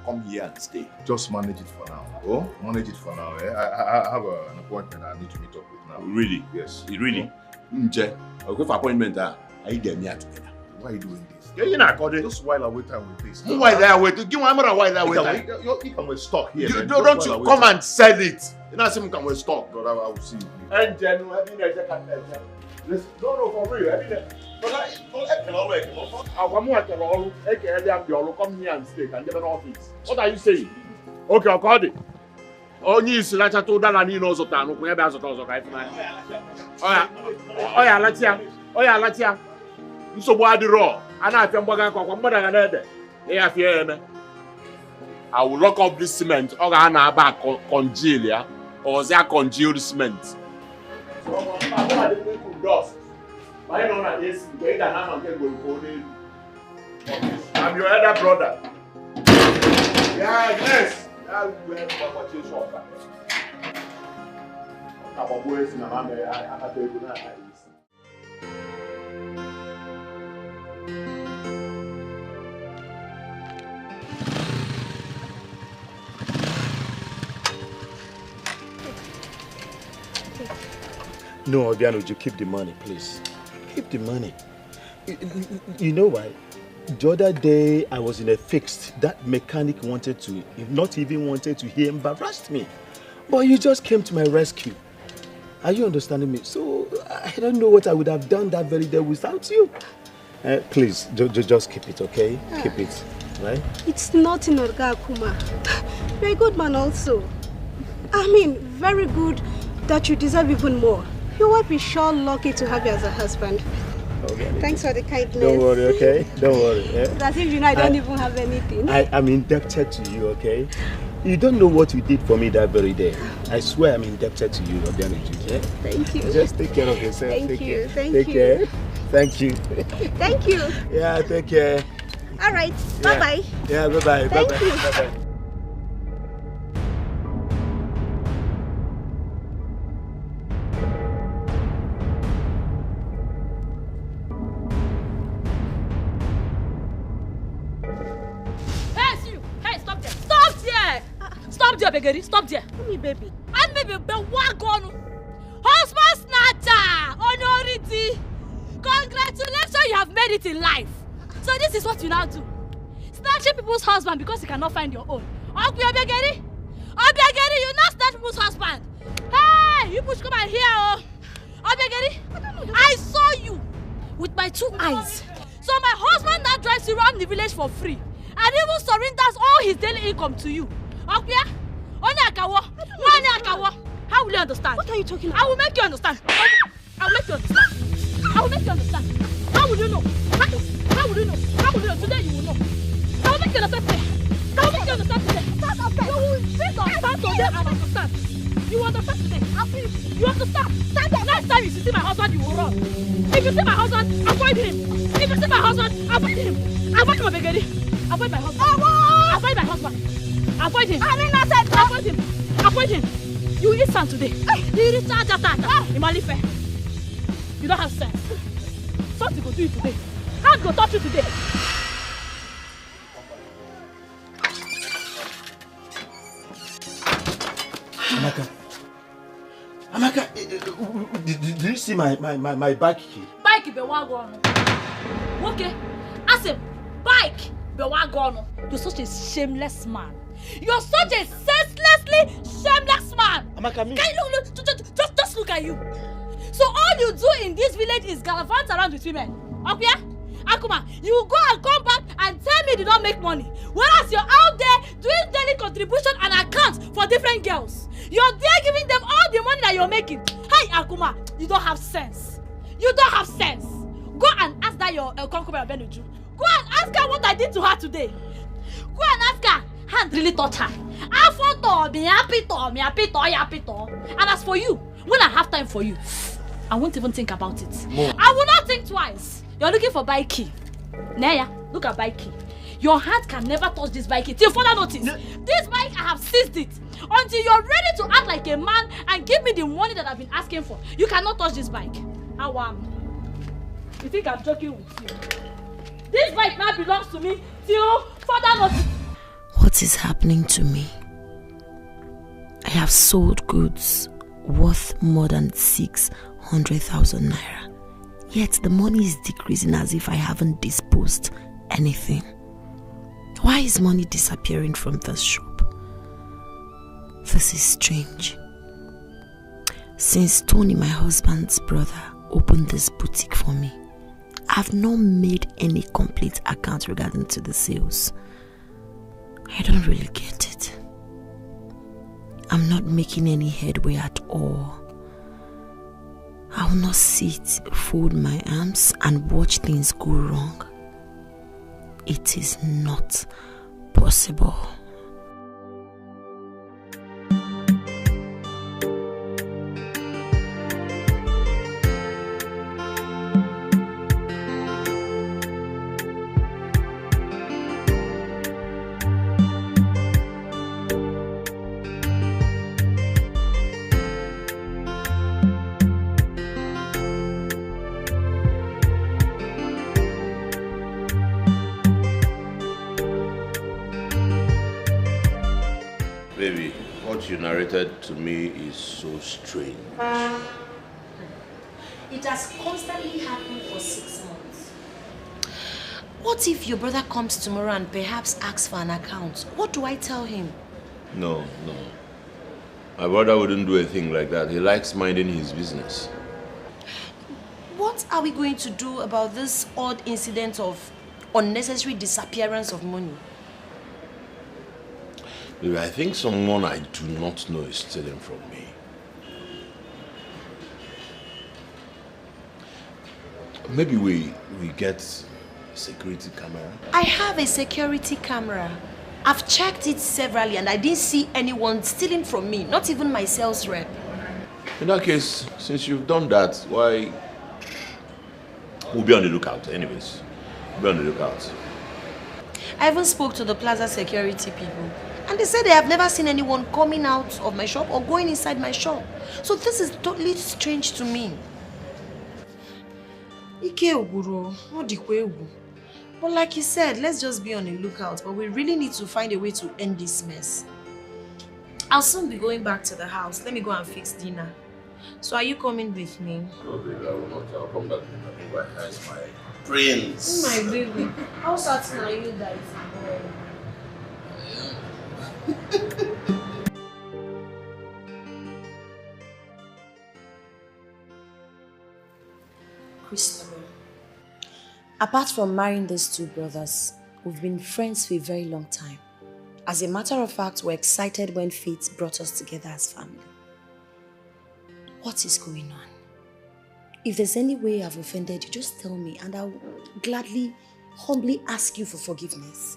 come here and stay. Just manage it for now. Oh, manage it for now. Eh? I have an appointment I need to meet up with now. Really? Yes. Really? Okay, for appointment, I get me together. Why are you doing this? You're not according. Just while I wait time with this. Why there wait? Give me a while there wait. You can stock here. You don't you come and sell it. You know, say come with stock. God, I will see you. And then no, for real. Come here and stay and give an office. What are you saying? Okay, Akodi. Onye isi lacha to dala ni no zota no kun e ba zota ozo ka ifuna. Oya latia. Nsogbu adiro. Ana afia mgbaga kwa mgbada ga na ede. E afia eme. I will lock up this cement. Oga na aba congeal ya. Or they congealed cement. So dust. Why not na this? We ga na man ke go ko ni. I'm your elder brother. Yeah, yes. No, Obiano, you keep the money, please. Keep the money. You know why? The other day, I was in a fix. That mechanic wanted to, not even wanted to, he embarrassed me. But you just came to my rescue. Are you understanding me? So, I don't know what I would have done that very day without you. Please, just keep it, okay? Keep it, right? It's not in Orga Akuma. You're a good man also. I mean, very good that you deserve even more. Your wife is sure lucky to have you as a husband. Okay. Thanks for the kindness. Don't worry, okay? Don't worry. Yeah? It's as if you know I don't even have anything. I'm indebted to you, okay? You don't know what you did for me that very day. I swear I'm indebted to you, Obiano. Yeah? Thank you. Just take care of yourself. Thank you. Take care. Thank you. Thank you. Yeah, take care. All right. Bye-bye. Yeah, bye-bye. Thank Bye-bye. you. Bye-bye. Stop there. Me, baby. And maybe the wagon. Husband snatcher. Honority. Congratulations, you have made it in life. So this is what you now do. Snatching people's husband because you cannot find your own. Obiageri, you not that people's husband. Hey, you push come and hear. Oh. Obiageri, I saw you with my 2 eyes. So my husband now drives you around the village for free and even surrenders all his daily income to you. Okay? How will you understand? What are you talking about? I will make you understand. I will make you understand. I will make you understand. How will you know? How will you know? How will you know? Today you will know. I will make you understand today. I will make you understand today. You will sit on stand today and understand. You understand today. You understand. Stand up. Next time you see my husband, you will run. If you see my husband, avoid him. If you see my husband, avoid him. Avoid him, Begedi. Avoid my husband. Avoid my husband. Avoid him. Avoid him. Avoid him. You eat sand today. You don't have sense. Something will do it today. Hand will touch you today. Amaka, did you see my bike key? Bike be wagon. Okay. As a bike be wagon. You're such a shameless man. You're such a senselessly shameless man. Amaka, me. Can you look? Just look at you. So all you do in this village is gallivant around with women. Okay? Akuma, you go and come back and tell me you don't make money. Whereas you're out there doing daily contribution and accounts for different girls. You're there giving them all the money that you're making. Hey, Akuma, you don't have sense. You don't have sense. Go and ask that your concubine Benuju. Go and ask her what I did to her today. Go and ask her. Hand really touch her. And as for you, when I have time for you, I won't even think about it. Mom. I will not think twice. You're looking for bike key. Naya, look at bike key. Your hand can never touch this bike key till further notice. This bike, I have seized it. Until you're ready to act like a man and give me the money that I've been asking for, you cannot touch this bike. How am? You think I'm joking with you? This bike now belongs to me till further notice. What is happening to me? I have sold goods worth more than 600,000 naira. Yet the money is decreasing as if I haven't disposed anything. Why is money disappearing from this shop? This is strange. Since Tony, my husband's brother, opened this boutique for me, I've not made any complete account regarding to the sales. I don't really get it. I'm not making any headway at all. I will not sit, fold my arms and watch things go wrong. It is not possible. Baby, what you narrated to me is so strange. It has constantly happened for 6 months. What if your brother comes tomorrow and perhaps asks for an account? What do I tell him? No. My brother wouldn't do a thing like that. He likes minding his business. What are we going to do about this odd incident of unnecessary disappearance of money? Baby, I think someone I do not know is stealing from me. Maybe we get a security camera. I have a security camera. I've checked it severally and I didn't see anyone stealing from me, not even my sales rep. In that case, since you've done that, why... We'll be on the lookout anyways. We'll be on the lookout. I even spoke to the plaza security people. And they said they have never seen anyone coming out of my shop or going inside my shop. So this is totally strange to me. But like you said, let's just be on the lookout. But we really need to find a way to end this mess. I'll soon be going back to the house. Let me go and fix dinner. So are you coming with me? No, baby, I will not. I'll come back with my eyes, my prince. My baby. How certain are you that it's a boy? Apart from marrying these two brothers, we've been friends for a very long time. As a matter of fact, we're excited when fate brought us together as family. What is going on? If there's any way I've offended you, just tell me and I'll gladly, humbly ask you for forgiveness.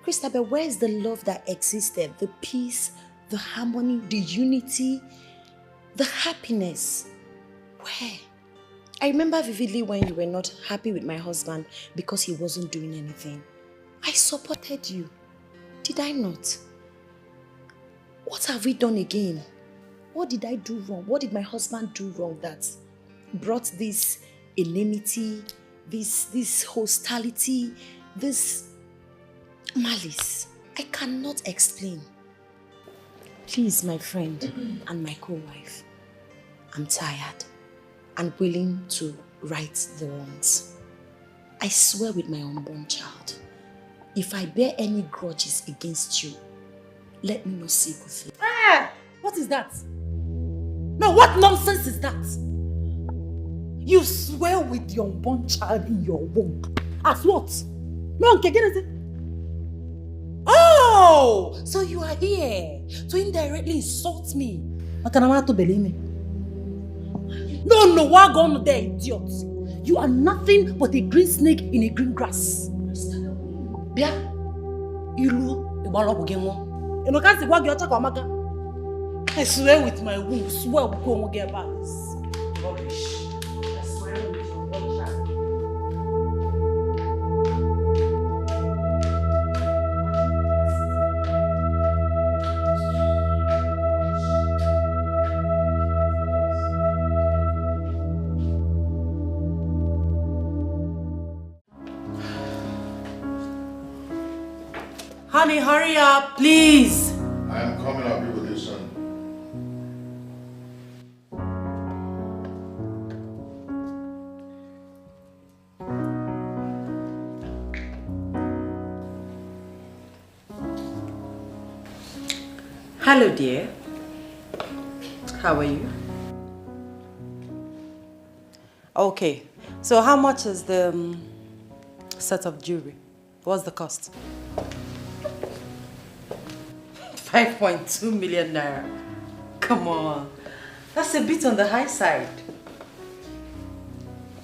Christabel, where is the love that existed? The peace, the harmony, the unity, the happiness? Where? I remember vividly when you were not happy with my husband because he wasn't doing anything. I supported you. Did I not? What have we done again? What did I do wrong? What did my husband do wrong that brought this enmity, this hostility, this malice? I cannot explain. Please, my friend and my co-wife, I'm tired and willing to right the wrongs. I swear with my unborn child, if I bear any grudges against you, let me not see good faith. Ah! What is that? No, what nonsense is that? You swear with your unborn child in your womb. As what? No, okay, get it. Oh! So you are here to indirectly insult me. Makanama to believe me. No, what gone there, idiot? You are nothing but a green snake in a green grass. Bia, Ilu, Ibalo Bugenwo. You know, can't see what you're talking about. I swear with my womb, swear we'll go and get back this rubbish. I swear with your one child. Honey, hurry up, please. I am coming, I'll be with you soon. Hello, dear. How are you? Okay, so how much is the set of jewelry? What's the cost? 5.2 million naira. Come on. That's a bit on the high side.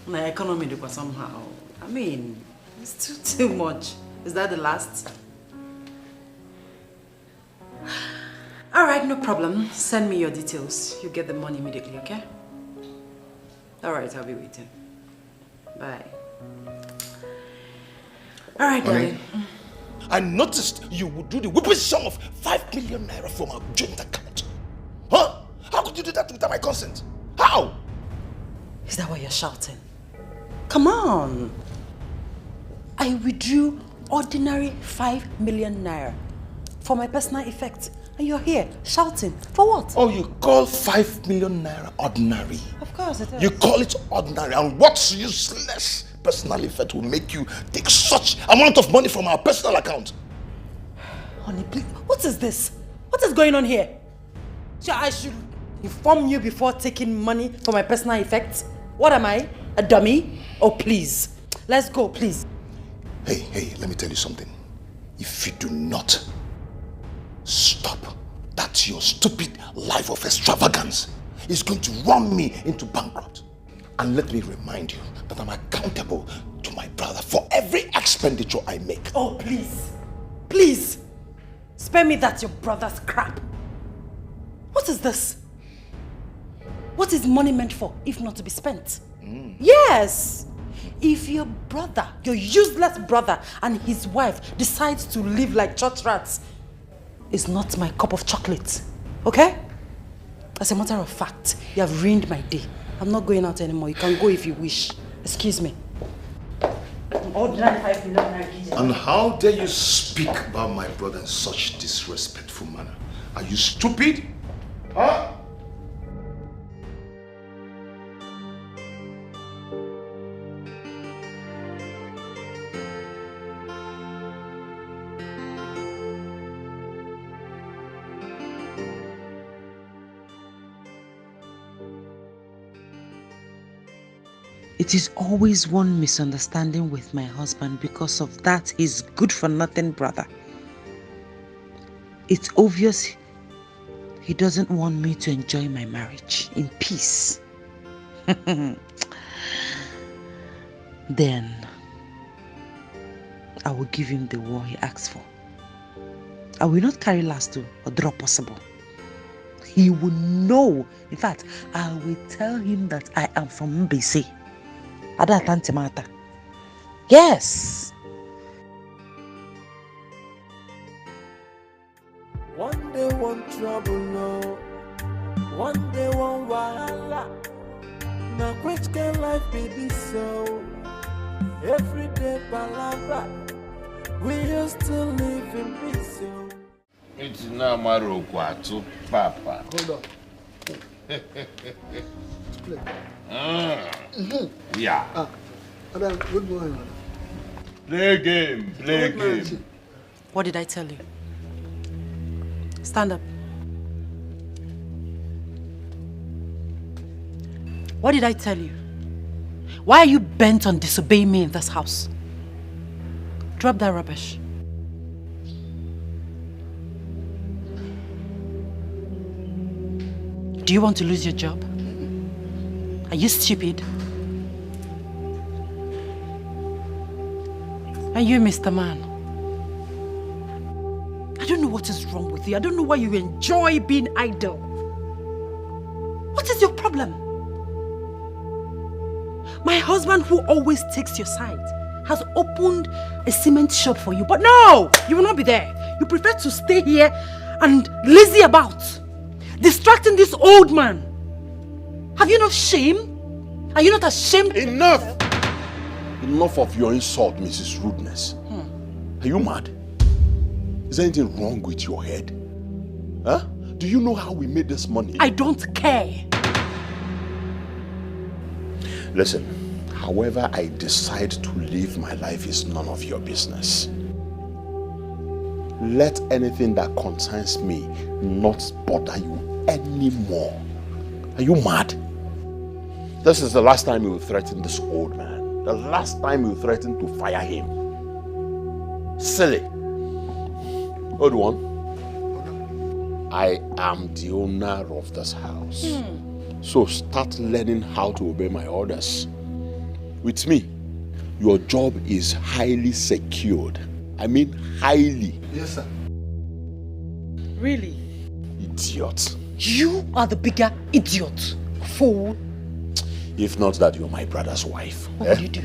My economy was somehow. I mean, it's too much. Is that the last? Alright, no problem. Send me your details. You get the money immediately, okay? Alright, I'll be waiting. Bye. Alright, darling. I noticed you would do the whipping sum of 5 million naira from our joint account. Huh? How could you do that without my consent? How? Is that why you're shouting? Come on. I withdrew ordinary 5 million naira for my personal effect. And you're here shouting. For what? Oh, you call 5 million naira ordinary? Of course it is. You call it ordinary, and what's useless personal effect will make you take such amount of money from our personal account? Honey, please. What is this? What is going on here? So I should inform you before taking money for my personal effects? What am I? A dummy? Oh, please. Let's go, please. Hey, let me tell you something. If you do not stop, that your stupid life of extravagance is going to run me into bankrupt. And let me remind you that I'm accountable to my brother for every expenditure I make. Oh, please. Please. Spare me that your brother's crap. What is this? What is money meant for if not to be spent? Yes. If your brother, your useless brother and his wife decides to live like church rats, it's not my cup of chocolate. Okay? As a matter of fact, you have ruined my day. I'm not going out anymore. You can go if you wish. Excuse me. And how dare you speak about my brother in such disrespectful manner? Are you stupid? Huh? It is always one misunderstanding with my husband because of that his good-for-nothing brother. It's obvious he doesn't want me to enjoy my marriage in peace. Then I will give him the war he asks for. I will not carry last or draw possible. He will know. In fact, I will tell him that I am from Mbese. Adatantimata. Yes. One day one trouble, no. One day one wahala. Now which can life be this so? Every day palava. We used to live in peace. It's now Marokwa to Papa. Hold on. Play. Yeah. Madam, good morning. Play game, play game. What did I tell you? Stand up. What did I tell you? Why are you bent on disobeying me in this house? Drop that rubbish. Do you want to lose your job? Are you stupid? Are you Mr. Man? I don't know what is wrong with you. I don't know why you enjoy being idle. What is your problem? My husband, who always takes your side, has opened a cement shop for you. But no, you will not be there. You prefer to stay here and lazy about, distracting this old man. Have you no shame? Are you not ashamed? Enough! Enough of your insult, Mrs. Rudeness. Are you mad? Is there anything wrong with your head? Huh? Do you know how we made this money? I don't care. Listen, however I decide to live my life is none of your business. Let anything that concerns me not bother you anymore. Are you mad? This is the last time you will threaten this old man. The last time you threatened to fire him. Silly. Old one, I am the owner of this house. So start learning how to obey my orders. With me, your job is highly secured. I mean highly. Yes, sir. Really? Idiot. You are the bigger idiot. Fool. If not that, you're my brother's wife. What would you do?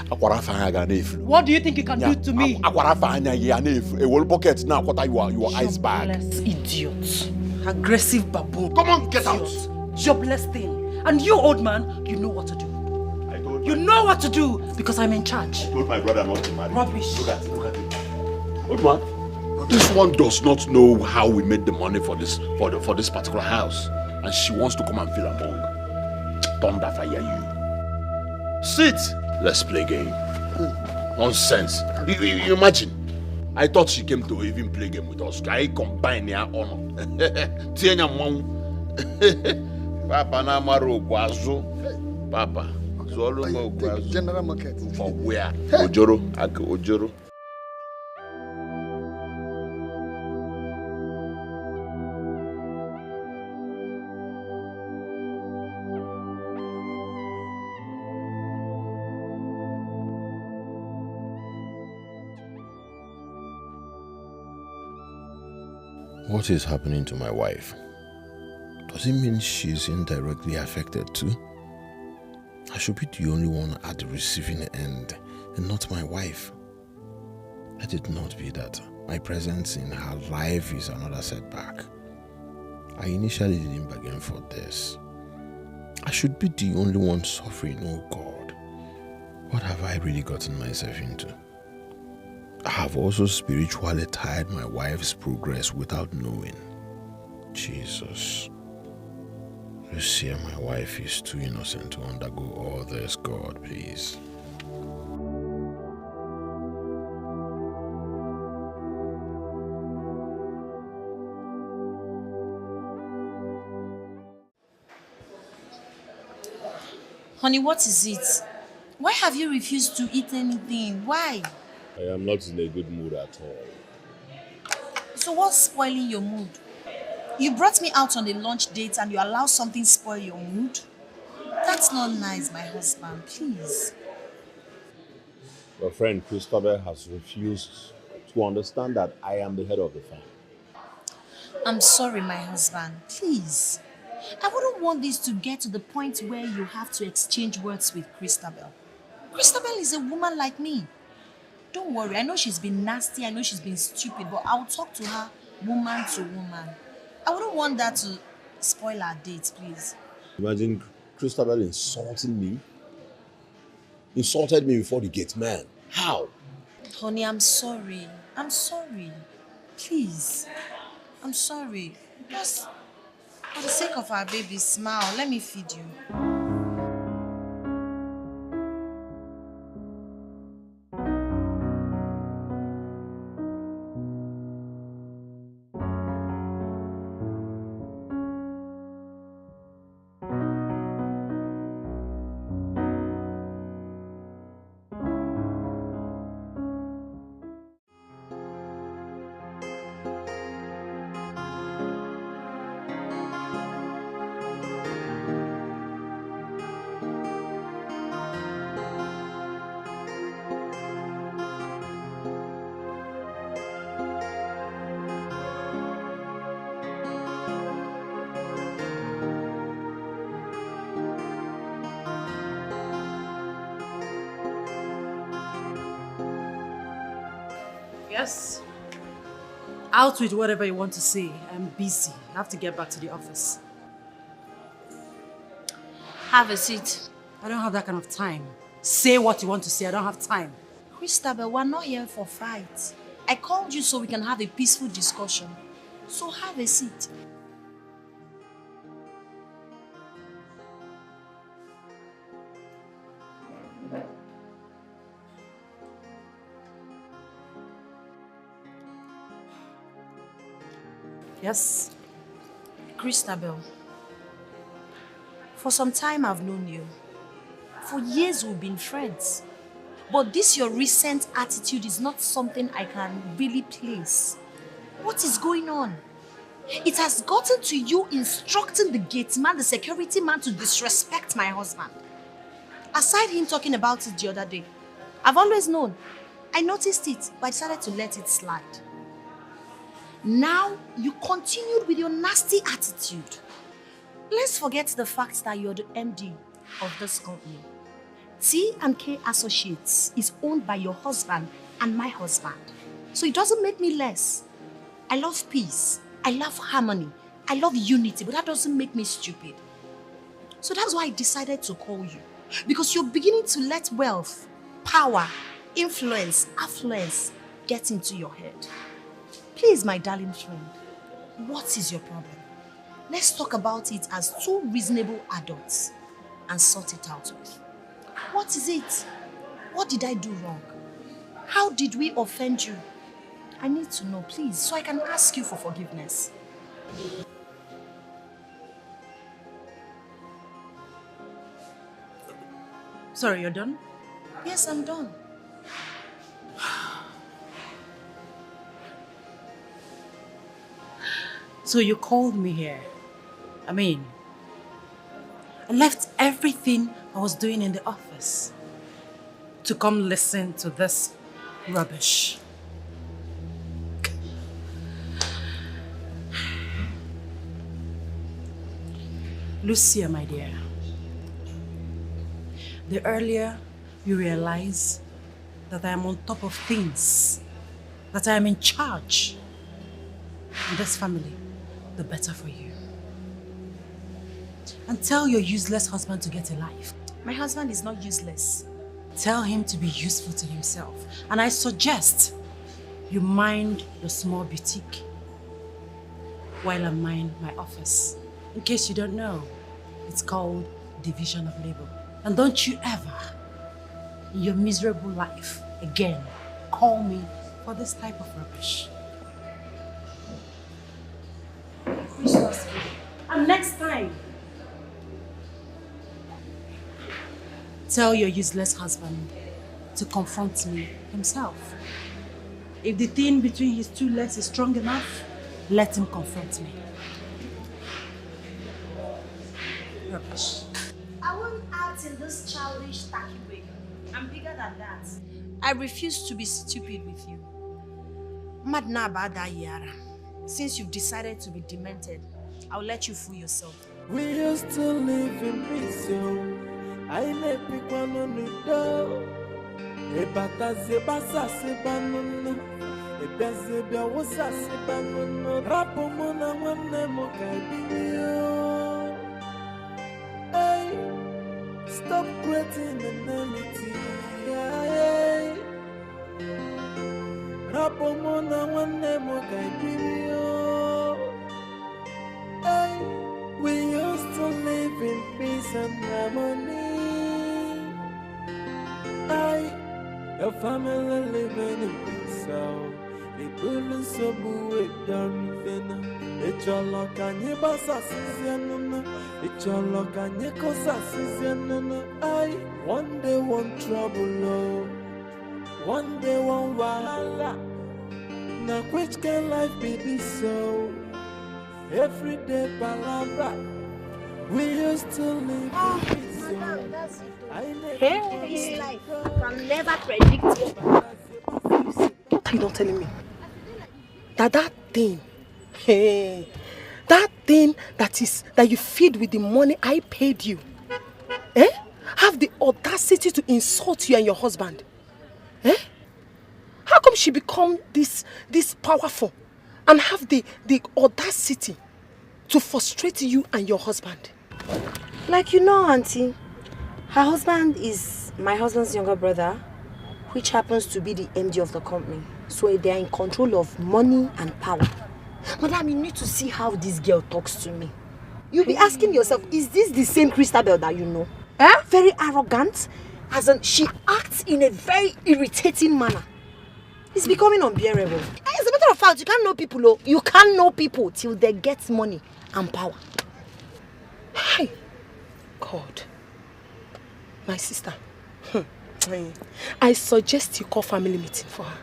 What do you think you can do to me? A whole bucket now, what are you ice bag? Jobless idiot. Aggressive baboon. Come on, get out. Jobless thing. And you, old man, you know what to do. You know what to do because I'm in charge. I told my brother not to marry. Rubbish. Look at it. Old man, this one does not know how we made the money for this particular house. And she wants to come and feel among. Thunder fire you. Sit. Let's play game. Nonsense. You imagine. I thought she came to even play game with us. I combine their honor. Tienya mom. Papa na maro gwazo. Papa. Zolo mo gwazo. General market. For where? Ojoro. Ojoro. What is happening to my wife? Does it mean she's indirectly affected too? I should be the only one at the receiving end and not my wife. Let it not be that my presence in her life is another setback. I initially didn't bargain for this. I should be the only one suffering, oh God. What have I really gotten myself into? I have also spiritually tied my wife's progress without knowing. Jesus. Lucia, my wife is too innocent to undergo all this. God, please. Honey, what is it? Why have you refused to eat anything? Why? I am not in a good mood at all. So what's spoiling your mood? You brought me out on a lunch date and you allow something spoil your mood? That's not nice, my husband. Please. Your friend Christopher has refused to understand that I am the head of the family. I'm sorry, my husband. Please. I wouldn't want this to get to the point where you have to exchange words with Christabel. Christabel is a woman like me. Don't worry, I know she's been nasty, I know she's been stupid, but I'll talk to her woman to woman. I wouldn't want that to spoil our date, please. Imagine Christabel insulting me. Insulted me before the gate man. How? Honey, I'm sorry. I'm sorry. Please. I'm sorry. Just for the sake of our baby, smile. Let me feed you. Yes. Out with whatever you want to say. I'm busy. I have to get back to the office. Have a seat. I don't have that kind of time. Say what you want to say. I don't have time. Christabel, we're not here for fight. I called you so we can have a peaceful discussion. So have a seat. Yes? Christabel, for some time I've known you. For years we've been friends. But this your recent attitude is not something I can really place. What is going on? It has gotten to you instructing the gate man, the security man, to disrespect my husband. Aside him talking about it the other day, I've always known. I noticed it, but I decided to let it slide. Now, you continued with your nasty attitude. Let's forget the fact that you're the MD of this company. T&K Associates is owned by your husband and my husband. So it doesn't make me less. I love peace. I love harmony. I love unity, but that doesn't make me stupid. So that's why I decided to call you. Because you're beginning to let wealth, power, influence, affluence get into your head. Please, my darling friend, what is your problem? Let's talk about it as two reasonable adults and sort it out with. What is it? What did I do wrong? How did we offend you? I need to know, please, so I can ask you for forgiveness. Sorry, you're done? Yes, I'm done. So you called me here. I left everything I was doing in the office to come listen to this rubbish. Lucia, my dear, the earlier you realize that I am on top of things, that I am in charge in this family, the better for you. And tell your useless husband to get a life. My husband is not useless. Tell him to be useful to himself. And I suggest you mind your small boutique while I mind my office. In case you don't know, it's called division of labor. And don't you ever, in your miserable life, again, call me for this type of rubbish. And next time, Tell your useless husband to confront me himself. If the thing between his two legs is strong enough, let him confront me. Rubbish. I won't act in this childish, tacky way. I'm bigger than that. I refuse to be stupid with you. Madna bada yara. Since you've decided to be demented, I'll let you fool yourself. We used to live in peace, yo. I let people on the door. Ebata zebasa sebanuna. Ebezebia wasa sebanuna. Rapo mona wane mokaibiyo. Hey, stop creating enmity. Hey, rapo mona wane mokaibiyo. Hey, we used to live in peace and harmony. Your family living in peace, so they couldn't so with everything. It's your luck and your boss season. It's your luck and your cosa season. One day one trouble, Lord. One day one wahala. Now which can life be this so? Every day palabra. We used to live in peace, so. Hey, this life, I can never predict what are you not telling me? That thing, hey, that thing that you feed with the money I paid you, have the audacity to insult you and your husband, How come she become this powerful and have the audacity to frustrate you and your husband? Like you know, Auntie, her husband is my husband's younger brother, which happens to be the MD of the company. So they are in control of money and power. Madam, you need to see how this girl talks to me. You'll be asking yourself, is this the same Christabel that you know? Very arrogant, as in she acts in a very irritating manner. It's becoming unbearable. As a matter of fact, you can't know people. Oh. You can't know people till they get money and power. Hey, God. My sister, I suggest you call family meeting for her.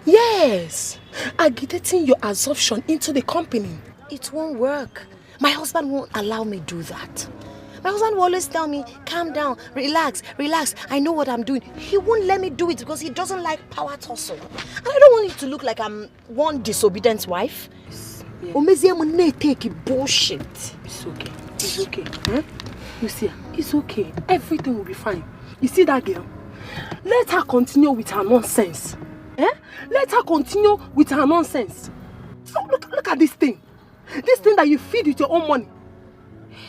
Yes, agitating your absorption into the company. It won't work. My husband won't allow me to do that. My husband will always tell me, calm down, relax, I know what I'm doing. He won't let me do it because he doesn't like power tussle. And I don't want it to look like I'm one disobedient wife. Yeah. Take bullshit. It's okay. It's okay. You see, it's okay. Everything will be fine. You see that girl? Let her continue with her nonsense. Let her continue with her nonsense. Look at this thing. This thing that you feed with your own money.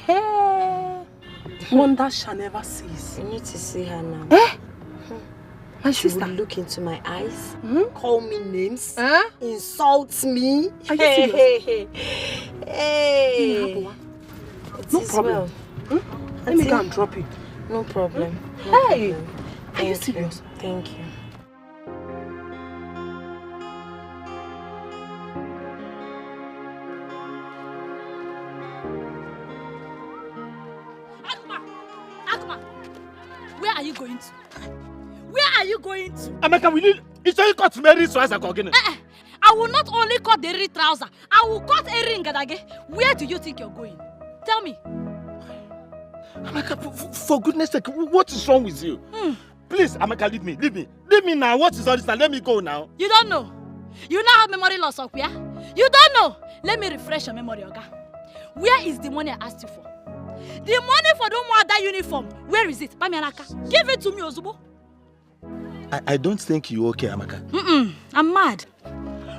Hey, wonder shall never cease. You need to see her now. My she sister will look into my eyes, call me names, insult me. Are you serious? Hey. No problem. Well. Let me go and drop it. No problem. Hey, are you serious? Thank you. Where are you going to? Where are you going to? Amaka, will you? It's only cut Mary so as I go again. I will not only cut the ring trouser, I will cut a ring again. Where do you think you're going? Tell me. Amaka, for goodness sake, what is wrong with you? Please, Amaka, leave me. Leave me now. What is all this now? Let me go now. You don't know. You now have memory loss, Okuya. You don't know. Let me refresh your memory, Oga. Where is the money I asked you for? The money for the other uniform. Where is it? Bamianaka. Give it to me, Ozubo. I don't think you're okay, Amaka. I'm mad.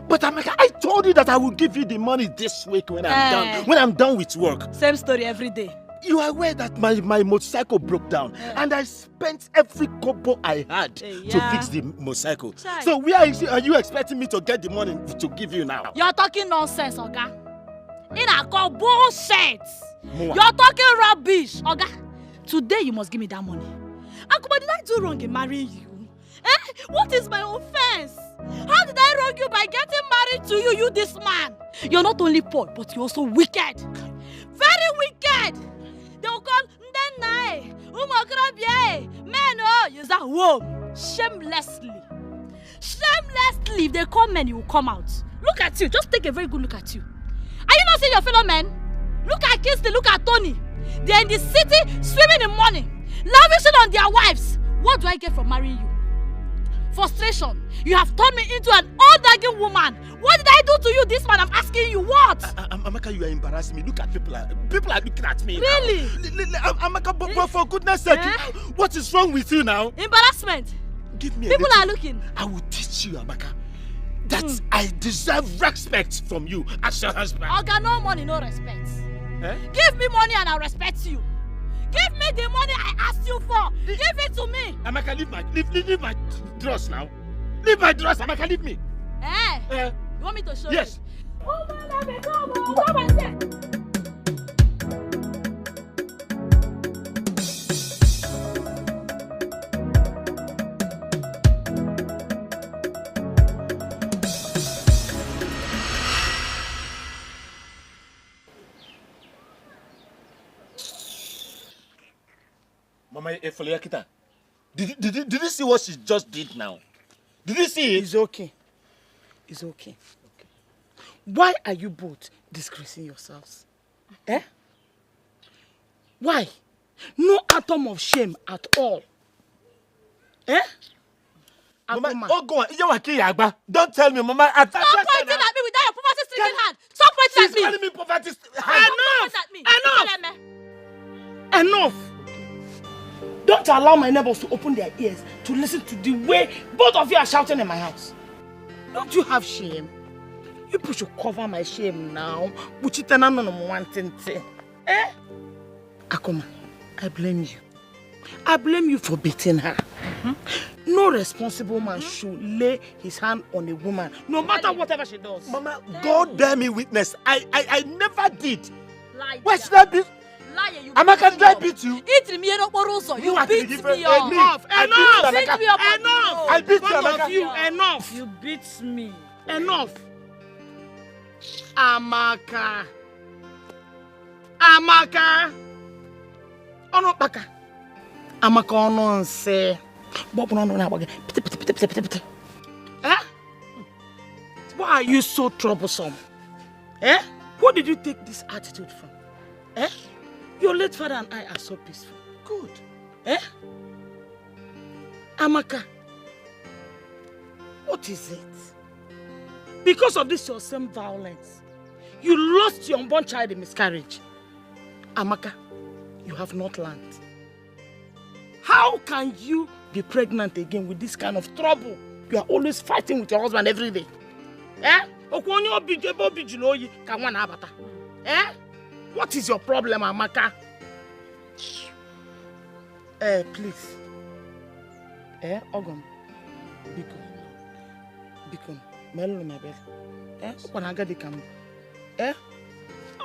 But Amaka, I told you that I will give you the money this week when I'm done. When I'm done with work. Same story every day. You are aware that my motorcycle broke down and I spent every kobo I had to fix the motorcycle. So where are you expecting me to get the money to give you now? You're talking nonsense, Oga. I call bullshit. You're talking rubbish, Oga. Today you must give me that money. Akuma, did I do wrong in marrying you? What is my offense? How did I wrong you by getting married to you, this man? You're not only poor, but you're also wicked. Very wicked. They will call Ndenai, Umakrabye, home shamelessly. Shamelessly, if they come men, you will come out. Look at you. Just take a very good look at you. Are you not seeing your fellow men? Look at Kinsey, look at Tony. They're in the city swimming in money, lavishing on their wives. What do I get from marrying you? Frustration. You have turned me into an old nagging woman. What did I do to you this man? I'm asking you what? Amaka, you are embarrassing me. Look at people are looking at me. Really? Amaka, but for goodness sake, what is wrong with you now? Embarrassment. Give me people are looking. I will teach you, Amaka, that I deserve respect from you as your husband. I got no money, no respect. Give me money and I'll respect you. Give me the money I asked you for. Give it to me. Amaka, leave my dress now. Leave my dress, Amaka, leave me. You want me to show you? Yes. Come and say. Mama, did you see what she just did now? Did you see it? It's okay. It's okay. Why are you both disgracing yourselves? Why? No atom of shame at all. Mama, go on. Don't tell me, Mama. Stop pointing at me without your poverty-stricken hand. Stop pointing at me. She's calling me poverty-stricken. Enough! Don't allow my neighbors to open their ears to listen to the way both of you are shouting in my house. Don't you have shame? You people should cover my shame now. Akoma, I blame you. I blame you for beating her. No responsible man should lay his hand on a woman, no matter whatever she does. Mama, God bear me witness. I never did. Why should I beat? Liar, you Amaka, did I beat you? You beat me up. Enough! I beat you, Amaka. Enough! You beat me. Enough! Amaka! Onopaka! Amaka ono nse. Bob no na wage. Why are you so troublesome? Where did you take this attitude from? Your late father and I are so peaceful. Good. Amaka, what is it? Because of this your same violence, you lost your unborn child in miscarriage. Amaka, you have not learned. How can you be pregnant again with this kind of trouble? You are always fighting with your husband every day. What is your problem, Amaka? Please. Ogum. Bikon. Melo my bed. Wanaga de kam.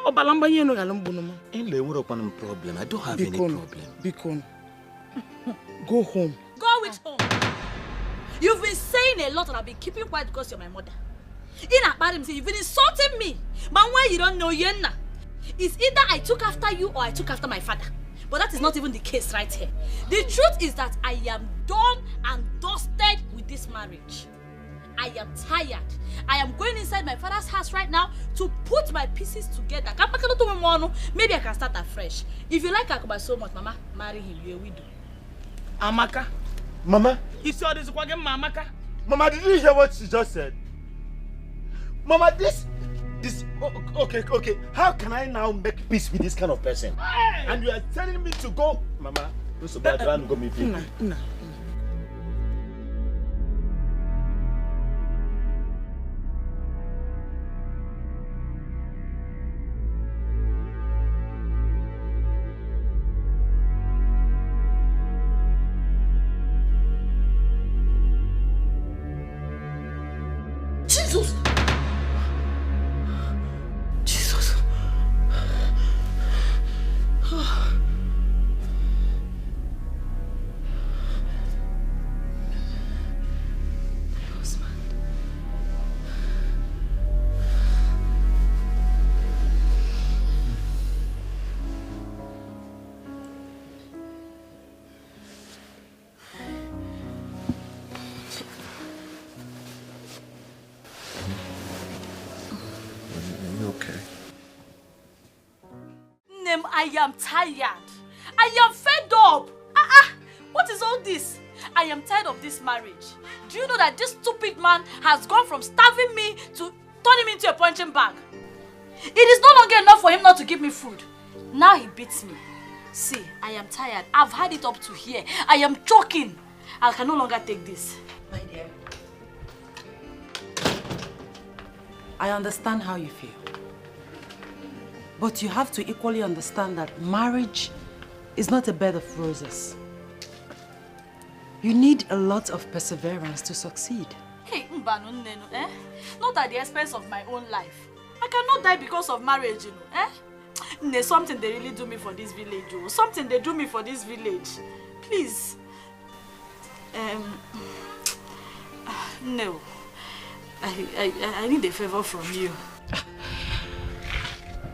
Obalamba yeno galumbuno. Inle, what up on problem? I don't have any problem. Bikon. Go home. Go with home. You've been saying a lot and I've been keeping quiet because you're my mother. You've been insulting me. But why you don't know Yenna? It's either I took after you or I took after my father. But that is not even the case right here. The truth is that I am done and dusted with this marriage. I am tired. I am going inside my father's house right now to put my pieces together. Maybe I can start afresh. If you like Akuma so much, Mama, marry him. You're a widow. Amaka. Mama. He saw this again, Amaka. Mama, did you hear what she just said? Mama, this. Okay. How can I now make peace with this kind of person? Hey! And you are telling me to go, Mama. No. I am tired. I am fed up. What is all this? I am tired of this marriage. Do you know that this stupid man has gone from starving me to turning me into a punching bag? It is no longer enough for him not to give me food. Now he beats me. See, I am tired. I've had it up to here. I am choking. I can no longer take this. My dear, I understand how you feel. But you have to equally understand that marriage is not a bed of roses. You need a lot of perseverance to succeed. Hey, Mbanu Nenu, eh? Not at the expense of my own life. I cannot die because of marriage, you know, eh? There's something they really do me for this village, oh. Something they do me for this village. Please. No. I need a favor from you.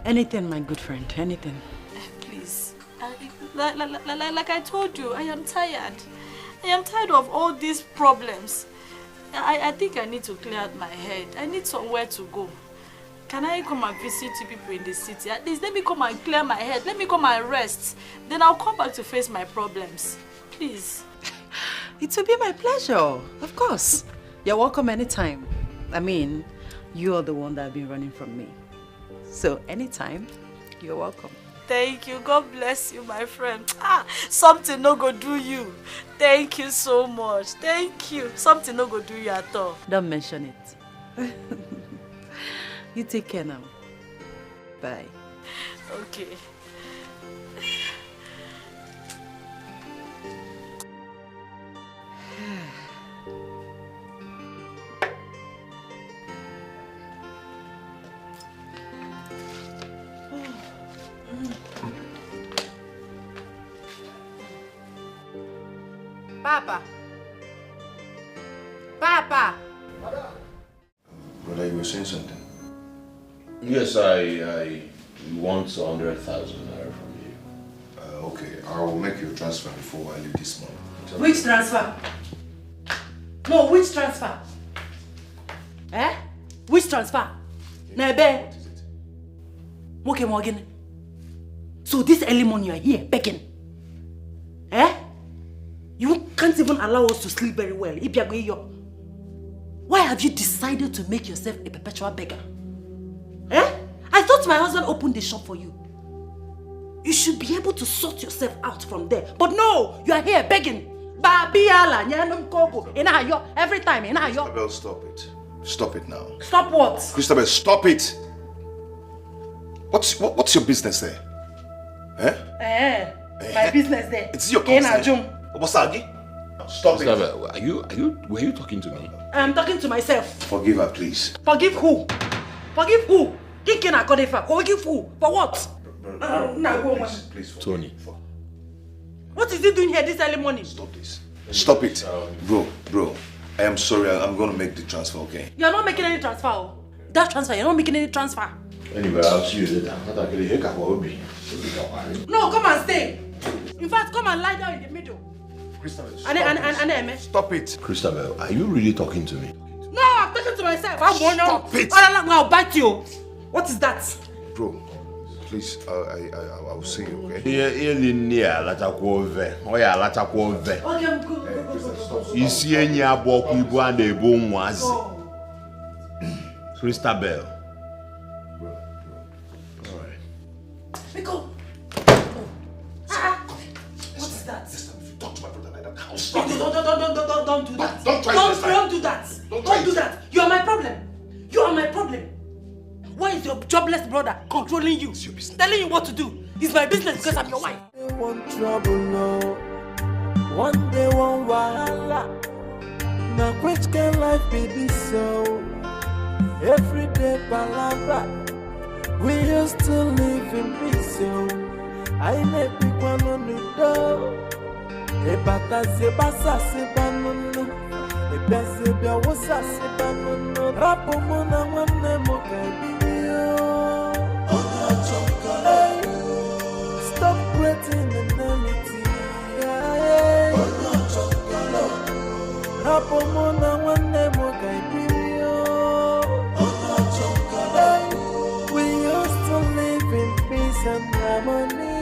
Anything, my good friend, anything. Please. Like I told you, I am tired. I am tired of all these problems. I think I need to clear out my head. I need somewhere to go. Can I come and visit you people in the city? At least let me come and clear my head. Let me come and rest. Then I'll come back to face my problems. Please. It will be my pleasure. Of course. You're welcome anytime. I mean, you're the one that has been running from me. So anytime, you're welcome. Thank you. God bless you, my friend. Something no go do you. Thank you so much. Thank you. Something no go do you at all. Don't mention it. You take care now. Bye. Okay. Papa! Papa! Brother, you were saying something? Yes, I want 100,000 naira from you. Okay, I will make you a transfer before I leave this month. Which transfer? No, which transfer? Eh? Which transfer? Nebe? Okay, Morgan. So this early morning you are here begging? Eh? You can't even allow us to sleep very well. Why have you decided to make yourself a perpetual beggar? Eh? I thought my husband opened the shop for you. You should be able to sort yourself out from there. But no, you are here begging. Every time. Christabel, stop it. Stop it now. Stop what? Christabel, stop it. What's your business there? Eh? My business there. It's your concern. Stop Christabel, were you talking to me? I'm talking to myself. Forgive her, please. Forgive who? Forgive who? Forgive who? For what? Please, Tony. What is he doing here this early morning? Stop this. Stop it. Bro, I am sorry. I'm going to make the transfer, okay? You're not making any transfer. That transfer, you're not making any transfer. Anyway, I'll see you later. No, come and stay. In fact, come and lie down in the middle. Christabel, stop it. Christabel, are you really talking to me? No, I'm talking to myself. Stop it. I'll bite you. What is that? Bro, please, I will see you, okay? Okay, Christabel. Miko. What is that? Talk to my brother like that. Don't do that. Don't do that. You are my problem. Why is your jobless brother controlling you? Telling you what to do? It's my business because I'm your wife. One trouble, no. One day, one wahala. Now, which can life be this so? Every day, palabra. We used to live in peace, so I may be one on the door. A bata se basa se banana. A bese bia wosa se banana. Rapo mona wane mo kaibio. Stop creating enmity. Rapo mona wane mo kaibio. We used to live in peace and harmony.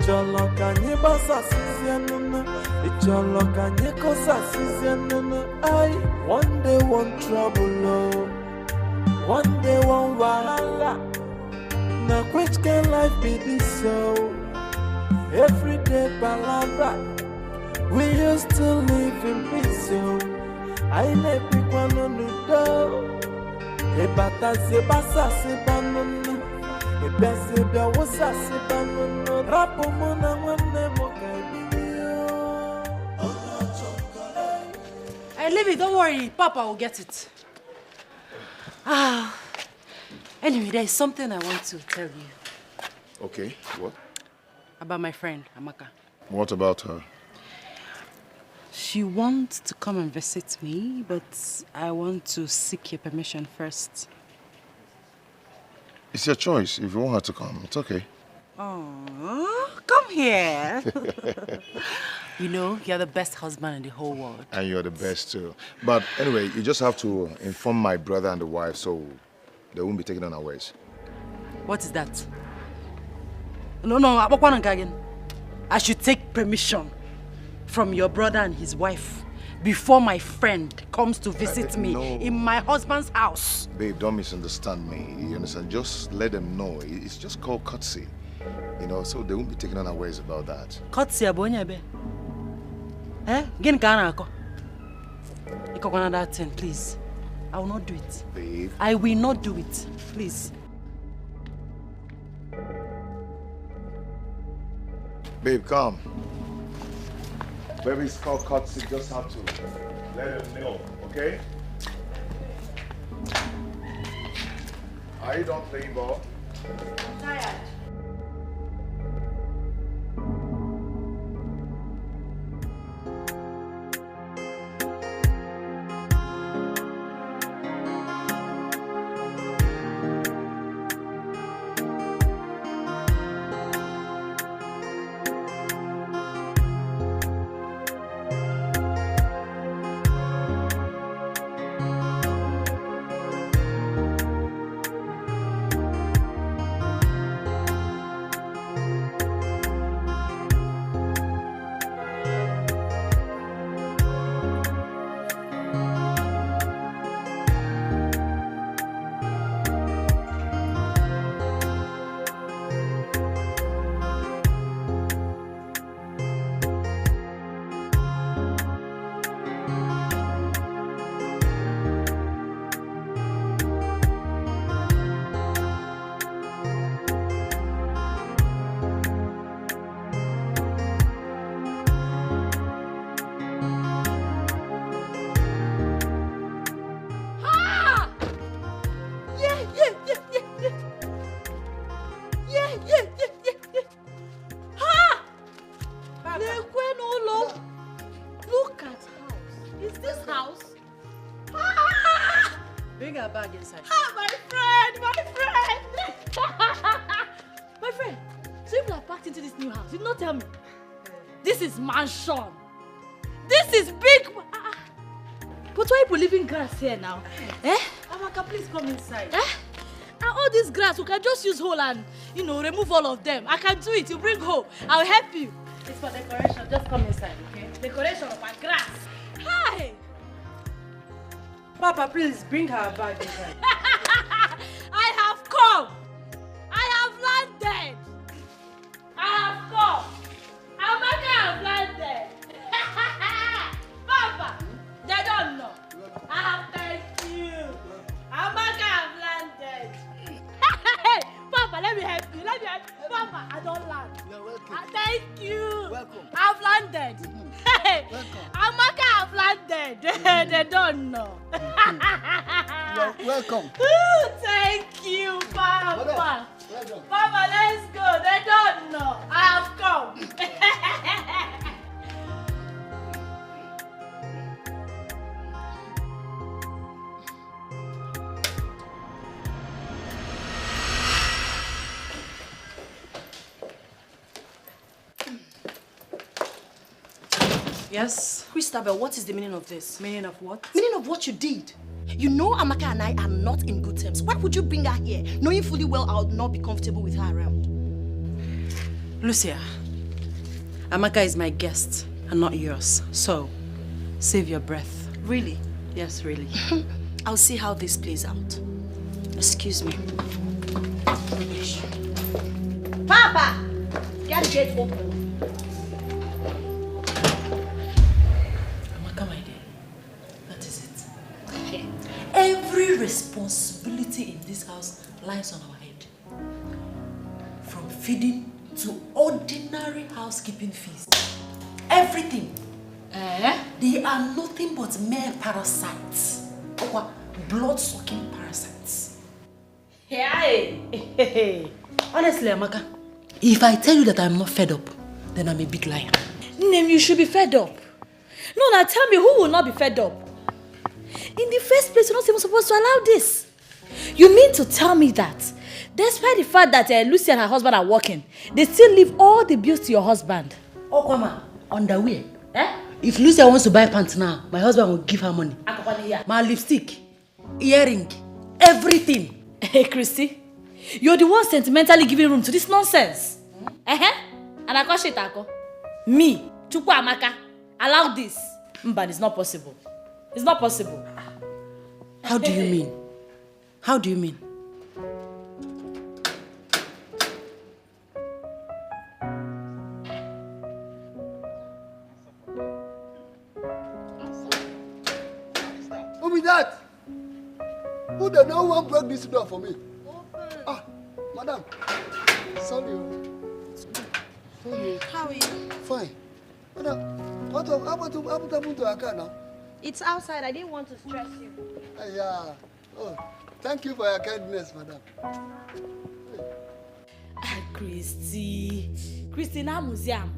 Icholo kanye basa sizianana. Icholo kanye kosa sizianana. Ay, one day one trouble, oh. One day one wahala. Now which can life be this so? Everyday palabra. We used to live in peace, so I let pick one on the door. A bata se basa se banana. A bese bia wasa se banana. Rapo mona wane Hey, leave it, don't worry. Papa will get it. Anyway, there is something I want to tell you. Okay, what? About my friend, Amaka. What about her? She wants to come and visit me, but I want to seek your permission first. It's your choice. If you want her to come, it's okay. Oh, come here. You know, you're the best husband in the whole world. And you're the best too. But anyway, you just have to inform my brother and the wife so they won't be taken unawares. What is that? No, I should take permission from your brother and his wife before my friend comes to visit me in my husband's house. Babe, don't misunderstand me. You understand? Just let them know. It's just called courtesy. You know, so they won't be taken unawares about that. Courtesy, abonyabe. Eh? Get Ghana. That thing, please. I will not do it. Babe. I will not do it. Please. Babe, come. Baby, it's called courtesy. Just have to let them know, okay? Are you done playing ball? I'm tired. Mansion. This is big. But why are you leaving grass here now? Eh? Amaka, please come inside. Eh? And all this grass, we can just use hole and, you know, remove all of them. I can do it. You bring hole. I'll help you. It's for decoration. Just come inside, okay? Decoration of my grass. Hi. Papa, please bring her bag inside. I have come. I have landed. I have come. Amaka have landed. Papa, they don't know. I have thanked you. Amaka have landed. Papa, let me help you. Let me help you. Papa, I don't land. You're welcome. Thank you. Welcome. I've landed. Welcome. Amaka have landed. They don't know. You're welcome. Ooh, thank you, Papa. Well done. Papa, let's go. They don't know. I have come. Yes? Christabel, what is the meaning of this? Meaning of what? Meaning of what you did. You know Amaka and I are not in good terms. Why would you bring her here, knowing fully well I would not be comfortable with her around? Lucia, Amaka is my guest and not yours. So, save your breath. Really? Yes, really. I'll see how this plays out. Excuse me. Papa! Get the gate open. Amaka, my dear, that is it. Every responsibility in this house lies on our head. From feeding to ordinary housekeeping fees. Everything. They are nothing but mere parasites. Blood-sucking parasites. Hey. Honestly, Amaka, if I tell you that I'm not fed up, then I'm a big liar. Nem, you should be fed up. No, now tell me, who will not be fed up? In the first place, you're not even supposed to allow this. You mean to tell me that, despite the fact that Lucy and her husband are working, they still leave all the bills to your husband? Oh, come on. Underwear. If Lucia wants to buy pants now, my husband will give her money. My lipstick, earring, everything. Hey, Christy, you're the one sentimentally giving room to this nonsense. And I call shit, me, Chukwu Amaka, allow this. But it's not possible. It's not possible. How do you mean? How do you mean? Who is that? Who the no one broke this door for me? Ah, madam. Sorry. Sorry. How are you? Fine. Madam, what happened to your car now? It's outside. I didn't want to stress you. Yeah. Oh, thank you for your kindness, madam. Christy, Namuziam.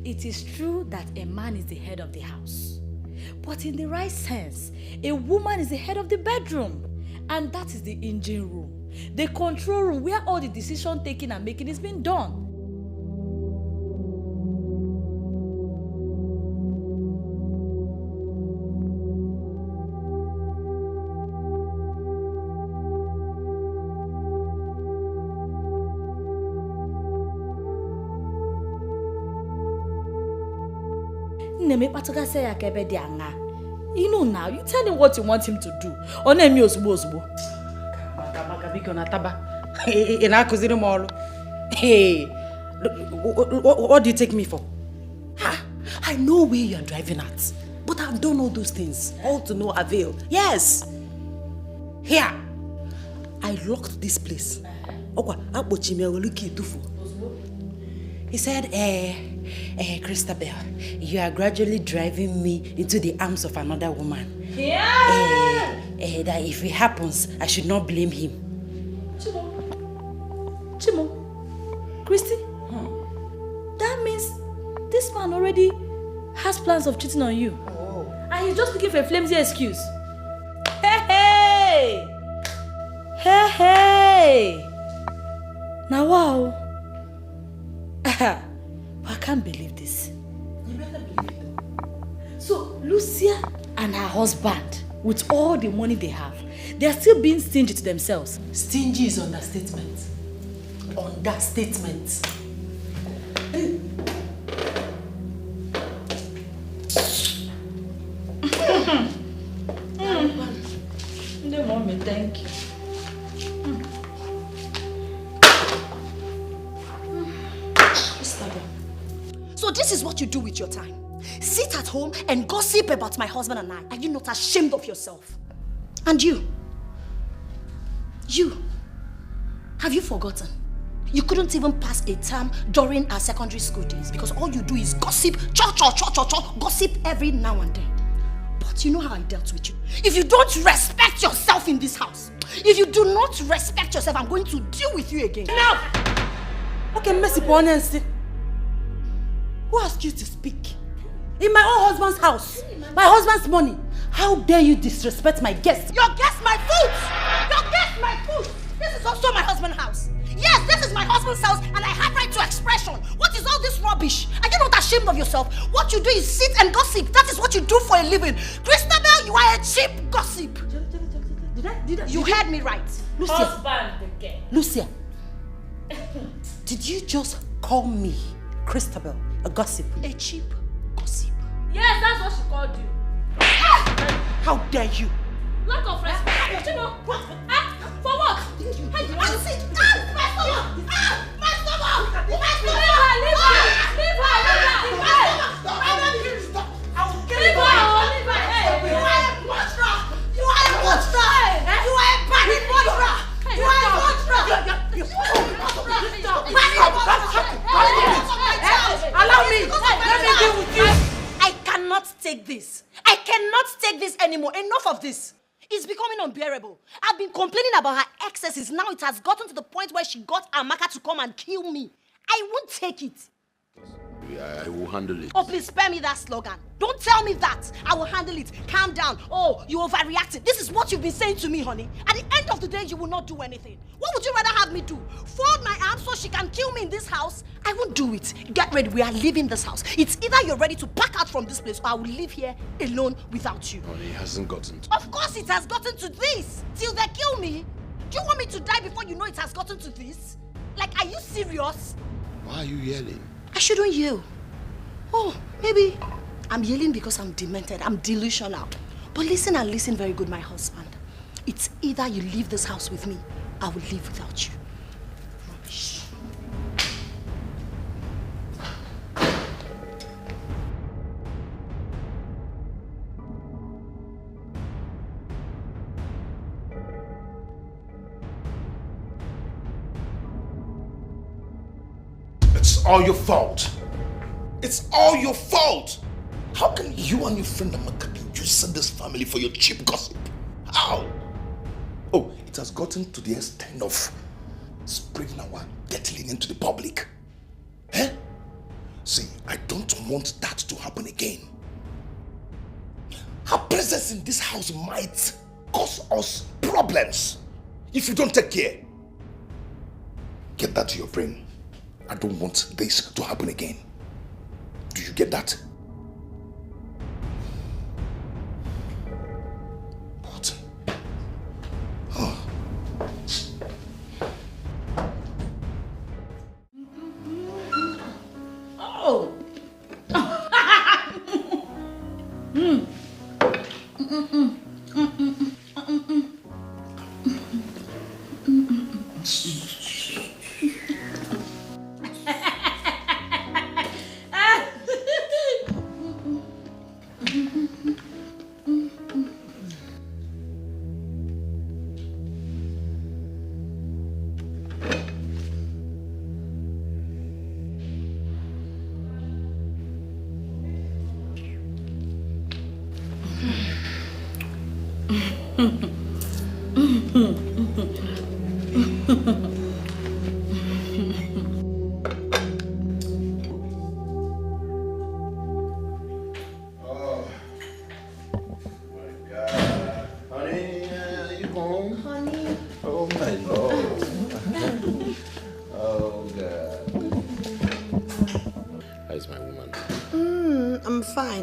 It is true that a man is the head of the house. But in the right sense, a woman is the head of the bedroom. And that is the engine room, the control room where all the decision taking and making is being done. You know now, you tell him what you want him to do. Hey, what do you take me for? I know where you are driving at, but I've done all those things, all to no avail. Yes. Here, I locked this place. He said, Christabel, you are gradually driving me into the arms of another woman. Yeah. That if it happens, I should not blame him. Chimo, Christy, that means this man already has plans of cheating on you. Oh. And he's just looking for a flimsy excuse. Hey! Now, wow. I can't believe this. You better believe it. So, Lucia and her husband, with all the money they have, they are still being stingy to themselves. Stingy is understatement. Understatement. No, mommy, thank you. So this is what you do with your time. Sit at home and gossip about my husband and I. Are you not ashamed of yourself? And you? Have you forgotten? You couldn't even pass a term during our secondary school days because all you do is gossip, gossip every now and then. But you know how I dealt with you. If you don't respect yourself in this house, if you do not respect yourself, I'm going to deal with you again. Now! Okay, messy honesty. Who asked you to speak? In my own husband's house. My husband's money. How dare you disrespect my guest? Your guest, my food! Your guest, my food! This is also my husband's house. Yes, this is my husband's house and I have right to expression. What is all this rubbish? Are you not ashamed of yourself? What you do is sit and gossip. That is what you do for a living. Christabel, you are a cheap gossip. You heard me right. Lucia. Husband again. Lucia. Did you just call me Christabel A gossip. A cheap gossip. Yes, that's what she called you. How dare you? Lack of respect. You know, for what? My stomach! My stomach! My stomach! Leave her! I will kill you! You are a monster! You are a monster! You are a panic monster! You are a monster! Allow me! Let me deal with you! I cannot take this. I cannot take this anymore. Enough of this. It's becoming unbearable. I've been complaining about her excesses. Now it has gotten to the point where she got Amaka to come and kill me. I won't take it. I will handle it. Oh, please spare me that slogan. Don't tell me that. I will handle it. Calm down. Oh, you overreacted. This is what you've been saying to me, honey. At the end of the day, you will not do anything. What would you rather have me do? Fold my arms so she can kill me in this house? I won't do it. Get ready. We are leaving this house. It's either you're ready to pack out from this place or I will live here alone without you. Honey, it hasn't gotten to... Of course it has gotten to this. Till they kill me. Do you want me to die before you know it has gotten to this? Like, are you serious? Why are you yelling? I shouldn't yell. Oh, maybe I'm yelling because I'm demented. I'm delusional. But listen and listen very good, my husband. It's either you leave this house with me, I will live without you. Rubbish. It's all your fault. It's all your fault. How can you and your friend Amaka be using this family for your cheap gossip? How? Oh, it has gotten to the extent of spreading our dirty into the public. Eh? See, I don't want that to happen again. Her presence in this house might cause us problems if you don't take care. Get that to your brain. I don't want this to happen again. Do you get that? What? Oh. Oh.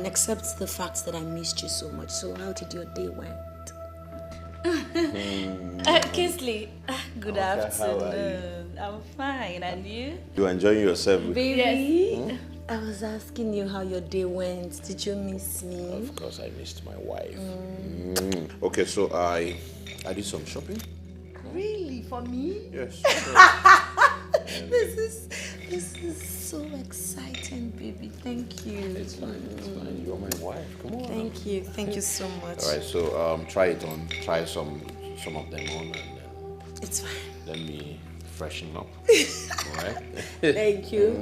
Except the fact that I missed you so much. So how did your day went? Kingsley, good afternoon. I'm fine, and you? You enjoying yourself? Baby, yes. I was asking you how your day went. Did you miss me? Of course, I missed my wife. Okay, so I did some shopping. Really? For me? Yes. This is so exciting, baby. Thank you. It's fine. It's fine. You're my wife. Come on. Thank you. Thank you so much. All right. So try it on. Try some of them on, and it's fine. Let me freshen up. All right. Thank you.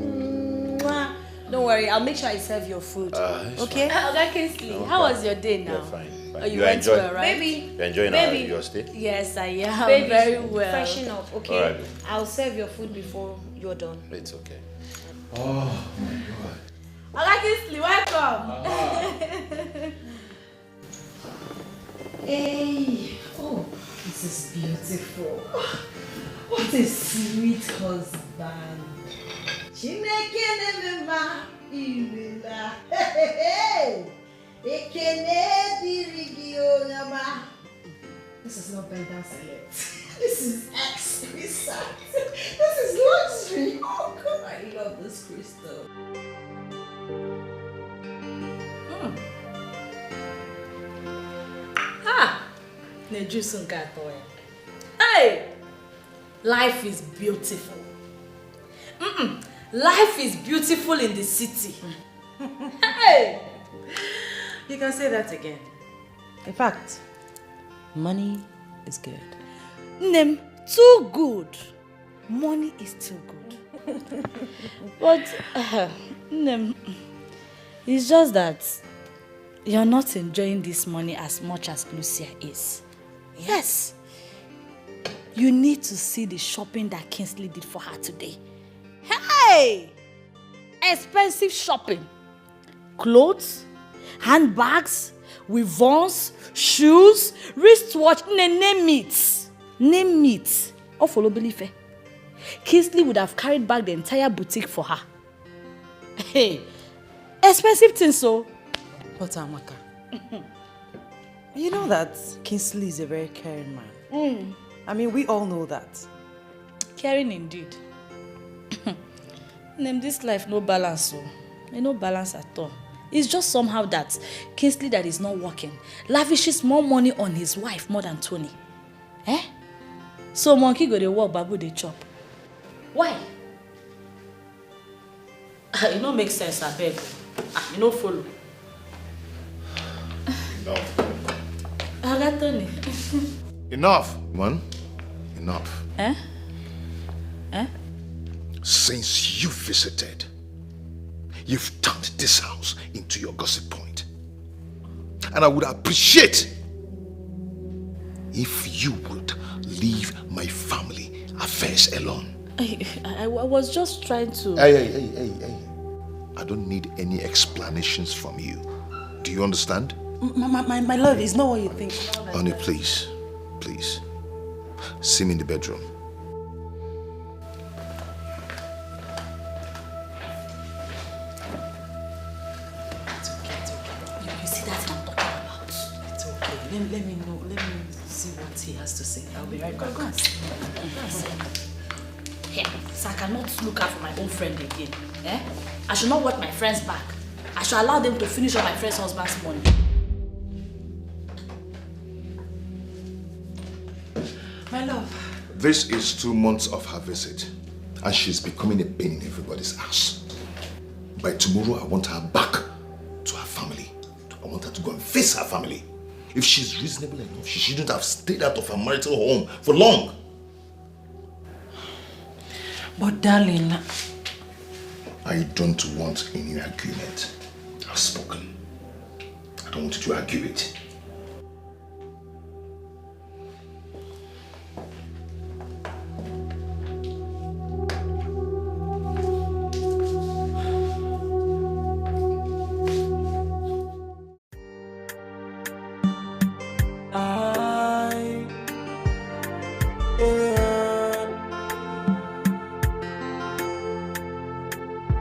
Mwah. Don't worry. I'll make sure I serve your food. Okay? Okay, Kingsley. How was your day now? Yeah, fine. Oh, you went well, right? Baby. You're enjoying your stay? Yes, I am. Baby, very well. Freshen up, okay? All right. I'll serve your food before you're done. It's okay. Oh my God. Oga Kingsley, welcome. Hey, oh, this is beautiful. What a sweet husband. Chineke nemema imela. Ekene dirigi onyama. This is not Benda's yet. This is exquisite. This is luxury. Oh God, I love this crystal. Hey! Life is beautiful. Life is beautiful in the city. Hey! You can say that again. In fact, money is good. Name, too good. Money is too good. But, Name, it's just that you're not enjoying this money as much as Lucia is. Yes. You need to see the shopping that Kingsley did for her today. Hey! Expensive shopping. Clothes, handbags, weavons, shoes, wristwatch, name it. Name it. All follow belief. Kingsley would have carried back the entire boutique for her. Hey, expensive things so. But Amaka, you know that Kingsley is a very caring man. I mean, we all know that. Caring indeed. Name this life no balance so. No balance at all. It's just somehow that Kingsley that is not working lavishes more money on his wife more than Tony. Eh? So monkey go to work, babu they chop. Why? It don't make sense, I beg. You don't follow. Enough. Tony. Enough, man. Enough. Eh? Eh? Since you visited, you've turned this house into your gossip point. And I would appreciate if you would leave my family affairs alone. I was just trying to... Hey. I don't need any explanations from you. Do you understand? My love, is not what you think. Honey, please. Please. See me in the bedroom. It's okay. You see that I'm talking about? It's okay. Let me know. Let me see what he has to say. I'll be right back. Go and see. Here, so I cannot look out for my own friend again. Eh? I should not watch my friends back. I should allow them to finish up my friend's husband's money. My love. This is 2 months of her visit, and she's becoming a pain in everybody's ass. By tomorrow, I want her back to her family. I want her to go and face her family. If she's reasonable enough, she shouldn't have stayed out of her marital home for long. But darling... I don't want any argument. I've spoken. I don't want you to argue it.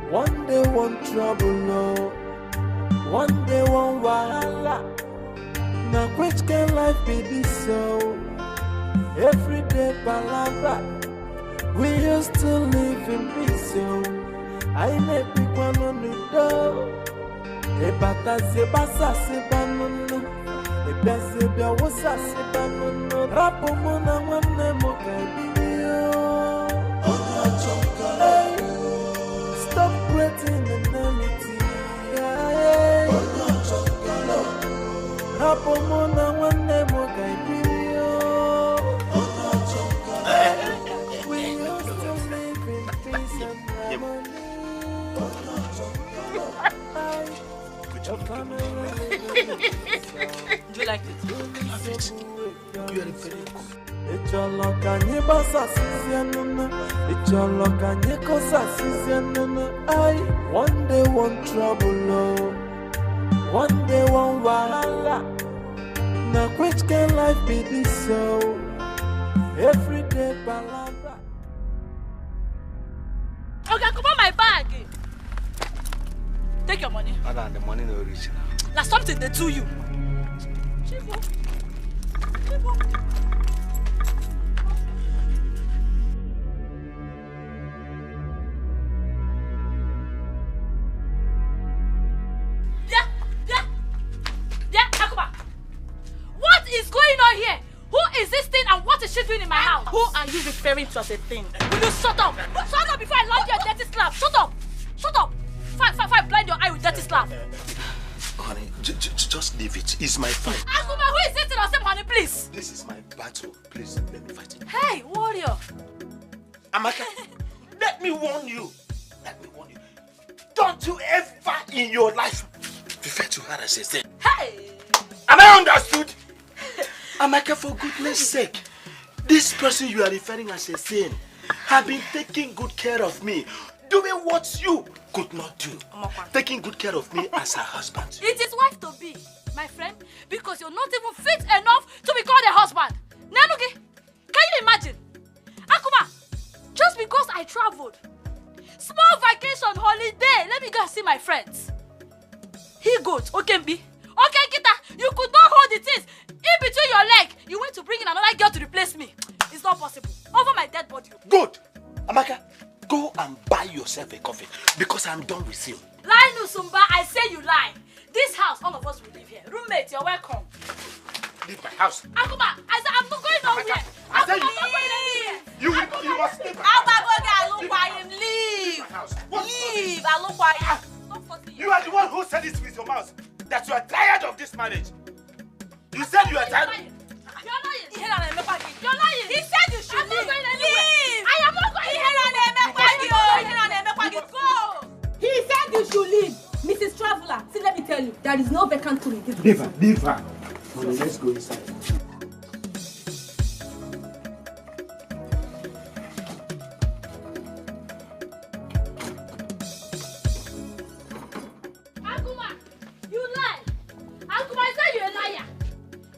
One day one trouble, no. One day one wahala. Now which can life be this so? Every day palava. We used to live in peace, so I may pick one on the door. E bata se basa se banana. E bese bia wosa se banana. Rapo mona wane mo kaibio. Stop creating enmity. Rapo mona wane mo kaibio. We used to live in peace and harmony. Do you like it? Love it. You are very good. It's your luck and you boss assistant. It's your luck and you cause assistant. One day one trouble, oh. One day one wahala. Now which can life be this so? Every day palabra. Okay, come on my bag. Take your money. Madam, the money no reach now. Now something they do you. Chivo. here. Who is this thing and what is she doing in my house? Who are you referring to as a thing? Will you shut up? Shut up before I land you a dirty slap. Shut up. Shut up. Fine, blind your eye with dirty slap. Honey, just leave it. It's my fight. Akuma, who is sitting on same honey, please? This is my battle. Please, let me fight it. Hey, warrior. Amaka, let me warn you. Don't you ever in your life refer to her as a thing. Hey! Am I understood? Amaka, for goodness sake, this person you are referring as a thing have been taking good care of me, doing what you could not do. Taking good care of me as a husband. It is wife to be, my friend, because you're not even fit enough to be called a husband. Nanuki, can you imagine? Akuma, just because I traveled, small vacation, holiday, let me go and see my friends. He good, okay, B. Okay, Kita, you could not hold the things in between your leg. You went to bring in another girl to replace me. It's not possible. Over my dead body. Good. Amaka, go and buy yourself a coffee because I'm done with you. Lie, Nusumba, I say you lie. This house, all of us will live here. Roommate, you're welcome. Leave my house. Akuma, I said I'm not going nowhere. I said I'm not going anywhere. You must leave my house. Leave. Leave. I look why him. You are the one who said it with your mouth, that you are tired of this marriage. You said you are tired. You're lying. You're lying. He said you should leave. Leave. I am not going anywhere. Go. He said you should leave. Mrs. Traveler, see, let me tell you, there is no vacant room in this place. Leave her. Let's go inside. Akuma, you lie. Akuma, I said you're a liar.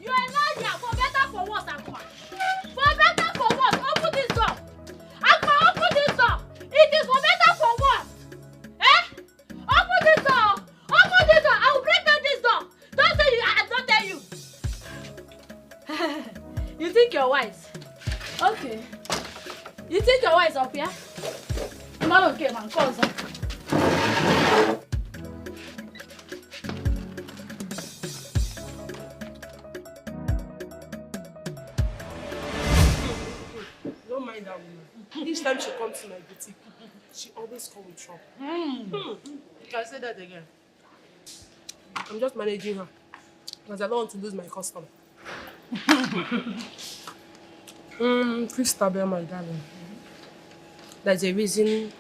You're a liar. For better, for worse, Akuma. For better, for worse. Open this door. Akuma, open this door. It is for better, for worse. Eh? Open this door. Open this door. I will break down this door. Don't say you. I don't tell you. You think you're wise? Okay. You think you're wise up here? Man, okay, man. Call us. Don't mind that woman. Each time she comes to my boutique, she always comes with trouble. You can say that again. I'm just managing her because I don't want to lose my customer. Christabel, my darling, there's a reason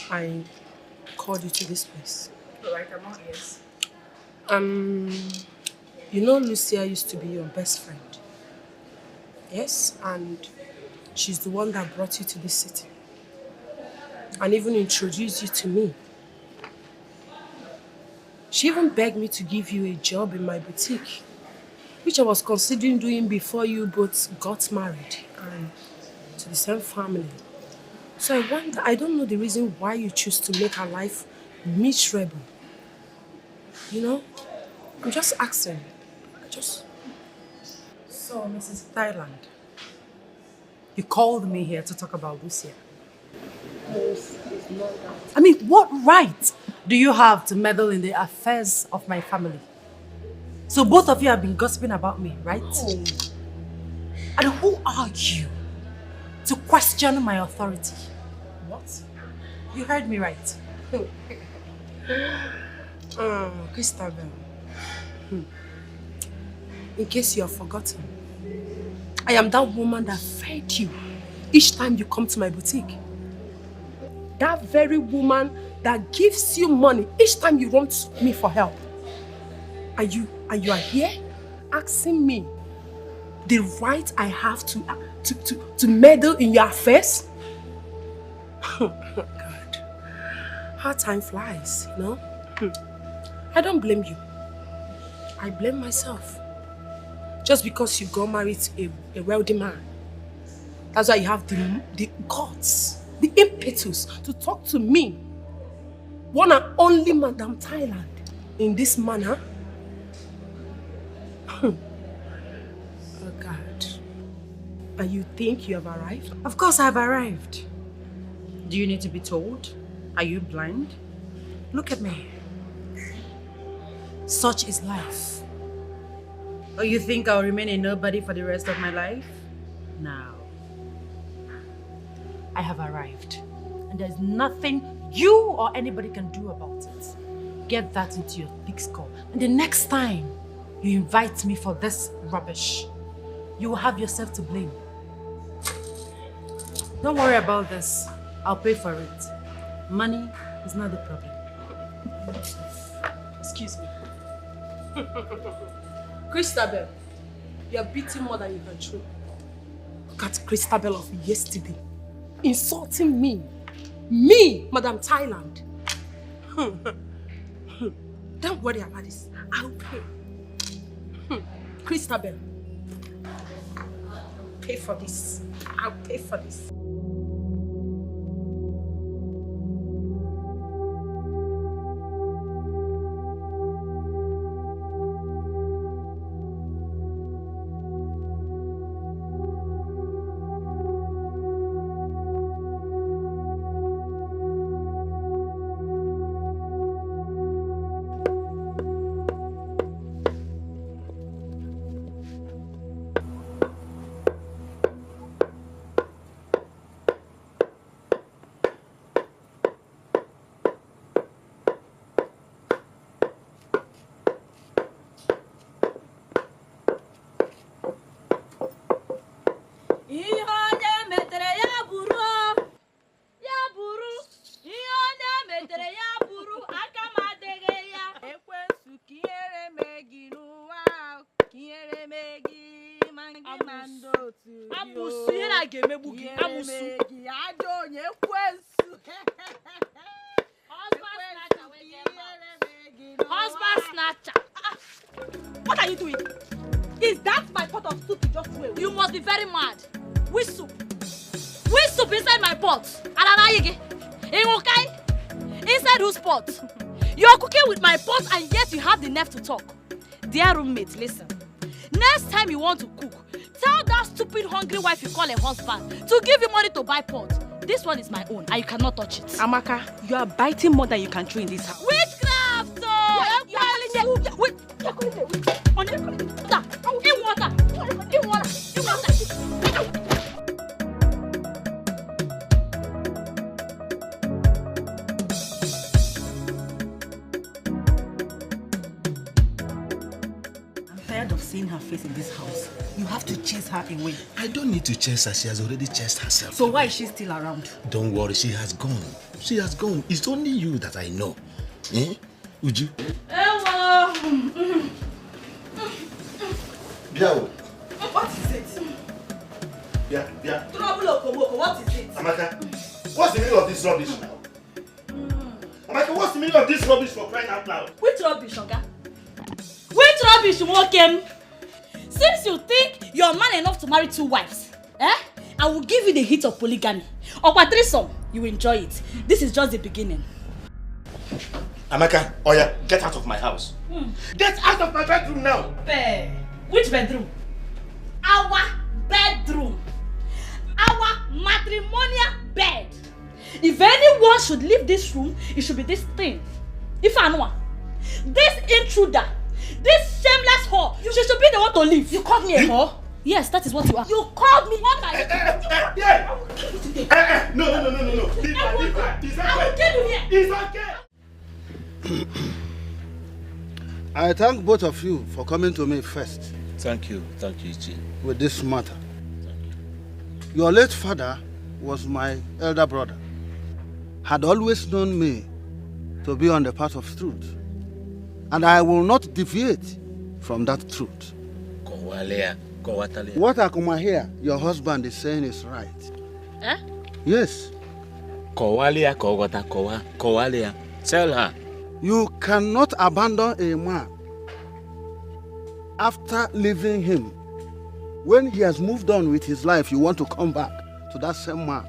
I called you to this place. Alright, I'm not yes. You know Lucia used to be your best friend. Yes, and she's the one that brought you to this city and even introduced you to me. She even begged me to give you a job in my boutique, which I was considering doing before you both got married and to the same family. So I don't know the reason why you choose to make her life miserable. You know, I'm just asking. So, Mrs. Thailand, you called me here to talk about Lucia. It's not that. I mean, what right do you have to meddle in the affairs of my family? So both of you have been gossiping about me, right? Oh. And who are you to question my authority? What? You heard me right. Christabel. In case you have forgotten, I am that woman that fed you each time you come to my boutique. That very woman that gives you money each time you run to me for help. And you are here asking me the right I have to meddle in your affairs? God, how time flies, you know? I don't blame you. I blame myself. Just because you got married to a wealthy man. That's why you have the guts, the impetus to talk to me, one and only Madam Thailand, in this manner. Oh God. And you think you have arrived? Of course I've arrived. Do you need to be told? Are you blind? Look at me. Such is life. Or you think I'll remain a nobody for the rest of my life? Now, I have arrived. And there's nothing you or anybody can do about it. Get that into your thick skull. And the next time you invite me for this rubbish, you will have yourself to blame. Don't worry about this. I'll pay for it. Money is not the problem. Excuse me. Christabel, you're beating more than you can chew. Look at Christabel of yesterday. Insulting me. Me, Madam Thailand. Don't worry about this. I'll pay. Christabel. Pay for this. I'll pay for this. Husband snatcher. What are you doing? Is that my pot of soup you just threw away? You must be very mad. Which soup? Which soup inside my pot? Inside whose pot? You're cooking with my pot and yet you have the nerve to talk. Dear roommate, listen. Next time you want to cook, tell that stupid hungry wife you call a husband to give you money to buy pot. This one is my own and you cannot touch it. Amaka, you are biting more than you can chew in this house. Witchcraft! I'm tired of seeing her face in this house. You have to chase her away. I don't need to chase her. She has already chased herself. So why is she still around? Don't worry, she has gone. She has gone. It's only you that I know. Eh? Would you? Hello! Biao. What is it? Yeah. Trouble Okomoko, what is it? Amaka, what's the meaning of this rubbish now? Amaka, what's the meaning of this rubbish for crying out loud? Which rubbish, Oga? Which rubbish, Wokem? Since you think you're man enough to marry 2 wives, I will give you the hit of polygamy. Or threesome, you will enjoy it. This is just the beginning. Amaka, Oya, get out of my house. Get out of my bedroom now! Which bedroom? Our bedroom. Our matrimonial bed. If anyone should leave this room, it should be this thing. If I know, this intruder, this shameless whore, she should be the one to leave. You called me a whore? Yes, that is what you are. You called me. What are you? Yeah. I will kill you today. No. I will kill you here. It's okay. I thank both of you for coming to me first. Thank you, Ichi. With this matter. Your late father was my elder brother. Had always known me to be on the path of truth. And I will not deviate from that truth. What Akuma here, your husband is saying is right. Yes. Tell her. You cannot abandon a man after leaving him. When he has moved on with his life, you want to come back to that same man.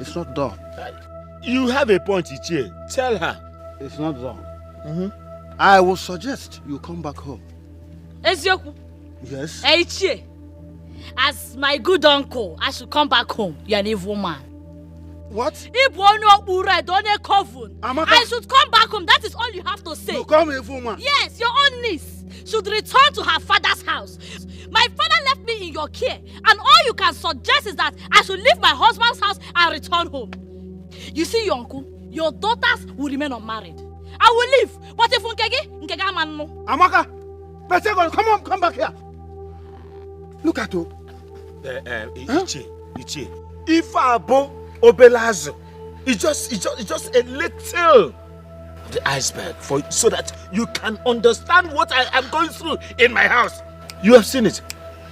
It's not done. You have a point, Ichie. Tell her. It's not done. I will suggest you come back home. Ezioku. Yes. Ichie, as my good uncle, I should come back home. You're an evil man. What? I should come back home. That is all you have to say. You call me evil man? Yes, your own niece should should return to her father's house. My father left me in your care, and all you can suggest is that I should leave my husband's house and return home. You see, your uncle, your daughters will remain unmarried. I will leave, but if Nkega man no. Amaka, come on, come back here. Look at you. Ichi. If Abo Obelazo, it's just a little the iceberg so that you can understand what I am going through in my house. You have seen it.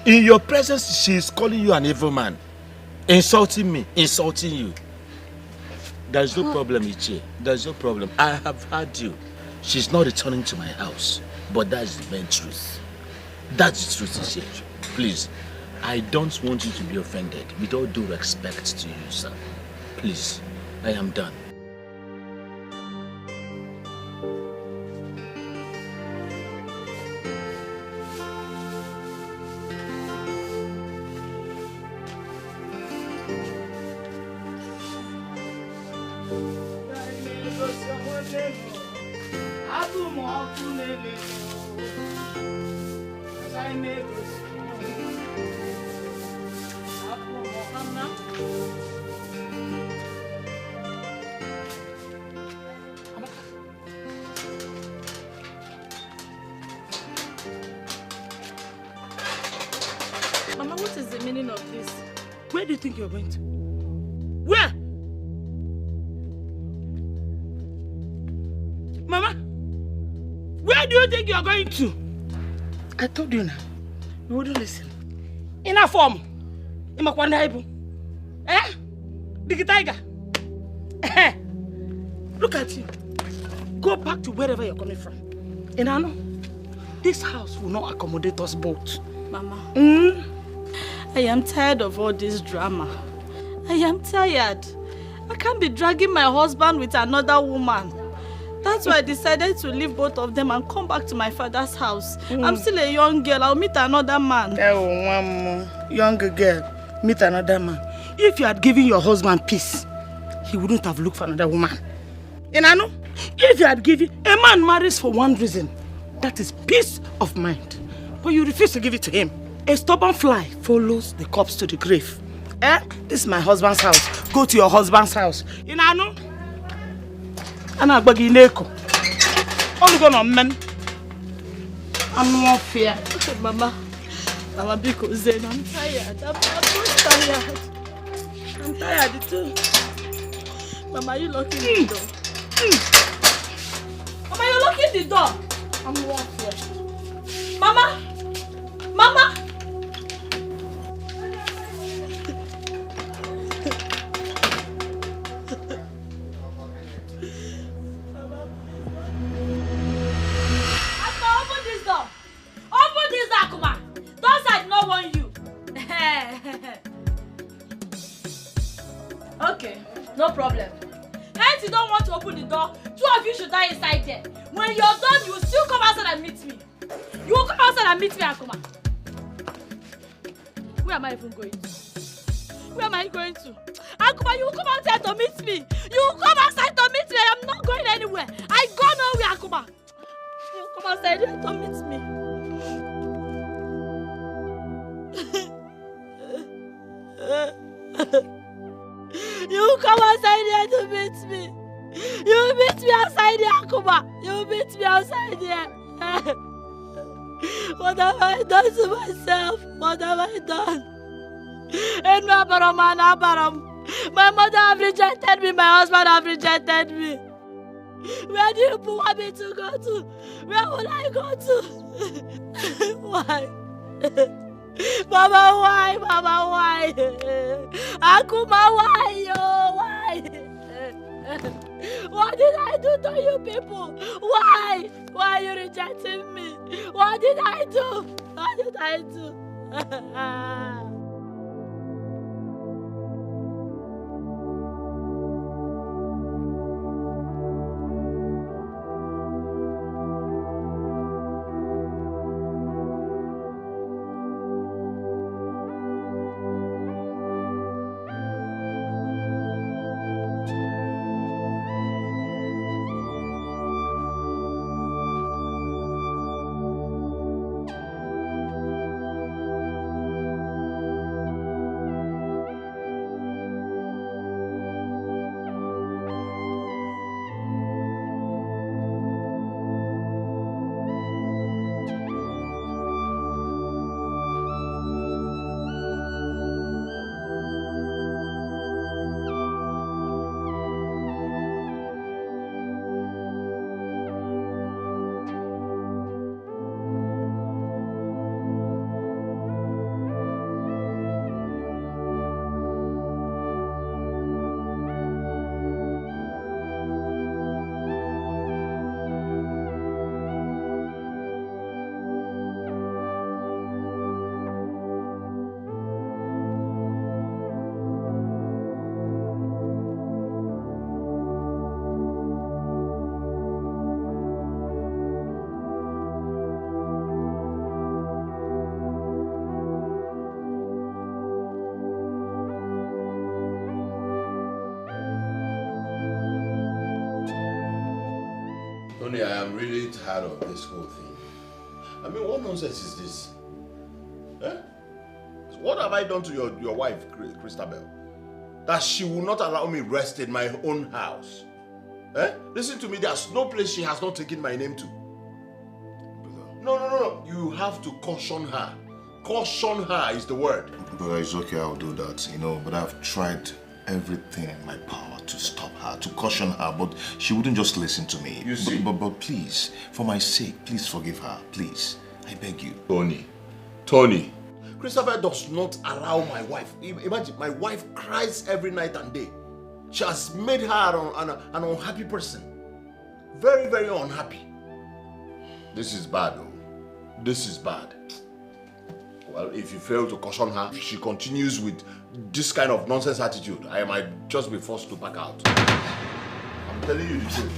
In your presence, she is calling you an evil man, insulting me, insulting you. There's no problem, Ichi. There's no problem. I have heard you. She's not returning to my house, but that's the main truth. That's the truth, Ichi. Please, I don't want you to be offended. With all due respect to you, sir. Please, I am done. Mama, what is the meaning of this? Where do you think you're going to? Where? Mama, where do you think you're going to? I told you now. You wouldn't listen. In a form. In my kwandaibu. Eh? Big tiger. Eh? Look at you. Go back to wherever you're coming from. And I know this house will not accommodate us both. Mama. I am tired of all this drama. I am tired. I can't be dragging my husband with another woman. That's why I decided to leave both of them and come back to my father's house. I'm still a young girl. I'll meet another man. Oh, one more younger girl, meet another man. If you had given your husband peace, he wouldn't have looked for another woman. And I know, if you had given, a man marries for one reason, that is peace of mind. But you refuse to give it to him. A stubborn fly follows the corpse to the grave. Eh? This is my husband's house. Go to your husband's house. You know? I'm not going to neko. Only going on men. I'm not fear. Mama, because then I'm tired. I'm tired. I'm tired too. Mama, you locking the door? Mama, you locking the door? I'm not fear. Mama! Okay, no problem. Hence you don't want to open the door, two of you should die inside there. When you're done, you will still come outside and meet me. You will come outside and meet me, Akuma. Where am I even going to? Where am I going to? Akuma, you will come outside to meet me. You will come outside to meet me. I am not going anywhere. I go nowhere, Akuma. You will come outside here to meet me. You come outside here to meet me. You meet me outside here, Akuma. You meet me outside here. What have I done to myself? What have I done? My mother have rejected me. My husband have rejected me. Where do you want me to go to? Where will I go to? Why? Mama, why? Mama, why? Akuma, why? Oh, why? What did I do to you people? Why? Why are you rejecting me? What did I do? What did I do? Tony, I am really tired of this whole thing. I mean, what nonsense is this? Eh? What have I done to your wife, Christabel? That she will not allow me rest in my own house. Eh? Listen to me, there's no place she has not taken my name to. No. You have to caution her. Caution her is the word. Brother, it's okay, I'll do that, but I've tried everything in my power to stop her, to caution her, but she wouldn't just listen to me. You see? But please, for my sake, please forgive her, please. I beg you. Tony. Christopher does not allow my wife. Imagine, my wife cries every night and day. She has made her an unhappy person. Very, very unhappy. This is bad, though. This is bad. Well, if you fail to caution her, if she continues with this kind of nonsense attitude, I might just be forced to back out. I'm telling you the truth.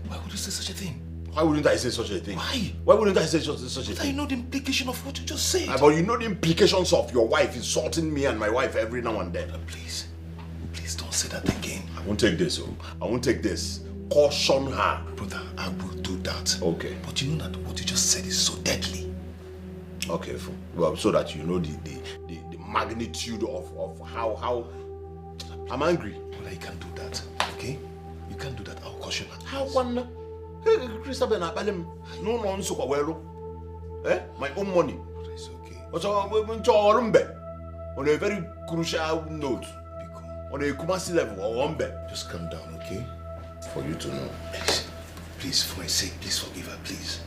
Why would you say such a thing? Why wouldn't I say such a thing? Why? Why wouldn't I say such a thing? But I know the implication of what you just said. But you know the implications of your wife insulting me and my wife every now and then. Please don't say that again. I won't take this, I won't take this. Caution her. Brother, I will do that. Okay. But you know that what you just said is so deadly. Okay, well, so that you know the magnitude of how I'm angry. Brother, you can't do that, okay? You can't do that. I'll caution her. How one? Hey, Christabel, no nonsense, eh? My own money. It's okay. On a very crucial note. On a Kumasi level, or just calm down, okay? For you to know. Please, for my sake, please forgive her, please.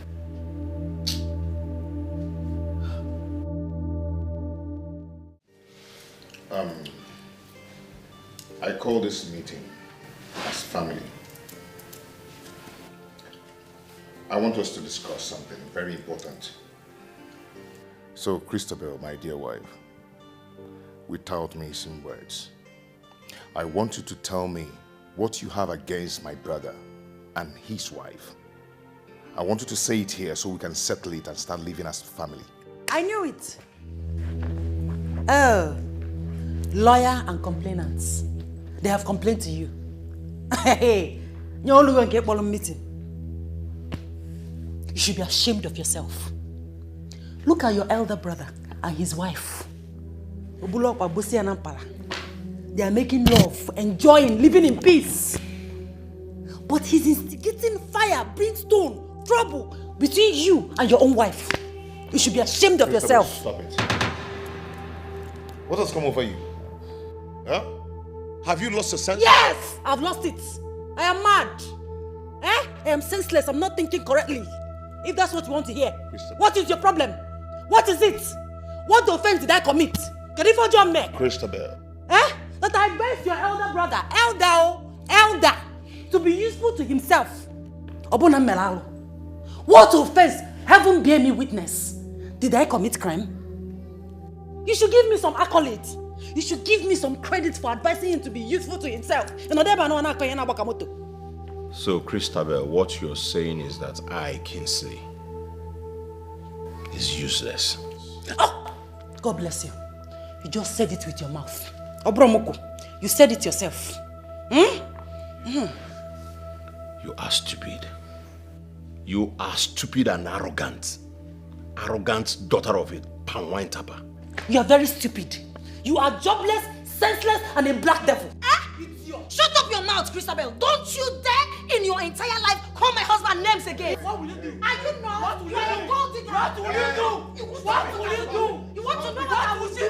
I call this meeting as family. I want us to discuss something very important. So, Christabel, my dear wife, without missing words, I want you to tell me what you have against my brother and his wife. I want you to say it here so we can settle it and start living as family. I knew it. Oh, lawyer and complainants. They have complained to you. Hey, you're only going to get one meeting. You should be ashamed of yourself. Look at your elder brother and his wife. They are making love, enjoying, living in peace. But he's instigating fire, brimstone, trouble between you and your own wife. You should be ashamed of yourself. Stop it. What has come over you? Huh? Have you lost your sense? Yes! I've lost it. I am mad. I am senseless. I'm not thinking correctly. If that's what you want to hear. What is your problem? What is it? What offense did I commit? Can you forge on me? Christabel. That I raised your elder brother, elder, to be useful to himself. What offense? Heaven bear me witness. Did I commit crime? You should give me some accolades. You should give me some credit for advising him to be useful to himself. So, Christabel, what you're saying is that I, Kingsley, is useless. Oh! God bless you. You just said it with your mouth. Obromoko, you said it yourself. You are stupid. You are stupid and arrogant. Arrogant daughter of a palm wine tapper. You are very stupid. You are jobless, senseless, and a black devil. Shut up your mouth, Christabel. Don't you dare in your entire life call my husband names again. What will you do? Are you not? What will you You're a gold digger. What will you do? What will you do? You want to know what I will do?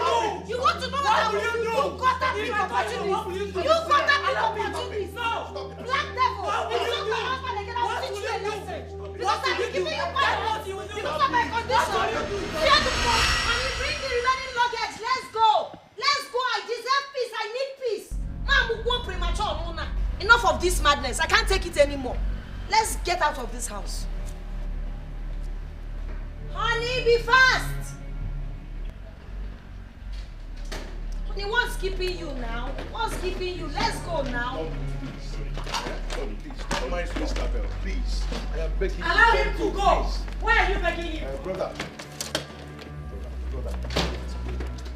You want to know what I will do? You got that big opportunity. You got that big opportunity. Black devil. If you not my husband again, I will teach you a lesson. Because I'm giving you violence. Because of my condition. Fear the force. And you bring the remaining luggage. Let's go. Let's go. I deserve peace. I need peace. Premature. Enough of this madness. I can't take it anymore. Let's get out of this house. Honey, be fast. Honey, what's keeping you now? What's keeping you? Let's go now. Tony, please. Don't mind Christabel, please. I am begging you. Allow him to go. Why are you begging him? Brother.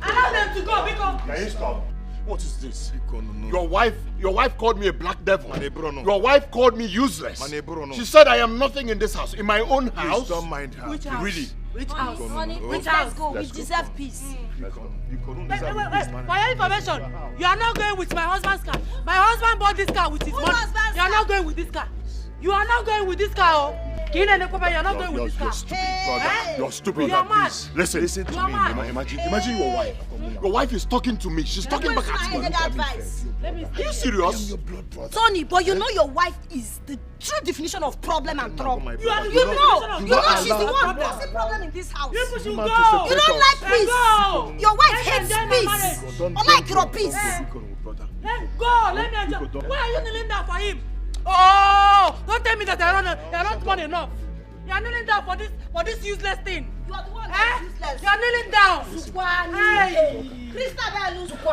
Allow them to go because... Can you stop? What is this? Your wife called me a black devil. Your wife called me useless. She said I am nothing in this house. In my own house. Please don't mind her. Which house? Really? Which house? Honey, which house? Let's go. We deserve peace. Wait. For your information, you are not going with my husband's car. My husband bought this car with his money. You are not going with this car. You are not going with this car. You are not going with this car. You're stupid. You're mad. Listen to me. Imagine your wife. Your wife is talking to me. She's talking back at you. Are you serious? Tony, but you know your wife is the true definition of problem and trouble. You know she's the one causing problem in this house. You should go. You don't like peace. Your wife hates peace. Unlike your peace. Go. Let me enjoy. Why are you kneeling down for him? Oh, don't tell me that you're not money enough. You're kneeling down for this useless thing. You are the one that's useless. You're kneeling down.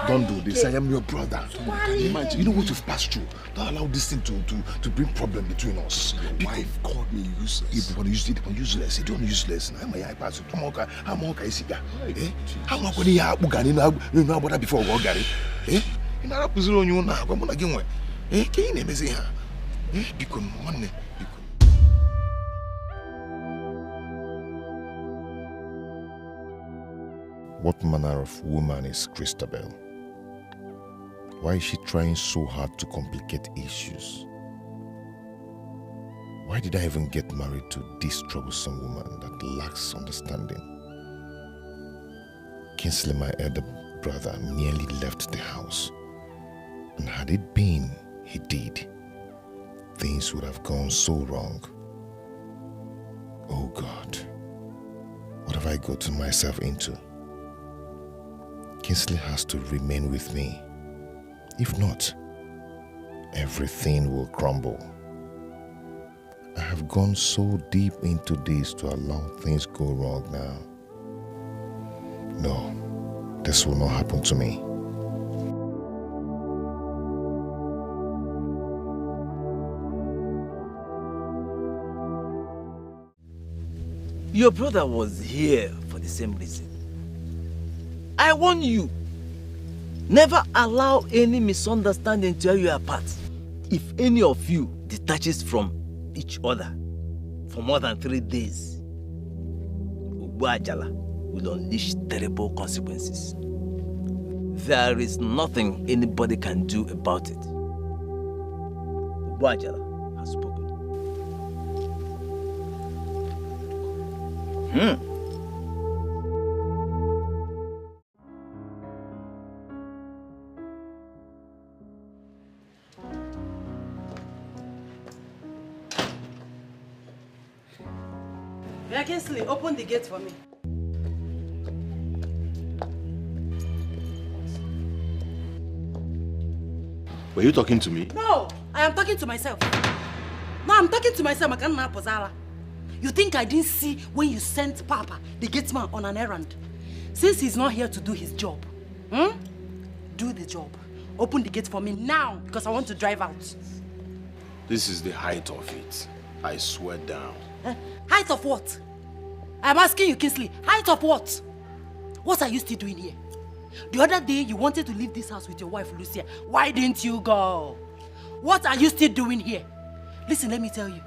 Don't do this. I am your brother. Imagine, you know what you've passed through. Don't allow this thing to bring problem between us. Your wife called me useless. You useless. You don't useless. I'm a pass. I'm okay. How am I going to have Bugani now? What before Gary? Eh? In Arab Zone, you know, I'm going to get one. Eh? Can you name it here? Because money. What manner of woman is Christabel? Why is she trying so hard to complicate issues? Why did I even get married to this troublesome woman that lacks understanding? Kingsley, my elder brother, nearly left the house. And had it been he did, things would have gone so wrong. Oh God, what have I gotten myself into? Kingsley has to remain with me. If not, everything will crumble. I have gone so deep into this to allow things go wrong now. No, this will not happen to me. Your brother was here for the same reason. I warn you, never allow any misunderstanding to tear you apart. If any of you detaches from each other for more than 3 days, Ugboajala will unleash terrible consequences. There is nothing anybody can do about it. Ugboajala has spoken. Kingsley, open the gate for me. Were you talking to me? No, I am talking to myself. No, I'm talking to myself. You think I didn't see when you sent Papa, the gateman, on an errand? Since he's not here to do his job, do the job. Open the gate for me now, because I want to drive out. This is the height of it. I swear down. Height of what? I'm asking you, Kingsley, height of what? What are you still doing here? The other day, you wanted to leave this house with your wife, Lucia. Why didn't you go? What are you still doing here? Listen, let me tell you,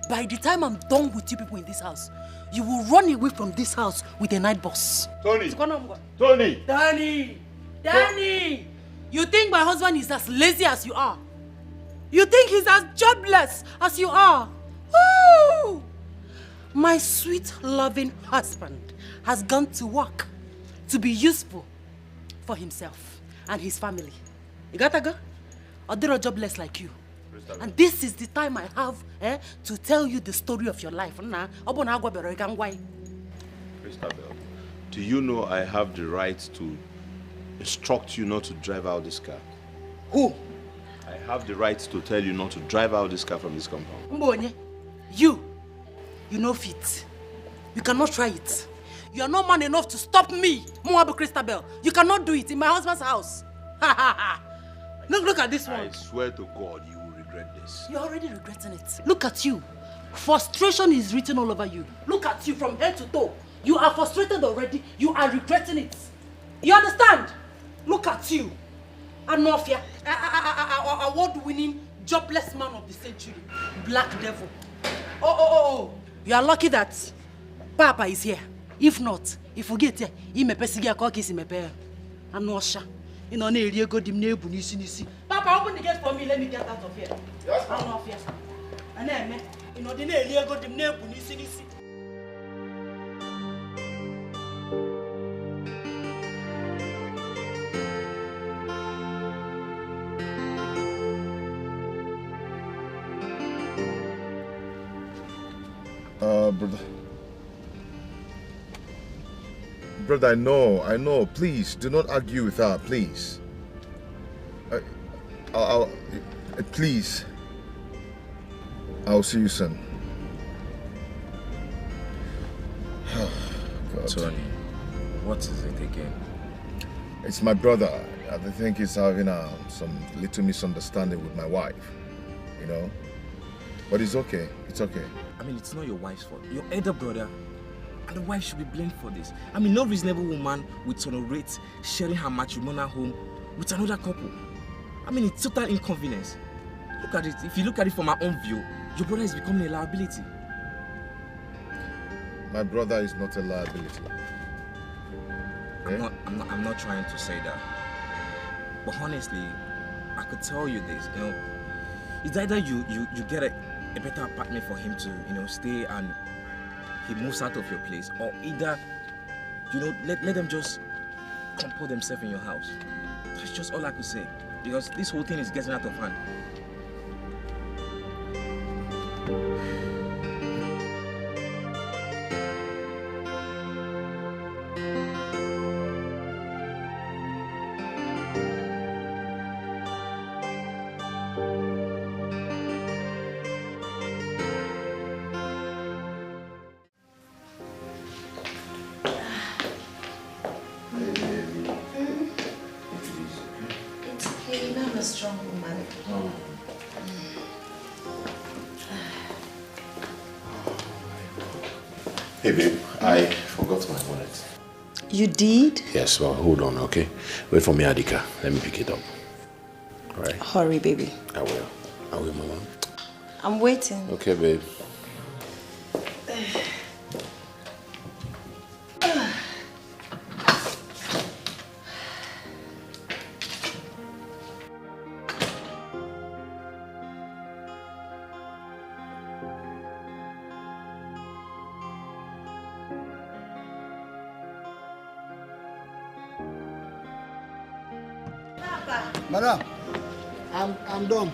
by the time I'm done with you people in this house, you will run away from this house with a night bus. Tony! Danny! You think my husband is as lazy as you are? You think he's as jobless as you are? Woo! My sweet, loving husband has gone to work to be useful for himself and his family. You gotta go? Or they're jobless like you. And this is the time I have to tell you the story of your life. Christabel, do you know I have the right to instruct you not to drive out this car? Who? I have the right to tell you not to drive out this car from this compound. Mbonye, you know fit. You cannot try it. You are not man enough to stop me, Moabu Christabel. You cannot do it in my husband's house. Look at this one. I swear to God, you will regret this. You're already regretting it. Look at you. Frustration is written all over you. Look at you from head to toe. You are frustrated already. You are regretting it. You understand? Look at you. Anofia, award-winning jobless man of the century. Black devil. Oh. You are lucky that Papa is here. If not, if you get here, he may pesigia cookies in my pair. Anosha. In on area go dim nebu nisi. Papa, open the gate for me. Let me get out of here. Yes, Anofia. And then, in ordinary area go dim nebu nisi. Brother, I know. Please, do not argue with her, please. Please. I'll see you soon. God. Tony, what is it again? It's my brother. I think he's having some little misunderstanding with my wife, you know. But it's okay. It's okay. I mean, it's not your wife's fault. Your elder brother and the wife should be blamed for this. I mean, no reasonable woman would tolerate sharing her matrimonial home with another couple. I mean, it's total inconvenience. Look at it. If you look at it from my own view, your brother is becoming a liability. My brother is not a liability. Okay? I'm not trying to say that. But honestly, I could tell you this, you know, it's either you get a better apartment for him to, you know, stay and he moves out of your place, or either, you know, let them just comport themselves in your house. That's just all I could say, because this whole thing is getting out of hand. Hey babe, I forgot my wallet. You did? Yes, well hold on, okay? Wait for me, Adika. Let me pick it up. Alright? Hurry, baby. I will, Mama. I'm waiting. Okay, babe. Madam, I'm done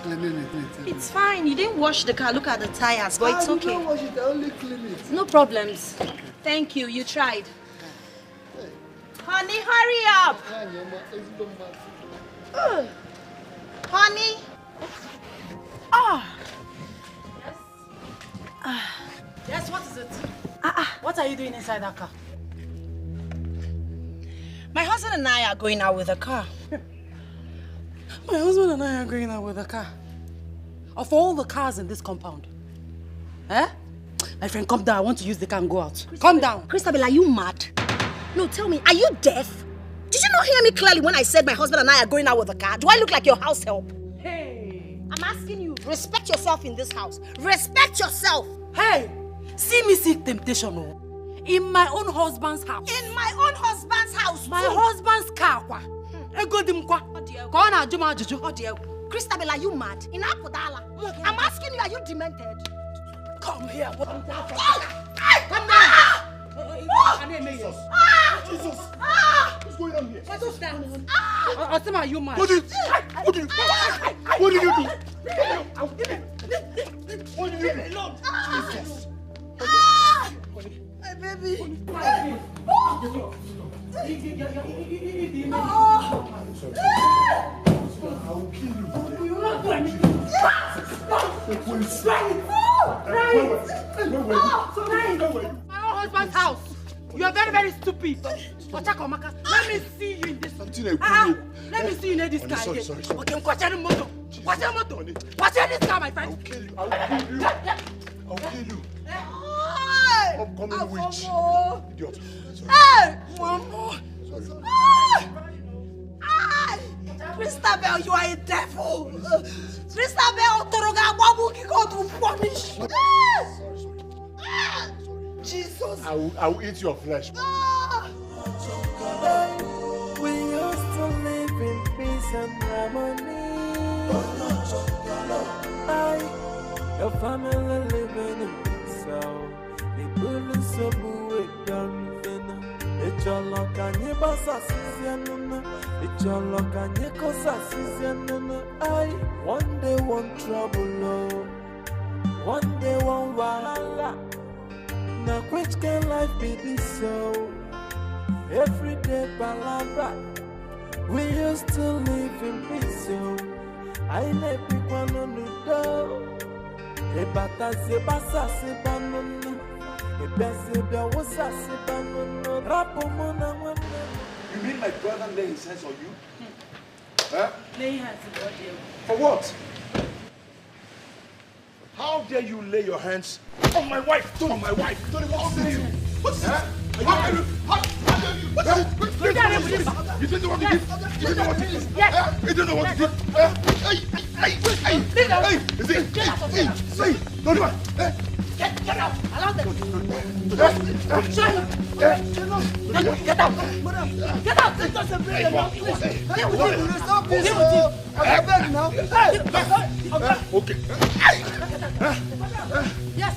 cleaning it. It's fine. You didn't wash the car. Look at the tires, but it's okay. I didn't wash it. I only clean it. No problems. Thank you. You tried. Honey, hurry up. Honey. Yes, what is it? What are you doing inside that car? My husband and I are going out with a car. My husband and I are going out with a car. Of all the cars in this compound. Eh? My friend, come down. I want to use the car and go out. Come down. Christabel, are you mad? No, tell me, are you deaf? Did you not hear me clearly when I said my husband and I are going out with a car? Do I look like your house help? Hey! I'm asking you, respect yourself in this house. Respect yourself! Hey! See me seek temptation, oh. In my own husband's house. In my own husband's house, my husband's car, kwa. Christabel, are you mad? In Apodala. I'm asking you, are you demented? Come here. Come Jesus! What's going on here? Are you mad? What did you do? What did you do? Jesus! My baby! I will kill you. You will not do anything. My own husband's house. You are very, very stupid. Let me see you in this. Let me see you in this car. Sorry. Okay, watch this car, my friend. I'll kill you. Upcoming witch. Idiot. Hey! Sorry. Christabel, you are a devil. Christabel, God will punish. Jesus. I will eat your flesh. We used to live in peace and harmony. Your family living in peace. The bully so boo done. It's your luck and your boss assistant. It's your luck and your cause assistant. One day one trouble, one day one wahala. Now which can life be this so? Everyday palabra. We used to live in peace so. I never pick one on the door. A bata se basa se banana. A bese be wasa se banana. Rapo mona mona. You mean my brother lay his hands on you? Huh? Lay hands on you. For what? How dare you lay your hands on my wife? On my wife? How dare you? What's that? How dare you? How dare you? What's that? You didn't know what to do? You didn't know what to do? Yes. You didn't know what to do? Hey! Is it? Hey! Don't do it! Get out! Allow them! Get out! Get out! It doesn't bring them out, please! Deal with him! Stop this! Deal with him! I'm begging now! Okay. Yes!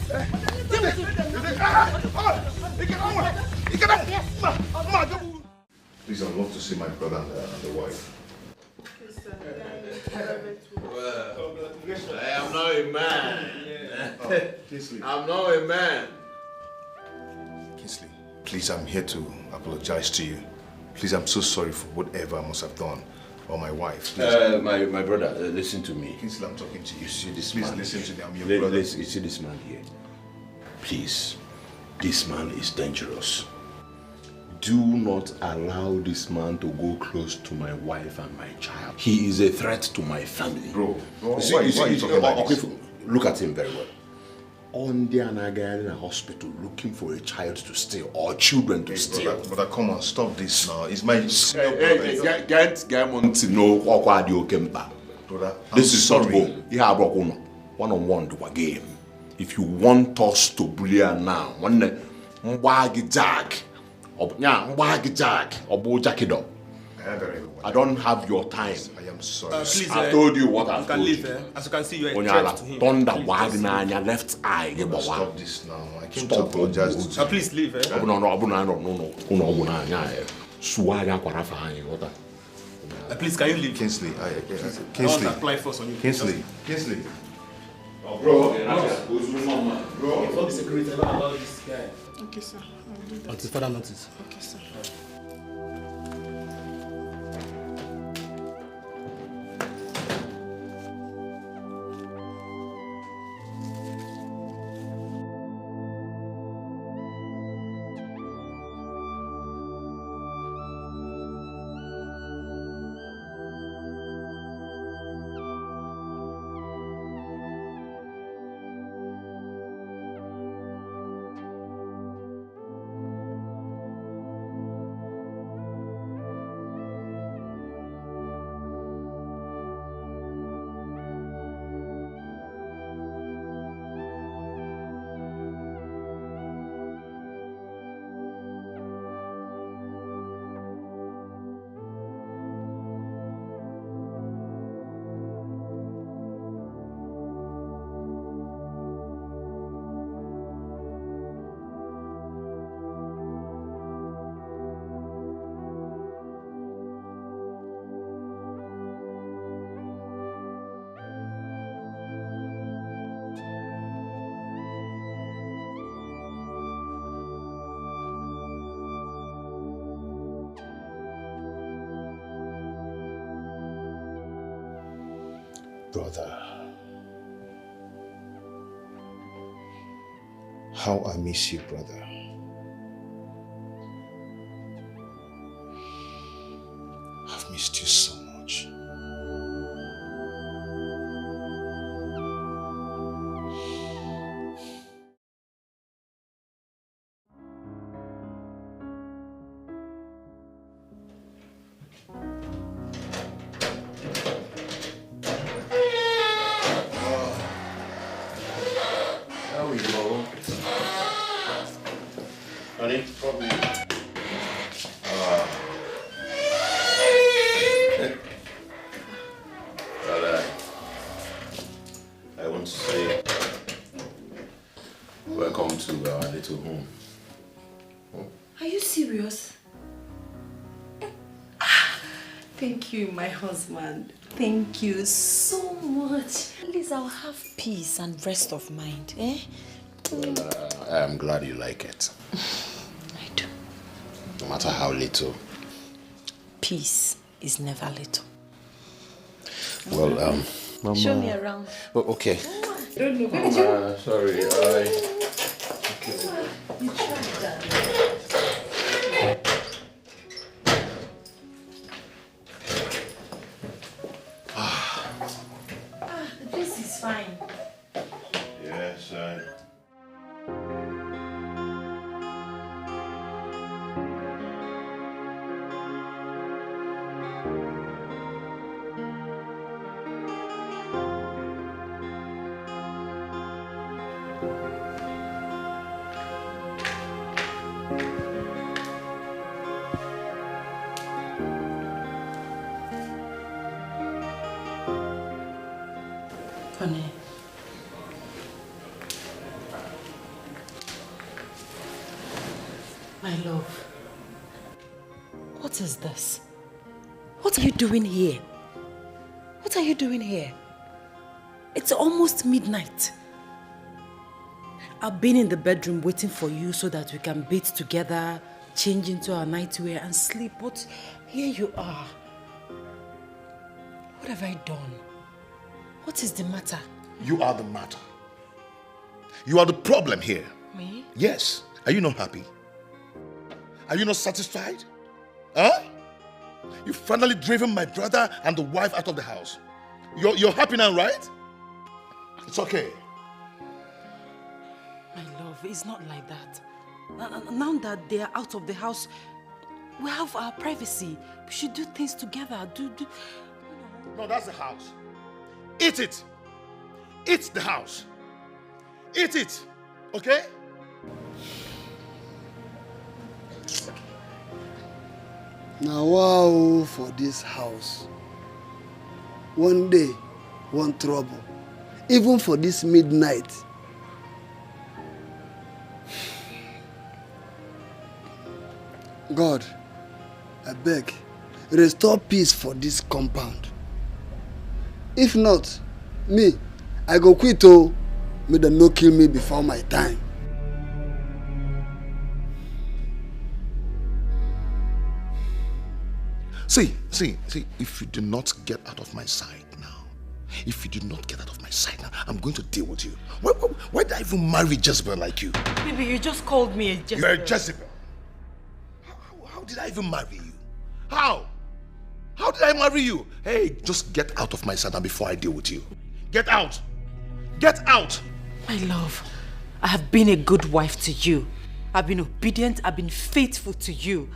Deal with him! Please, I'd love to see my brother and the wife. I am not a man. I'm not a man. Kingsley, please, I'm here to apologize to you. Please, I'm so sorry for whatever I must have done. Or my wife. My brother, listen to me. Kingsley, I'm talking to you. You see this Please man? listen to me. I'm your brother. You see this man here? Please, this man is dangerous. Do not allow this man to go close to my wife and my child. He is a threat to my family. Bro, why are you talking like this? Look at him very well. On the Naija in a hospital looking for a child to steal or children to steal. Brother, come on, stop this now. It's my senior brother. Get on to know what you can back. Brother, this is sorry. not one-on-one do a game. If you want us to bully her now, I don't have your time. I am sorry. Please, I told you what I've told leave, you. As you can see, you're a Onyala, threat to him. thunder wagna your left eye. Stop this now. I came to apologize to you. Please leave, eh? No. Please, can you leave? Kingsley, I want to apply first on you. Kingsley. Oh, bro, inform the security about this guy. Okay, sir. I'll do that. Until further notice. Okay, sir. Brother, how I miss you, brother. I've missed you so much. say welcome to our little home. Are you serious? Thank you, my husband. Thank you so much. At least I'll have peace and rest of mind, eh? Well, I am glad you like it. I do. No matter how little. Peace is never little. Well, Mama. Show me around. Oh, okay. Don't know. Mama, sorry, You tried that. The place is fine. Yes, Honey. My love. What is this? What are you doing here? What are you doing here? It's almost midnight. I've been in the bedroom waiting for you so that we can bathe together, change into our nightwear and sleep, but here you are. What have I done? What is the matter? You are the matter. You are the problem here. Me? Yes. Are you not happy? Are you not satisfied? Huh? You've finally driven my brother and the wife out of the house. You're happy now, right? It's okay. My love, it's not like that. Now that they are out of the house, we have our privacy. We should do things together. No, that's the house. Eat it. Eat the house. Eat it. Okay? Now, wow, for this house. One day, one trouble. Even for this midnight. God, I beg, restore peace for this compound. If not, me, I go quit, oh. May them no kill me before my time. See, if you do not get out of my sight now, I'm going to deal with you. Why did I even marry Jezebel like you? Baby, you just called me a Jezebel. You're a Jezebel. How did I even marry you? How? How did I marry you? Hey, just get out of my sight now before I deal with you. Get out! Get out! My love, I have been a good wife to you. I've been obedient, I've been faithful to you.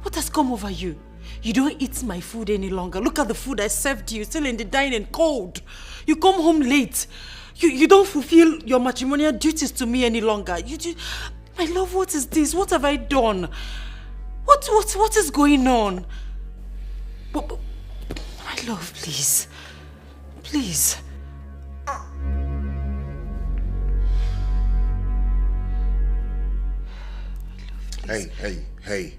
What has come over you? You don't eat my food any longer. Look at the food I served you, still in the dining, cold. You come home late. You don't fulfill your matrimonial duties to me any longer. My love, what is this? What have I done? What is going on? But, my love, please. Please. Hey.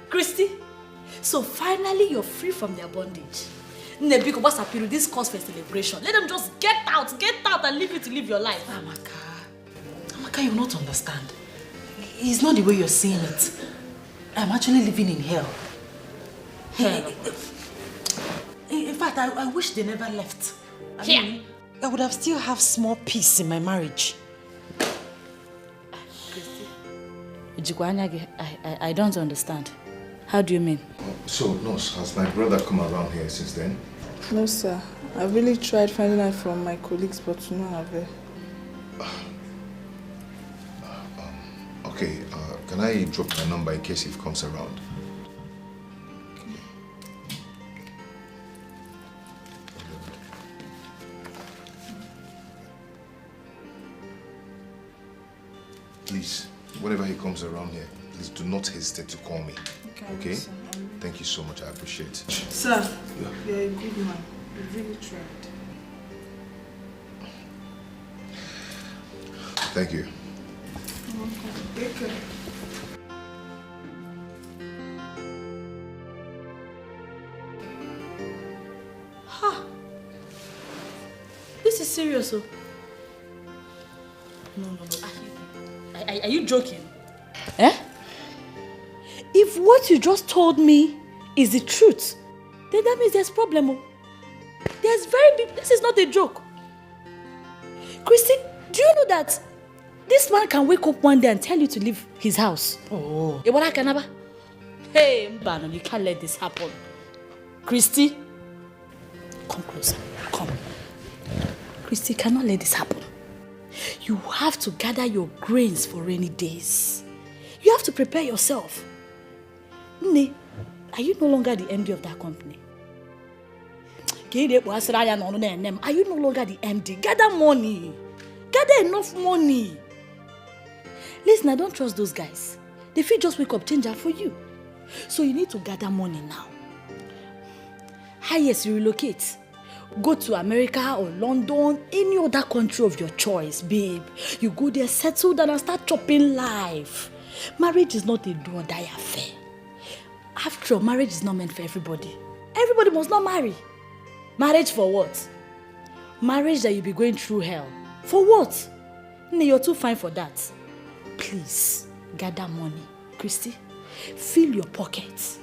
Christy, so finally you're free from their bondage. Nebiko, what's happening? This calls for celebration. Let them just get out and leave you to live your life. Amaka, you will not understand. It's not the way you're seeing it. I'm actually living in hell. Hell? In fact, I wish they never left. I would have still have small peace in my marriage. I don't understand. How do you mean? So, Nurse, has my brother come around here since then? No, sir. I really tried finding out from my colleagues, but to no avail. Okay, can I drop my number in case he comes around? please, whenever he comes around here, please do not hesitate to call me. Okay? Thank you so much. I appreciate it. Sir, you're a good man. You really tried. Thank you. You're welcome. Take care. This is serious, oh. No. Are you joking? Eh? If what you just told me is the truth, then that means there's a problem, oh. There's very big... This is not a joke. Christy, do you know that this man can wake up one day and tell you to leave his house? Oh. Hey, Mbano, you can't let this happen. Christy, come closer. Come. Christy, you cannot let this happen. You have to gather your grains for rainy days. You have to prepare yourself. Nne, are you no longer the MD of that company? Are you no longer the MD? Gather money. Gather enough money. Listen, I don't trust those guys. They feel just wake up, change up for you. So you need to gather money now. Highest, you relocate. Go to America or London, any other country of your choice, babe. You go there, settle down and start chopping life. Marriage is not a do or die affair. After all, marriage is not meant for everybody. Everybody must not marry. Marriage for what? Marriage that you'll be going through hell. For what? You're too fine for that. Please, gather money. Christy, fill your pockets.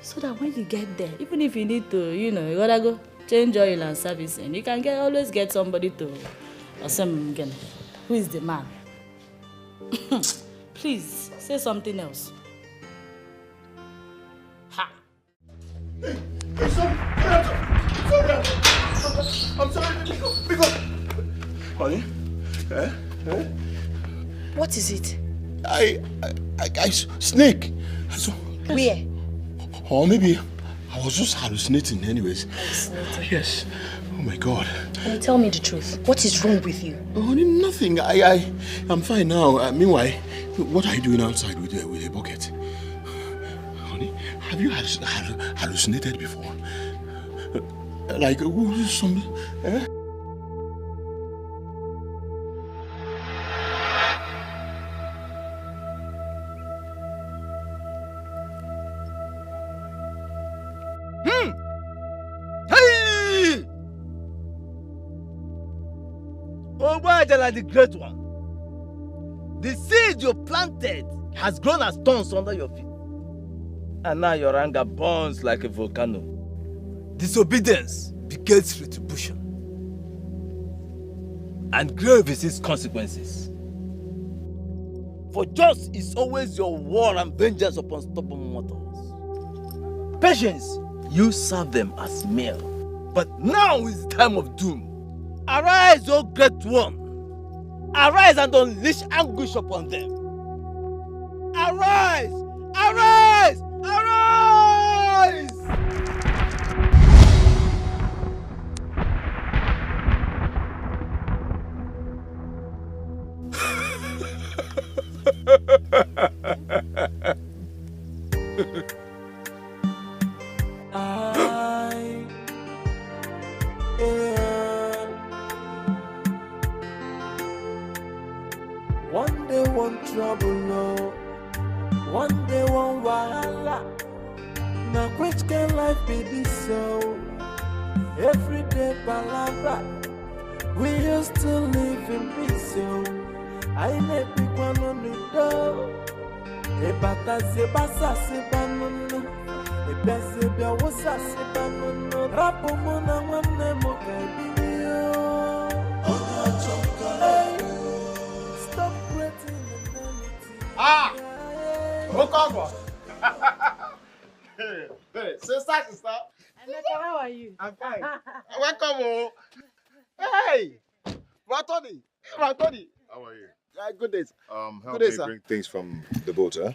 So that when you get there, even if you need to, you gotta go change oil and service, and you can always get somebody to, or some again. Who is the man? Please, say something else. Ha! I'm sorry, because... Honey? Eh? What is it? I snake. Where? Or maybe I was just hallucinating anyways. Hallucinating? Yes. Oh my God. Can you tell me the truth? What is wrong with you? Honey, nothing. I'm fine now. Meanwhile, what are you doing outside with a bucket? Honey, have you hallucinated before? Like some... Eh? The great one. The seed you planted has grown as stones under your feet. And now your anger burns like a volcano. Disobedience begets retribution. And grave is its consequences. For just is always your war and vengeance upon stubborn mortals. Patience, you serve them as meal. But now is the time of doom. Arise, O great one. Arise and unleash anguish upon them. Arise! Arise! Arise! One day one trouble, no. One day one wahala. Now which can life be this so? Every day palabra. We used to live in peace, yo. I may be one on the door. Ebata sebasa sebanono. Ebese bia wosa sebanono. Rapo mona wane moka biyo. Stop creating enmity. Ah! Okogbo. Hey, sister. Emeka, how are you? I'm fine. Welcome home. Hey! Ratoni. How are you? Good days. Help Good me day, sir. bring things from the boat, huh?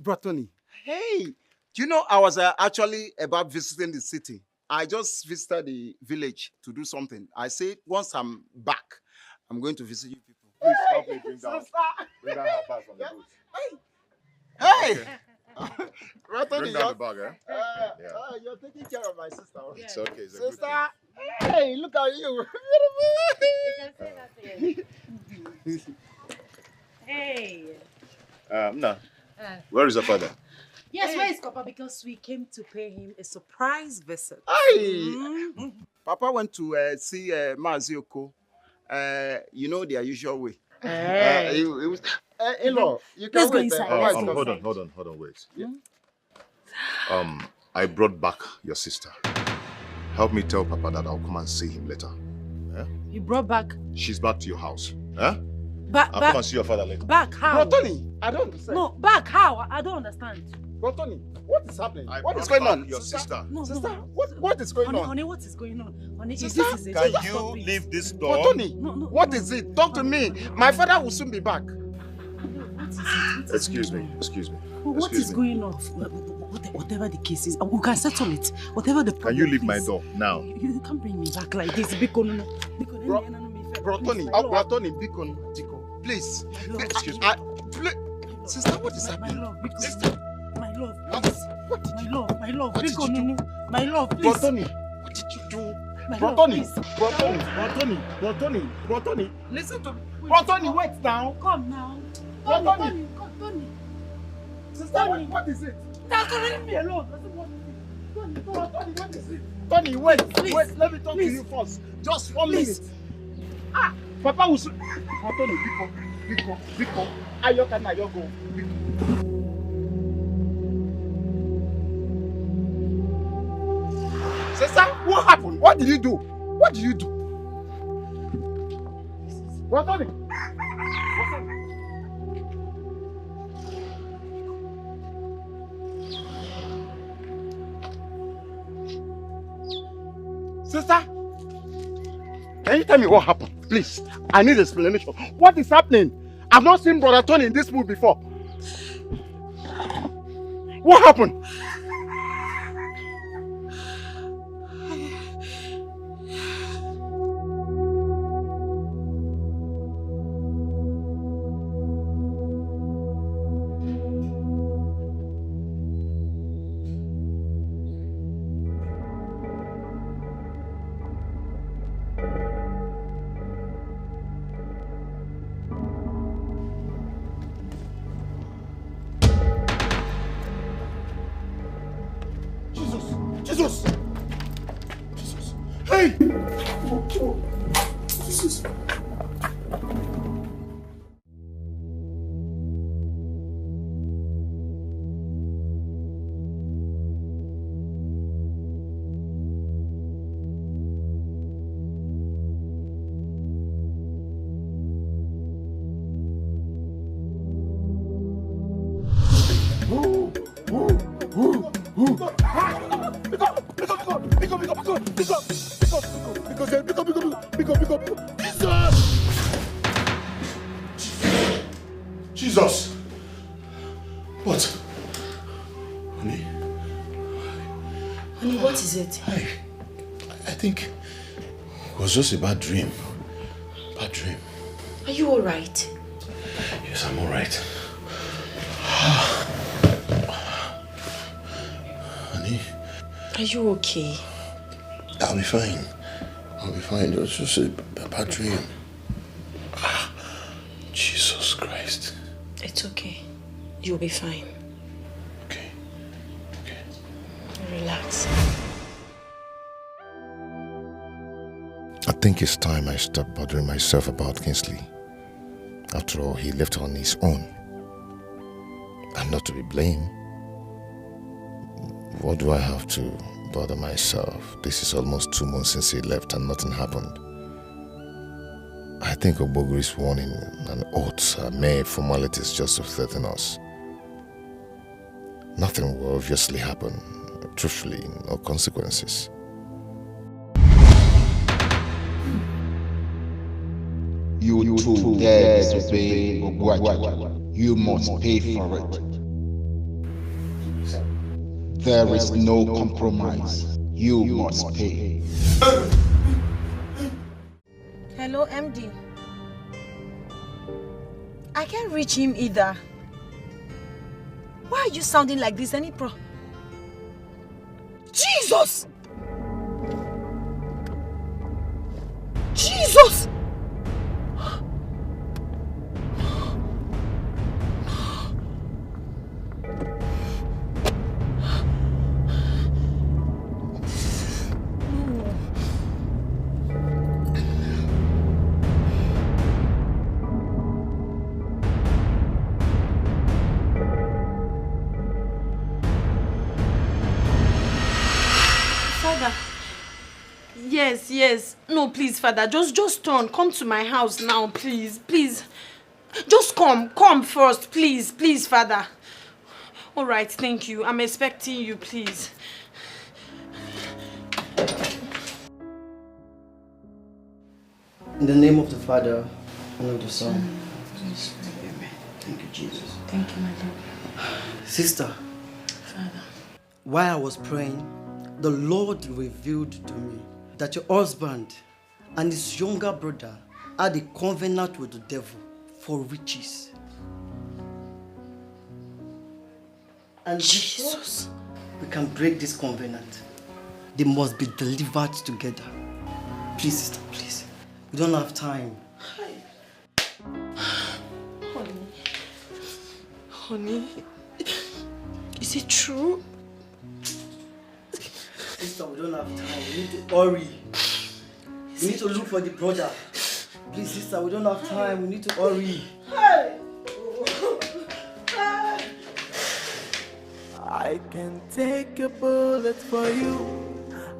Bratoni. Hey! Do you know I was actually about visiting the city? I just visited the village to do something. I said once I'm back, I'm going to visit you people. Please help me bring that bag from the boot. Hey! Bring down the bag, eh? You're taking care of my sister. It's okay, it's a good Sister, hey, look at you. Hey. Nah. Where is your father? Yes, where is Papa? Because we came to pay him a surprise visit. Hey! Papa went to see Mazioko. You know their usual way. Hey. It was, in-law, you can Let's go wait. inside. Hold on, wait. I brought back your sister. Help me tell Papa that I'll come and see him later. Yeah? You brought back? She's back to your house. Huh? Back, I'll come and see your father later. Back how? Tony, I don't understand. No, back how? I don't understand. Tony, what is happening? What is brought going on? back your sister. No, sister, what is going on? Honey, what is going on? Honey, Sister, this is a Can stop you it. leave this door? Tony, what is it? Talk to me. My father will soon be back. Excuse me. What is going on? Whatever the case is, we can settle it. Whatever the problem. Can you leave my is. door now? You can't bring me back like this. Tony, please. Excuse me. Sister, what is happening? My love, please. My love, please. My love, please. Tony, what did you do? Tony, listen to me. Tony, wait now. Come now. Tony. Sister, Tony. what is it? Leave me alone. Tony, what is it? Tony, wait, let me talk to you first. Just 1 minute. Papa will soon. Tony, Biko. Ayoka na yogo. Sister, what happened? What did you do? Tony. Sister, can you tell me what happened? Please, I need explanation. What is happening? I've not seen Brother Tony in this mood before. What happened? Jesus! Hey! Jesus! Jesus! What? Honey? Honey, what is it? I think it was just a bad dream. Bad dream. Are you alright? Yes, I'm alright. Honey? Are you okay? I'll be fine. It was just a bad dream. Jesus Christ. It's okay. You'll be fine. Okay. Relax. I think it's time I stop bothering myself about Kingsley. After all, he left on his own. I'm not to be blamed. What do I have to bother myself? This is almost 2 months since he left and nothing happened. I think Obogri's warning and oaths are mere formalities just to threaten us. Nothing will obviously happen. Truthfully, no consequences. You too dare disobey Ogwaja. You must pay for it. There is no compromise. You must pay. Hello, MD. I can't reach him either. Why are you sounding like this? Any pro? Jesus! Jesus! Yes. No, please, Father. Just turn. Come to my house now, please. Please. Just come. Come first, please. Please, Father. All right, thank you. I'm expecting you, please. In the name of the Father, and of the Son. Please, amen. Thank you, Jesus. Thank you, my Lord. Sister. Father. While I was praying, the Lord revealed to me that your husband and his younger brother had a covenant with the devil for riches. And Jesus, we can break this covenant. They must be delivered together. Please, sister, please. We don't have time. Honey, is it true? Sister, we don't have time. We need to hurry. We need to look for the brother. Please, sister, we don't have time. We need to hurry. I can take a bullet for you.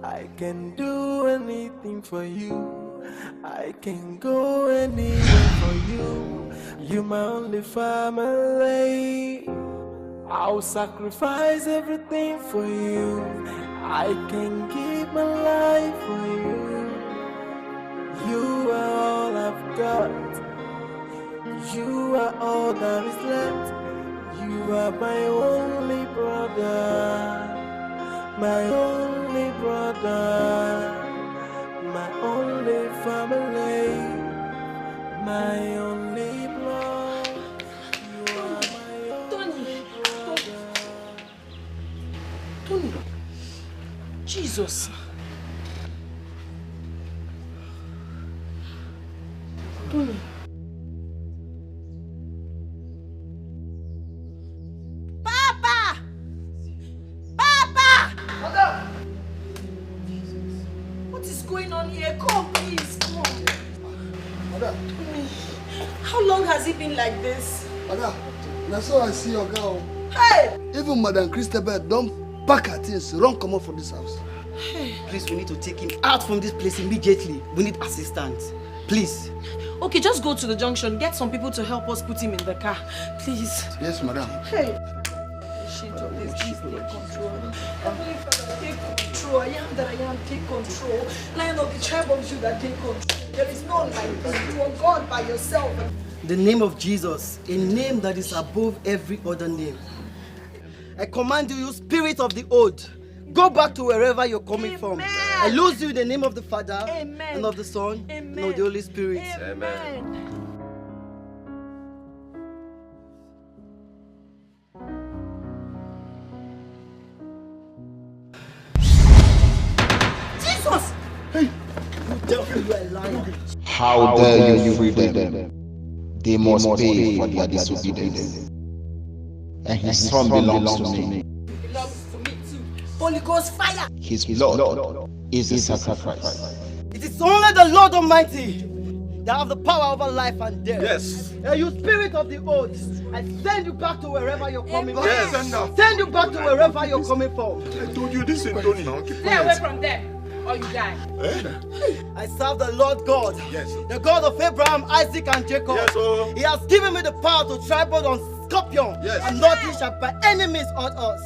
I can do anything for you. I can go anywhere for you. You're my only family. I'll sacrifice everything for you. I can give my life for you. You are all I've got. You are all that is left. You are my only brother. My only brother. My only family. My only blood. You are my only brother. Tony. Jesus. Tony. Papa! Papa! Mother! What is going on here? Come, please, come. Mother. Tony, how long has it been like this? Mother, that's how I see your girl. Hey! Even Madam Christabel don't pack her things, run come out from this house. Please, we need to take him out from this place immediately. We need assistance. Please. Okay, just go to the junction. Get some people to help us put him in the car. Please. Yes, madam. Hey. Please take control. Heavenly Father, take control. I am that I am. Take control. Lion of the tribe of Judah, take control. There is none like you. You are God by yourself. The name of Jesus, a name that is above every other name. I command you, you spirit of the old, go back to wherever you're coming from. I lose you in the name of the Father, and of the Son, and of the Holy Spirit. Amen. Jesus! Hey! You devil, you are lying. How dare you free them? They must pay for their disobedience. And his son belongs to me. Belongs to me too. Holy Ghost fire! His blood is a sacrifice. It is only the Lord Almighty that have the power over life and death. Yes. You spirit of the old, I send you back to wherever you're coming from. Yes. Send you back to wherever you're coming from. I told you this ain't Tony. Stay away from them, or you die. I serve the Lord God, the God of Abraham, Isaac, and Jacob. Yes, He has given me the power to trample on scorpion, and nothing shall by any means hurt us.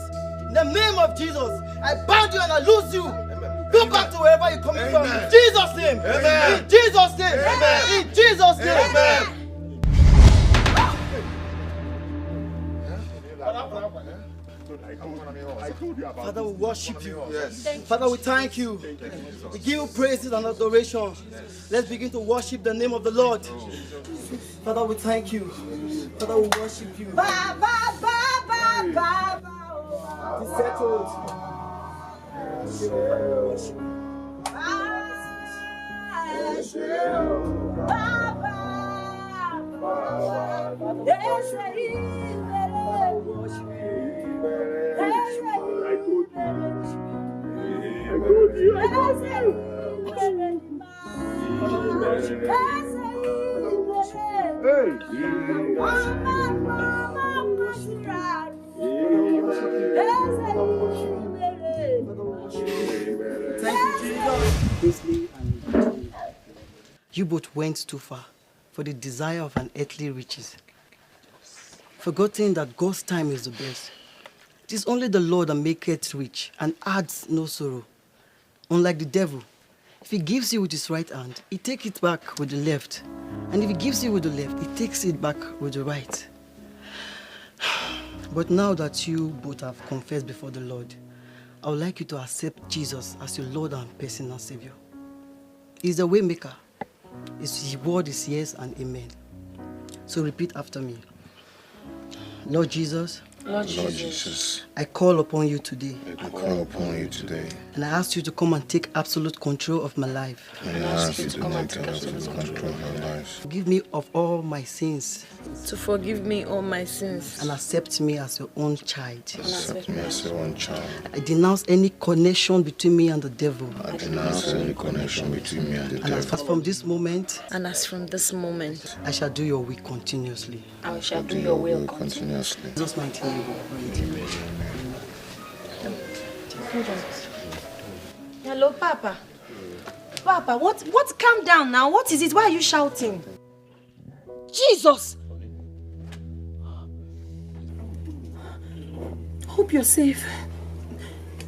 In the name of Jesus, I bound you and I loose you. Go back to wherever you're coming from. In Jesus' name. Amen. In Jesus' name. Amen. In Jesus' name. Amen. Father, we worship you. Father, we thank you. We give you praises and adoration. Let's begin to worship the name of the Lord. Father, we thank you. Father, we worship you. Ba, ba, ba, ba, ba, ba. It's settled. You both went too far for the desire of an earthly riches, forgetting that God's time is the best. It is only the Lord that maketh rich and adds no sorrow. Unlike the devil, if he gives you with his right hand, he takes it back with the left. And if he gives you with the left, he takes it back with the right. But now that you both have confessed before the Lord, I would like you to accept Jesus as your Lord and personal Savior. He's the way maker. His word is yes and amen. So repeat after me. Lord Jesus. Lord Jesus, I call upon you today. I call upon you today. And I ask you to come and take absolute control of my life. And I ask you to come and take absolute control of my life. Forgive me of all my sins. To forgive me all my sins. And accept me as your own child. Accept me as your own child. I denounce any connection between me and the devil. I denounce any connection between me and the devil. And as from this moment, I shall do your will continuously. I shall do your will continuously. In Jesus' mighty name. Hello, Papa. Papa, what? Calm down now. What is it? Why are you shouting? Jesus! Hope you're safe.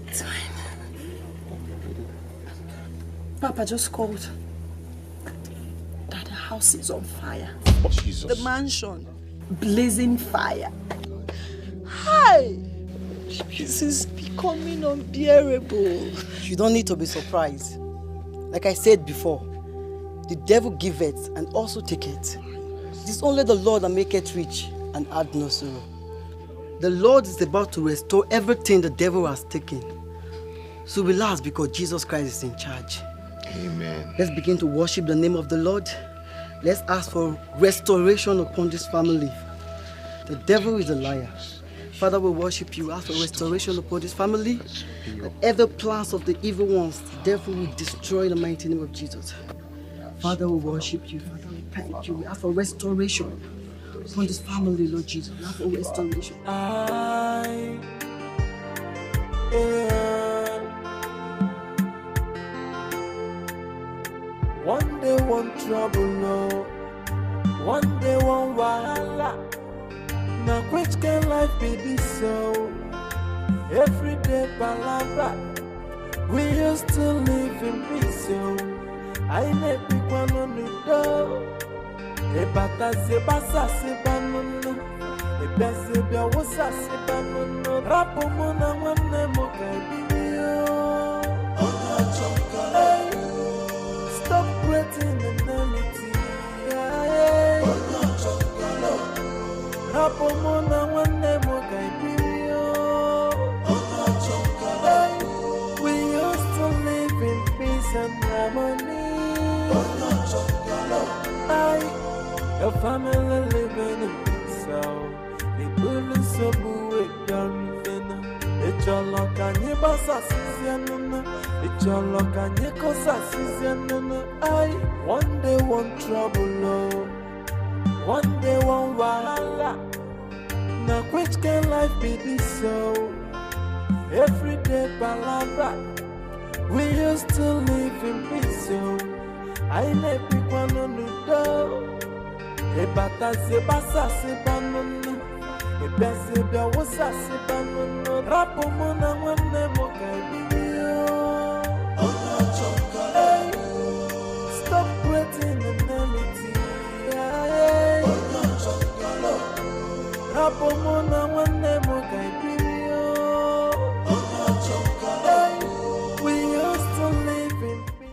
It's fine. Papa just called that the house is on fire. Jesus. The mansion. Blazing fire. Hi! This is becoming unbearable. You don't need to be surprised. Like I said before, the devil giveth and also taketh. It is only the Lord that maketh rich and add no sorrow. The Lord is about to restore everything the devil has taken. So relax because Jesus Christ is in charge. Amen. Let's begin to worship the name of the Lord. Let's ask for restoration upon this family. The devil is a liar. Father, we worship you. Ask for restoration upon this family. That every plans of the evil ones, the devil will destroy in the mighty name of Jesus. Father, we worship you. Father, we thank you. We ask for restoration upon this family, Lord Jesus. We ask for restoration. One day, one trouble, no. One day, one wahala. Now, which can life be this so? Every day, palabra. We used to live in peace, so I never pick one on the door. Ebata se basa se banono. Ebese bia wosa se banono. Rapo mona wane mo kaibio. Stop creating enmity. Rapo mona wane mo kaibio. We used to live in peace and harmony. Your family living in peace, so the bullets so boo done finna. It's your luck and your boss assistant. It's your luck and your cause assistant. One day one trouble, no. One day one wahala. Now which can life be this so? Every day palabra. We used to live in peace, so I never pick one on the door. Ebata se basa se banono. Ebese bia wosa se banono. Rapo mona wane mo kaibio. Stop creating enmity. Rapo mona wane